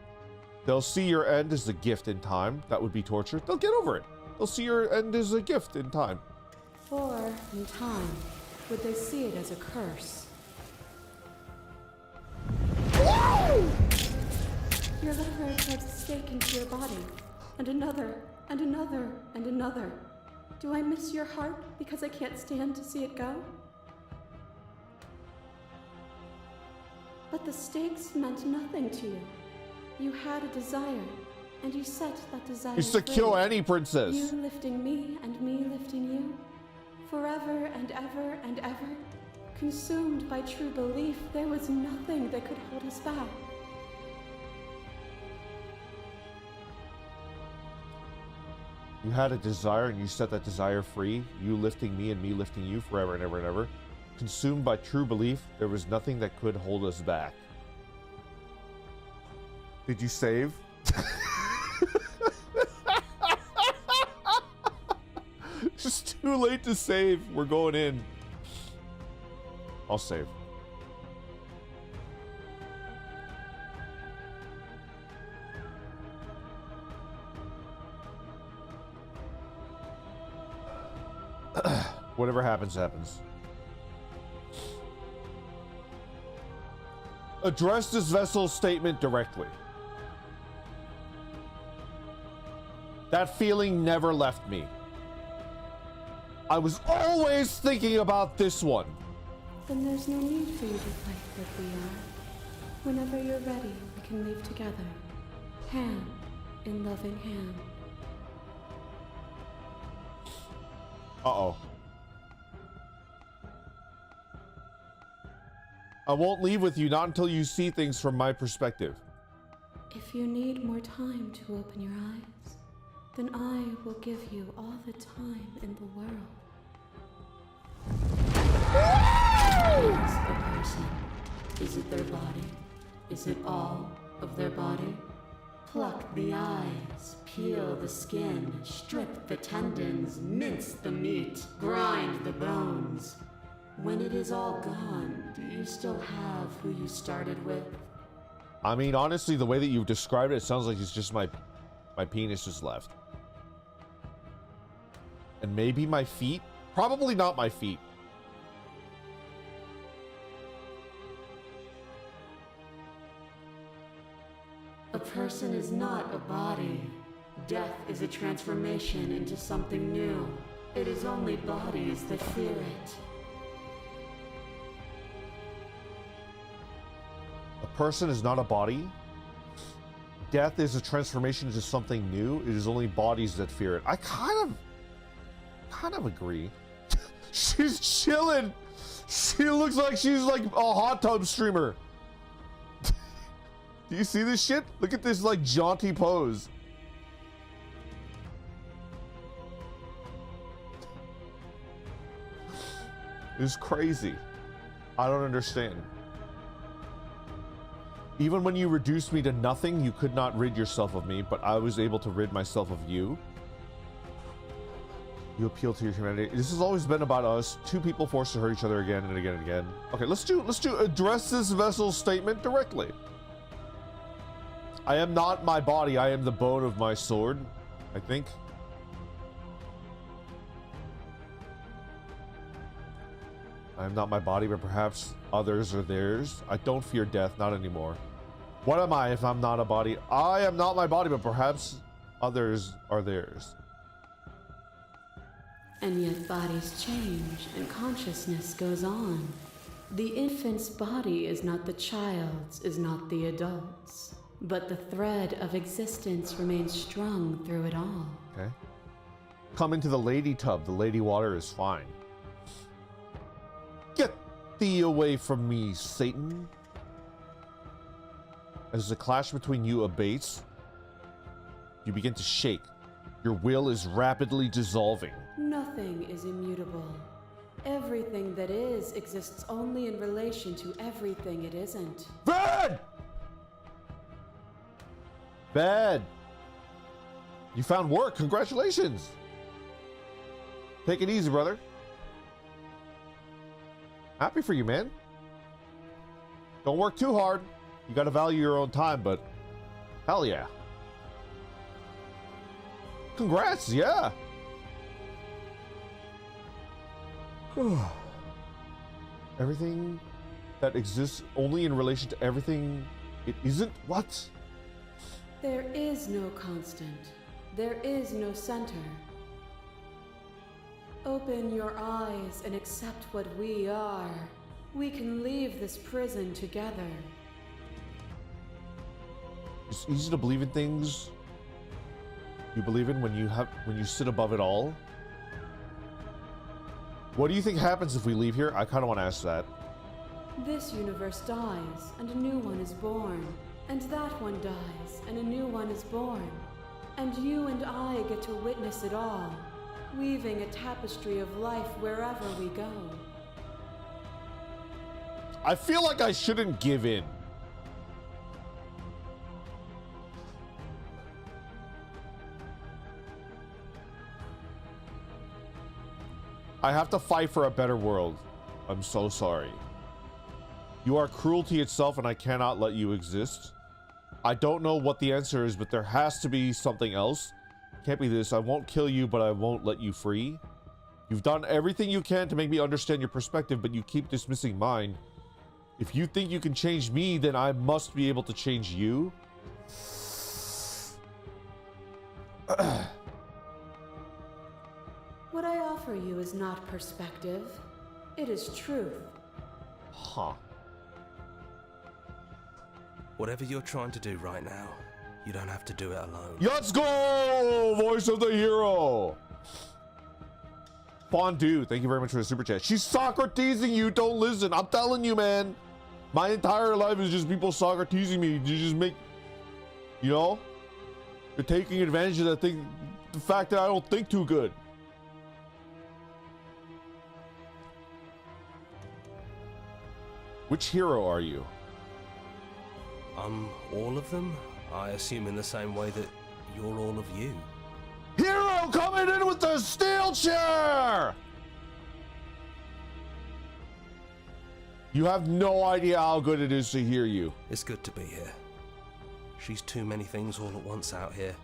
They'll see your end as a gift in time. That would be torture. They'll get over it. They'll see your end as a gift in time. Or, in time, would they see it as a curse? Whoa! Your lever drives a stake into your body, and another, and another, and another. Do I miss your heart because I can't stand to see it go? But the stakes meant nothing to you. You had a desire, and you set that desire Used to free. kill any princess. You lifting me, and me lifting you. Forever and ever and ever. Consumed by true belief, there was nothing that could hold us back. You had a desire and you set that desire free. You lifting me and me lifting you forever and ever and ever. Consumed by true belief, there was nothing that could hold us back. Did you save? It's too late to save. We're going in. I'll save. Whatever happens, happens. Address this vessel's statement directly. That feeling never left me. I was always thinking about this one. Then there's no need for you to fight like we are. Whenever you're ready, we can leave together. Hand in loving hand. Uh-oh. I won't leave with you, not until you see things from my perspective. If you need more time to open your eyes, then I will give you all the time in the world. Is it a person? Is it their body? Is it all of their body? Pluck the eyes, peel the skin, strip the tendons, mince the meat, grind the bones. When it is all gone, do you still have who you started with? I mean, honestly, the way that you've described it, it sounds like it's just my penis is left. And maybe my feet? Probably not my feet. A person is not a body. Death is a transformation into something new. It is only bodies that fear it. A person is not a body. Death is a transformation into something new. It is only bodies that fear it. I kind of agree. She's chilling. She looks like she's like a hot tub streamer. Do you see this shit? Look at this like jaunty pose. It's crazy. I don't understand. Even when you reduced me to nothing, you could not rid yourself of me, but I was able to rid myself of you. You appeal to your humanity. This has always been about us, two people forced to hurt each other again and again and again. Okay, let's address this vessel's statement directly. I am not my body, I am the bone of my sword, I think. I am not my body, but perhaps others are theirs. I don't fear death, not anymore. What am I if I'm not a body? I am not my body, but perhaps others are theirs. And yet bodies change and consciousness goes on. The infant's body is not the child's, is not the adult's, but the thread of existence remains strung through it all. Okay. Come into the lady tub. The lady water is fine. Get thee away from me, Satan. As the clash between you abates, you begin to shake. Your will is rapidly dissolving. Nothing is immutable. Everything that is exists only in relation to everything it isn't. Bad! Bad. You found work. Congratulations. Take it easy, brother. Happy for you, man. Don't work too hard. You gotta value your own time, but hell yeah. Congrats, yeah. Everything that exists only in relation to everything it isn't? What? There is no constant. There is no center. Open your eyes and accept what we are. We can leave this prison together. It's easy to believe in things you believe in when you sit above it all. What do you think happens if we leave here? I kind of want to ask that. This universe dies, and a new one is born. And that one dies, and a new one is born. And you and I get to witness it all, weaving a tapestry of life wherever we go. I feel like I shouldn't give in. I have to fight for a better world. I'm so sorry. You are cruelty itself, and I cannot let you exist. I don't know what the answer is, but there has to be something else. Can't be this. I won't kill you, but I won't let you free. You've done everything you can to make me understand your perspective, but you keep dismissing mine. If you think you can change me, then I must be able to change you. What I offer you is not perspective. It is truth. Huh. Whatever you're trying to do right now, you don't have to do it alone. Let's go! Voice of the hero! Fondue, thank you very much for the super chat. She's Socratesing you, don't listen. I'm telling you, man. My entire life is just people Socratesing me. You just make, you know? You're taking advantage of the fact that I don't think too good. Which hero are you? All of them? I assume in the same way that you're all of you. Hero coming in with the steel chair! You have no idea how good it is to hear you. It's good to be here. She's too many things all at once out here.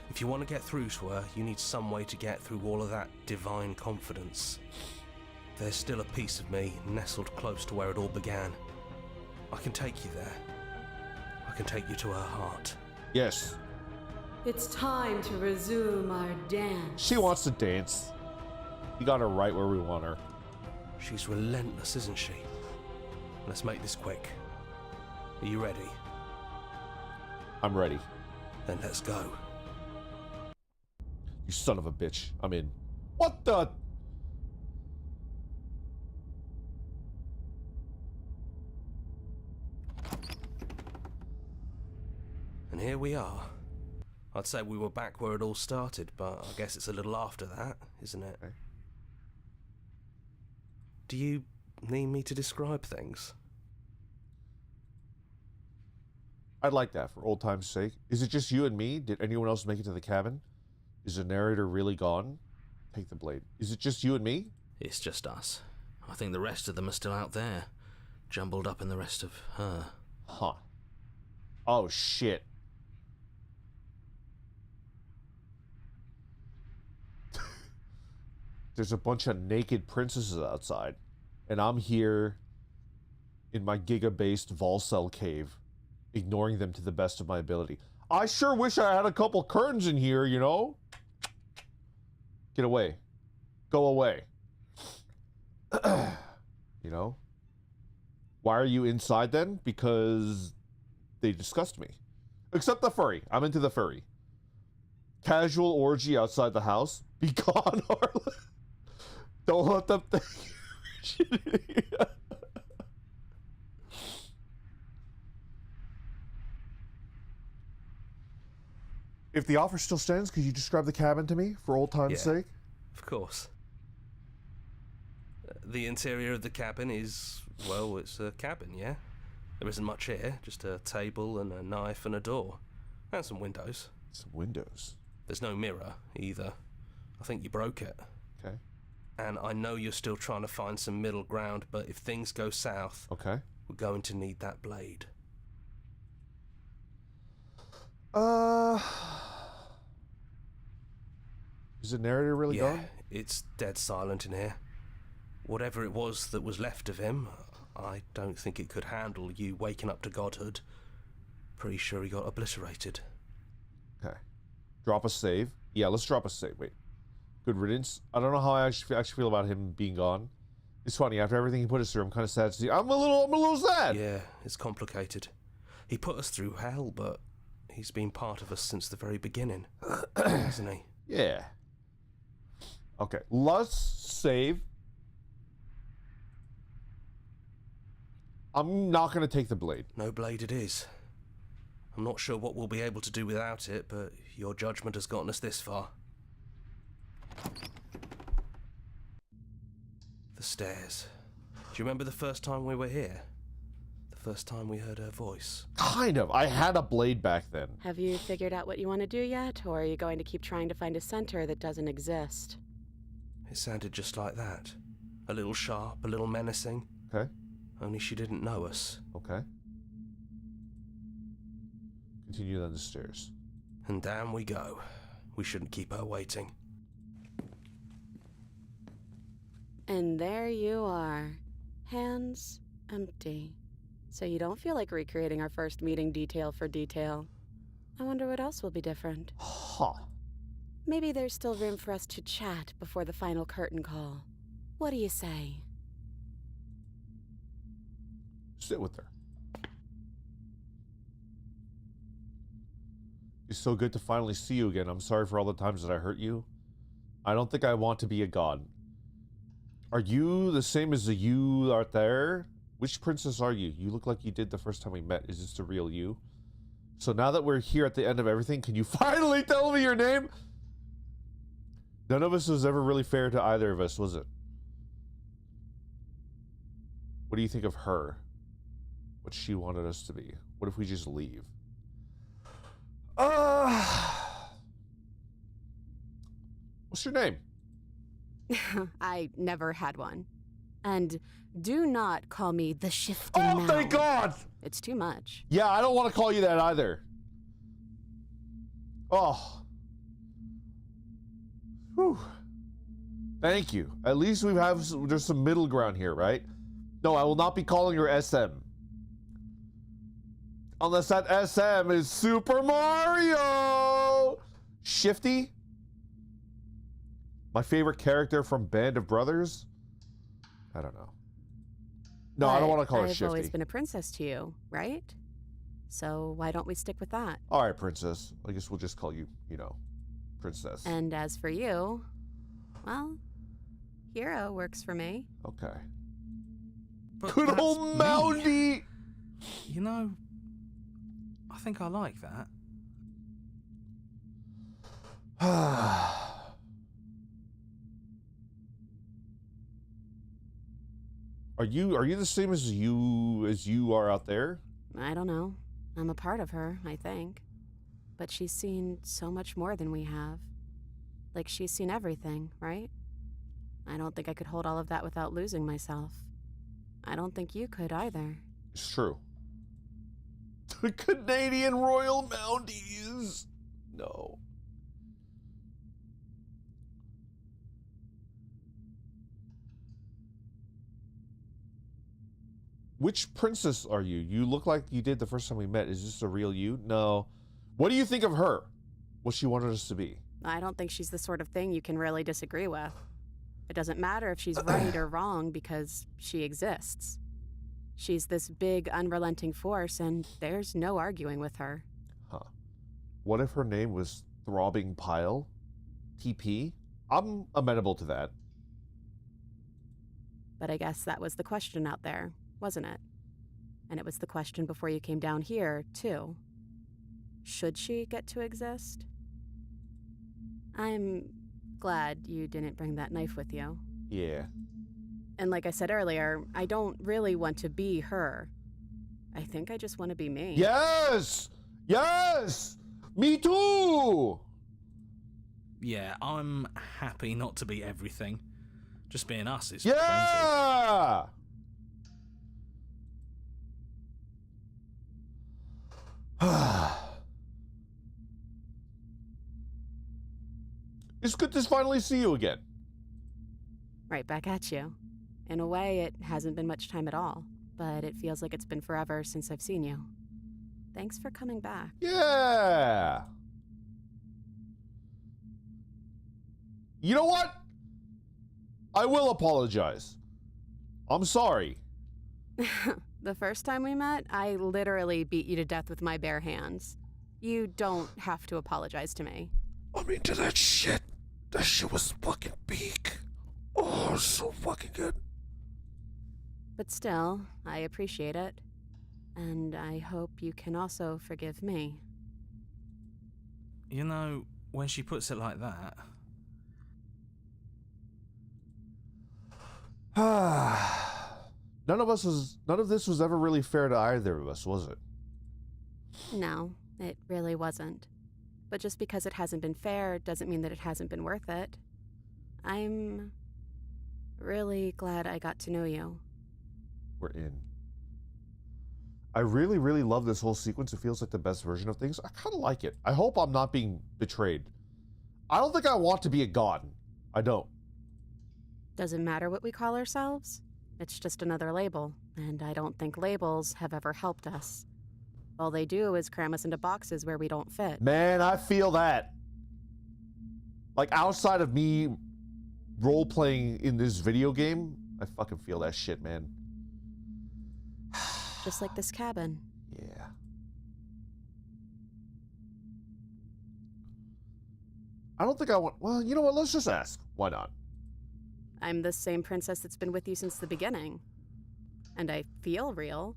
If you want to get through to her, you need some way to get through all of that divine confidence. There's still a piece of me nestled close to where it all began. I can take you there. I can take you to her heart. Yes. It's time to resume our dance. She wants to dance. We got her right where we want her. She's relentless, isn't she? Let's make this quick. Are you ready? I'm ready. Then let's go. You son of a bitch. I'm in. What the? And here we are. I'd say we were back where it all started, but I guess it's a little after that, isn't it? Okay. Do you need me to describe things? I'd like that for old time's sake. Is it just you and me? Did anyone else make it to the cabin? Is the narrator really gone? Take the blade. Is it just you and me? It's just us. I think the rest of them are still out there, jumbled up in the rest of her. Huh. Oh, shit. There's a bunch of naked princesses outside, and I'm here in my giga-based Volcel cave, ignoring them to the best of my ability. I sure wish I had a couple curtains in here, you know? Get away. Go away. You know? Why are you inside then? Because they disgust me. Except the furry. I'm into the furry. Casual orgy outside the house. Be gone, Harlan. Don't let them think. If the offer still stands, could you describe the cabin to me for old time's sake? Of course. The interior of the cabin is, well, it's a cabin, yeah? There isn't much here, just a table and a knife and a door. And some windows. Some windows? There's no mirror, either. I think you broke it. Okay. And I know you're still trying to find some middle ground, but if things go south, okay, we're going to need that blade. Is the narrator really gone? It's dead silent in here. Whatever it was that was left of him, I don't think it could handle you waking up to godhood. Pretty sure he got obliterated. Okay. Drop a save. Yeah, let's drop a save. Wait. Good riddance. I don't know how I actually feel about him being gone. It's funny, after everything he put us through, I'm kind of sad to see. I'm a little sad. Yeah, it's complicated. He put us through hell, but he's been part of us since the very beginning, hasn't he? Yeah. Okay, let's save. I'm not going to take the blade. No blade it is. I'm not sure what we'll be able to do without it, but your judgment has gotten us this far. The stairs. Do you remember the first time we were here? The first time we heard her voice? Kind of. I had a blade back then. Have you figured out what you want to do yet, or are you going to keep trying to find a center that doesn't exist? It sounded just like that. A little sharp, a little menacing. Okay. Only she didn't know us. Okay. Continue down the stairs. And down we go. We shouldn't keep her waiting. And there you are. Hands empty. So you don't feel like recreating our first meeting detail for detail. I wonder what else will be different. Huh. Maybe there's still room for us to chat before the final curtain call. What do you say? Sit with her. It's so good to finally see you again. I'm sorry for all the times that I hurt you. I don't think I want to be a god. Are you the same as the you out there? Which princess are you? You look like you did the first time we met. Is this the real you? So now that we're here at the end of everything, can you finally tell me your name? None of us was ever really fair to either of us, was it? What do you think of her? What she wanted us to be? What if we just leave? What's your name? I never had one. And do not call me the shifting mound. Thank God! It's too much. Yeah, I don't want to call you that either. Oh. Whew. Thank you. At least there's some middle ground here, right? No, I will not be calling her SM. Unless that SM is Super Mario! Shifty? My favorite character from Band of Brothers? I don't know. No, I don't want to call her Shifty. I've always been a princess to you, right? So why don't we stick with that? All right, princess. I guess we'll just call you, princess. And as for you, well, hero works for me. Okay. But Good that's old me. Moundy! You know, I think I like that. Are you the same as you are out there? I don't know. I'm a part of her, I think. But she's seen so much more than we have. Like, she's seen everything, right? I don't think I could hold all of that without losing myself. I don't think you could either. It's true. The Canadian Royal Mounties. No. Which princess are you? You look like you did the first time we met. Is this a real you? No. What do you think of her? What she wanted us to be? I don't think she's the sort of thing you can really disagree with. It doesn't matter if she's right or wrong because she exists. She's this big, unrelenting force, and there's no arguing with her. Huh. What if her name was Throbbing Pile? TP? I'm amenable to that. But I guess that was the question out there, wasn't it? And it was the question before you came down here, too. Should she get to exist? I'm glad you didn't bring that knife with you. Yeah. And like I said earlier, I don't really want to be her. I think I just want to be me. Yes! Yes! Me too! Yeah, I'm happy not to be everything. Just being us is plenty. Yeah! It's good to finally see you again. Right back at you. In a way, it hasn't been much time at all, but it feels like it's been forever since I've seen you. Thanks for coming back. Yeah! You know what? I will apologize. I'm sorry. The first time we met, I literally beat you to death with my bare hands. You don't have to apologize to me. I'm into that shit. That shit was fucking peak. Oh, so fucking good. But still, I appreciate it. And I hope you can also forgive me. You know, when she puts it like that... None of this was ever really fair to either of us, was it? No, it really wasn't. But just because it hasn't been fair doesn't mean that it hasn't been worth it. I'm really glad I got to know you. We're in. I really, really love this whole sequence. It feels like the best version of things. I kind of like it. I hope I'm not being betrayed. I don't think I want to be a god. I don't. Doesn't matter what we call ourselves. It's just another label, and I don't think labels have ever helped us. All they do is cram us into boxes where we don't fit. Man, I feel that. Like, outside of me role-playing in this video game, I fucking feel that shit, man. Just like this cabin. Yeah. I don't think I want... Well, you know what? Let's just ask. Why not? I'm the same princess that's been with you since the beginning. And I feel real.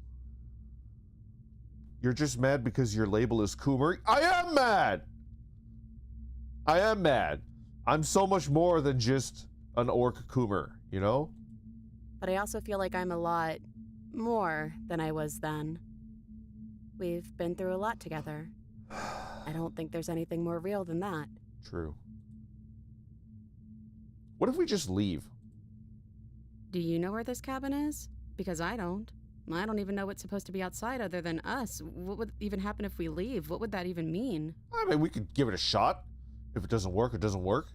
You're just mad because your label is Coomer? I am mad! I am mad. I'm so much more than just an orc Coomer, you know? But I also feel like I'm a lot more than I was then. We've been through a lot together. I don't think there's anything more real than that. True. What if we just leave? Do you know where this cabin is? Because I don't. I don't even know what's supposed to be outside other than us. What would even happen if we leave? What would that even mean? I mean, we could give it a shot. If it doesn't work, it doesn't work.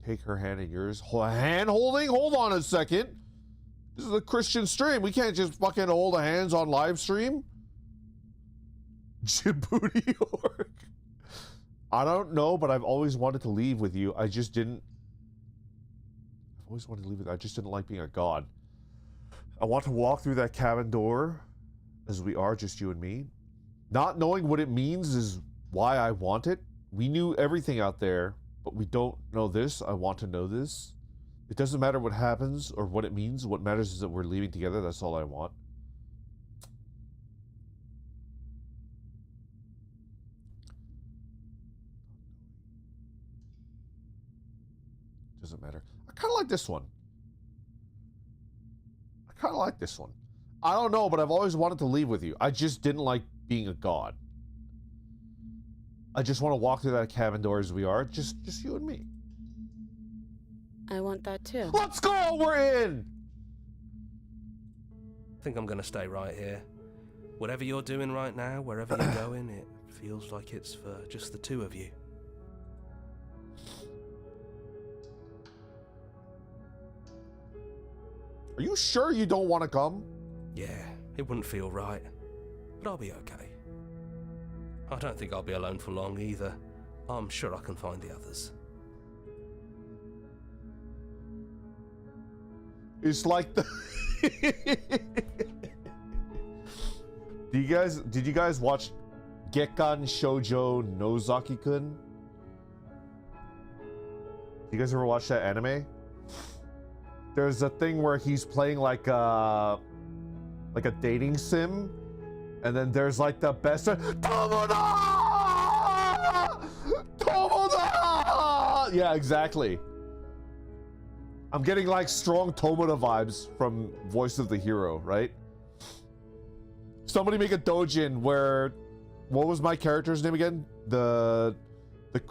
Take her hand in yours. Hand holding? Hold on a second. This is a Christian stream. We can't just fucking hold hands on live stream. Djibouti orc. I don't know, but I've always wanted to leave with you. I just didn't. I've always wanted to leave with you. I just didn't like being a god. I want to walk through that cabin door as we are, just you and me. Not knowing what it means is why I want it. We knew everything out there, but we don't know this. I want to know this. It doesn't matter what happens or what it means. What matters is that we're leaving together. That's all I want. Doesn't matter. I kind of like this one. I don't know, but I've always wanted to leave with you. I just didn't like being a god. I just want to walk through that cabin door as we are. Just you and me. I want that too. Let's go! We're in! I think I'm gonna stay right here. Whatever you're doing right now, wherever you're going, it feels like it's for just the two of you. Are you sure you don't want to come? Yeah, it wouldn't feel right, but I'll be okay. I don't think I'll be alone for long either. I'm sure I can find the others. It's like the... Did you guys watch Gekkan Shoujo Nozaki-kun? You guys ever watch that anime? There's a thing where he's playing like a dating sim, and then there's like the best Tomoda! Tomoda! Yeah, exactly. I'm getting like strong Tomoda vibes from Voice of the Hero, right? Somebody make a doujin where, what was my character's name again? The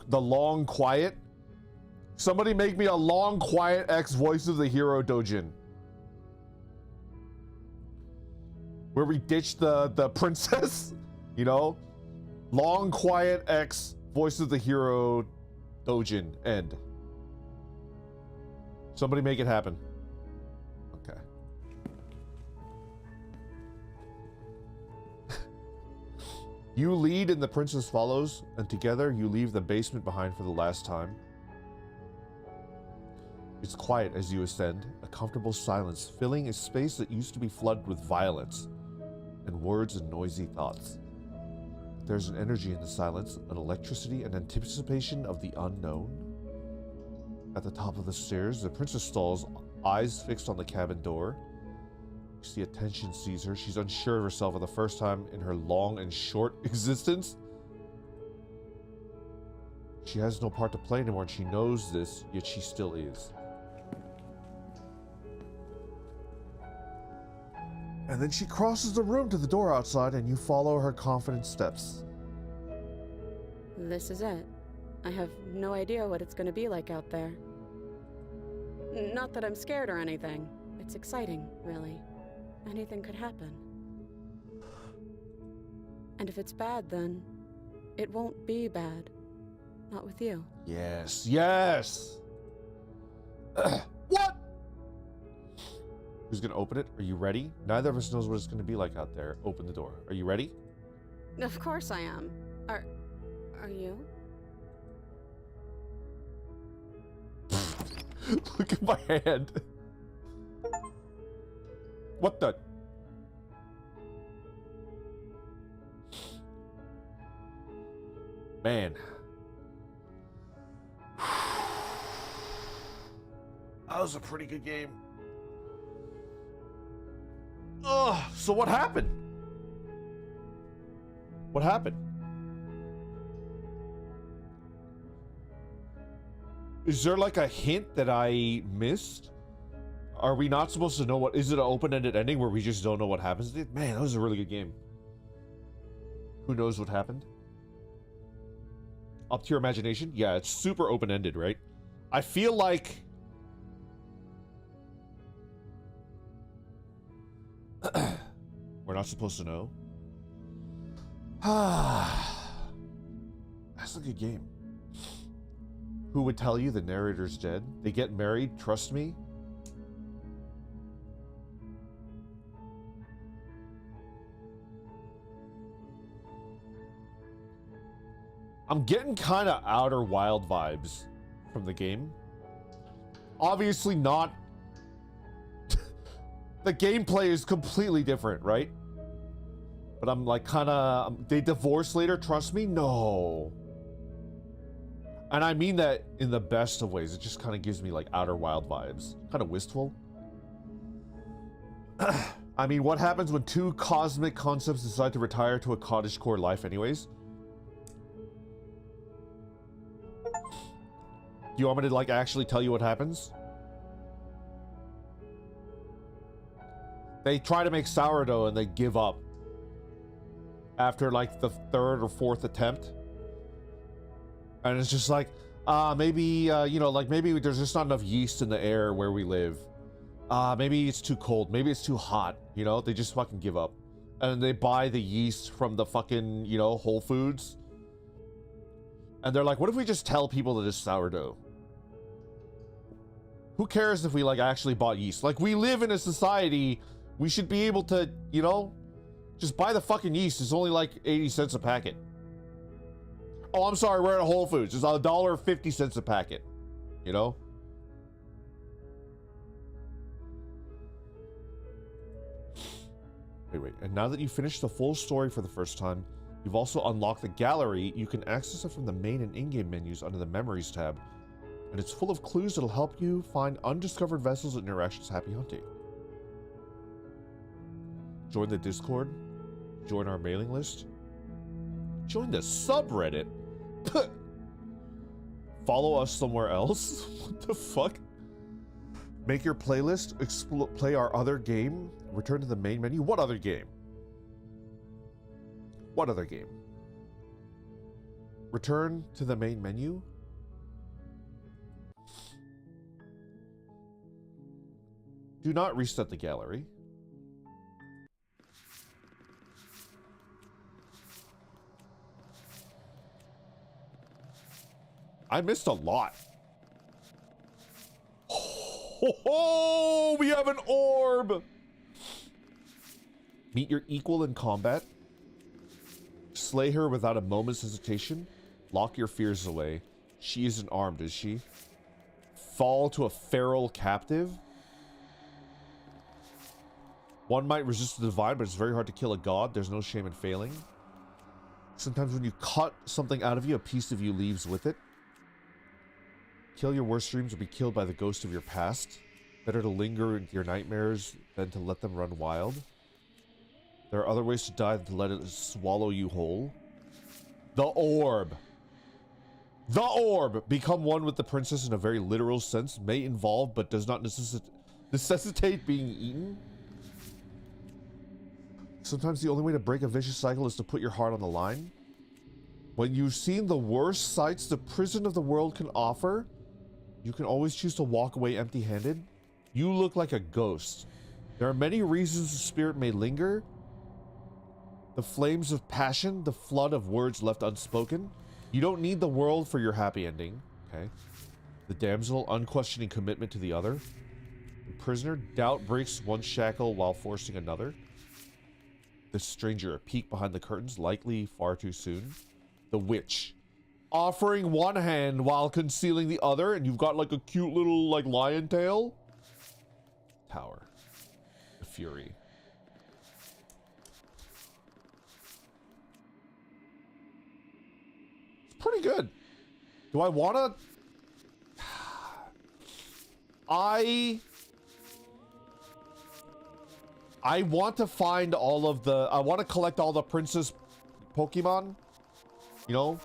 long quiet. Somebody make me a long quiet X Voice of the Hero doujin. Where we ditch the princess, you know? Long quiet X Voice of the Hero doujin end. Somebody make it happen. Okay. You lead and the princess follows, and together you leave the basement behind for the last time. It's quiet as you ascend, a comfortable silence filling a space that used to be flooded with violence and words and noisy thoughts. There's an energy in the silence, an electricity and anticipation of the unknown. At the top of the stairs, the princess stalls, eyes fixed on the cabin door. You see attention seize her. She's unsure of herself for the first time in her long and short existence. She has no part to play anymore, and she knows this, yet she still is. And then she crosses the room to the door outside, and you follow her confident steps. This is it. I have no idea what it's going to be like out there. Not that I'm scared or anything. It's exciting, really. Anything could happen. And if it's bad, then it won't be bad. Not with you. Yes, yes! What? Who's gonna open it? Are you ready? Neither of us knows what it's gonna be like out there. Open the door. Are you ready? Of course I am. Are you? Look at my hand. What the? Man. That was a pretty good game. Ugh, so what happened? What happened? Is there like a hint that I missed? Are we not supposed to know what? Is it an open-ended ending where we just don't know what happens? Man, that was a really good game. Who knows what happened? Up to your imagination? Yeah, it's super open-ended, right? I feel like we're not supposed to know. That's a good game. Who would tell you the narrator's dead? They get married, trust me. I'm getting kind of Outer Wild vibes from the game. Obviously not. The gameplay is completely different, right? But I'm like kind of... They divorce later, trust me? No. And I mean that in the best of ways. It just kind of gives me like Outer Wild vibes. Kind of wistful. I mean, what happens when two cosmic concepts decide to retire to a cottagecore life anyways? Do you want me to like actually tell you what happens? They try to make sourdough and they give up after like the third or fourth attempt. And it's just like, maybe, you know, like maybe there's just not enough yeast in the air where we live. Maybe it's too cold. Maybe it's too hot. You know, they just fucking give up. And they buy the yeast from the fucking, you know, Whole Foods. And they're like, what if we just tell people that it's sourdough? Who cares if we like actually bought yeast? Like, we live in a society, we should be able to, you know, just buy the fucking yeast. It's only like 80 cents a packet. Oh, I'm sorry, we're at Whole Foods. It's $1.50 a packet. You know? Wait. And now that you've finished the full story for the first time, you've also unlocked the gallery. You can access it from the main and in-game menus under the Memories tab. And it's full of clues that'll help you find undiscovered vessels and interactions. Happy hunting. Join the Discord. Join our mailing list. Join the subreddit. Follow us somewhere else. What the fuck? Make your playlist. Play our other game. Return to the main menu. What other game? What other game? Return to the main menu. Do not reset the gallery. I missed a lot. Oh, we have an orb. Meet your equal in combat. Slay her without a moment's hesitation. Lock your fears away. She isn't armed, is she? Fall to a feral captive. One might resist the divine, but it's very hard to kill a god. There's no shame in failing. Sometimes when you cut something out of you, a piece of you leaves with it. Kill your worst dreams or be killed by the ghost of your past. Better to linger in your nightmares than to let them run wild. There are other ways to die than to let it swallow you whole. The orb. The orb! Become one with the princess in a very literal sense. May involve, but does not necessitate being eaten. Sometimes the only way to break a vicious cycle is to put your heart on the line. When you've seen the worst sights the prison of the world can offer, you can always choose to walk away empty-handed. You look like a ghost. There are many reasons the spirit may linger. The flames of passion, the flood of words left unspoken. You don't need the world for your happy ending. Okay. The damsel, unquestioning commitment to the other. The prisoner, doubt breaks one shackle while forcing another. The stranger, a peek behind the curtains, likely far too soon. The witch, offering one hand while concealing the other, and you've got like a cute little like lion tail. Tower, the fury. It's pretty good. Do I want to? I want to find all of the... I want to collect all the princess Pokemon. You know?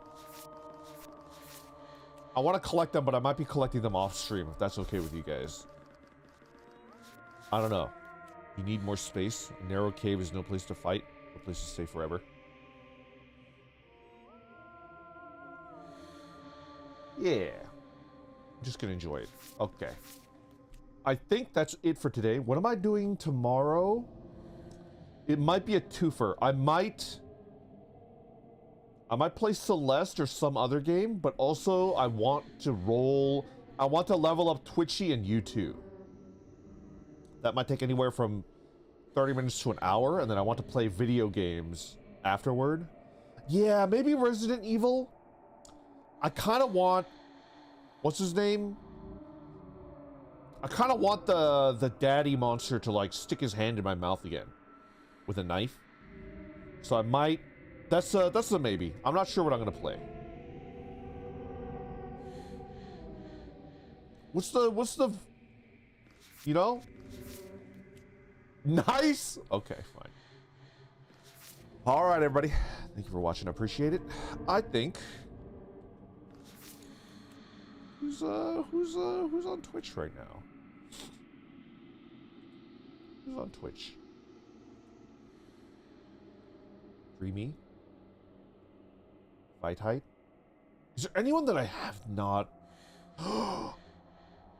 I want to collect them, but I might be collecting them off stream, if that's okay with you guys. I don't know. You need more space. A narrow cave is no place to fight. No place to stay forever. Yeah. I'm just gonna enjoy it. Okay. I think that's it for today. What am I doing tomorrow? It might be a twofer. I might play Celeste or some other game, but also I want to level up Twitchy and YouTube. That might take anywhere from 30 minutes to an hour, and then I want to play video games afterward. Yeah, maybe Resident Evil. I kind of want... What's his name? I kind of want the daddy monster to, like, stick his hand in my mouth again. With a knife. So I might... That's a maybe. I'm not sure what I'm going to play. What's the... You know? Nice! Okay, fine. Alright, everybody. Thank you for watching. I appreciate it. I think... Who's on Twitch right now? Who's on Twitch? Dreamy? Fight Height? Is there anyone that I have not?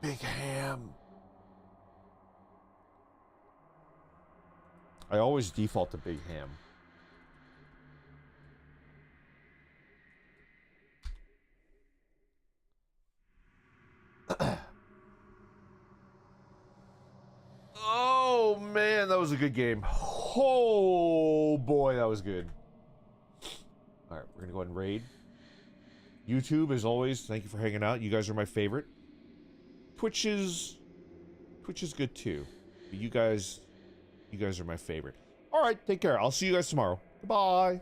Big Ham. I always default to Big Ham. Oh man, that was a good game. Oh boy, that was good. Alright, we're gonna go ahead and raid. YouTube, as always, thank you for hanging out. You guys are my favorite. Twitch is good too. But you guys are my favorite. Alright, take care. I'll see you guys tomorrow. Goodbye.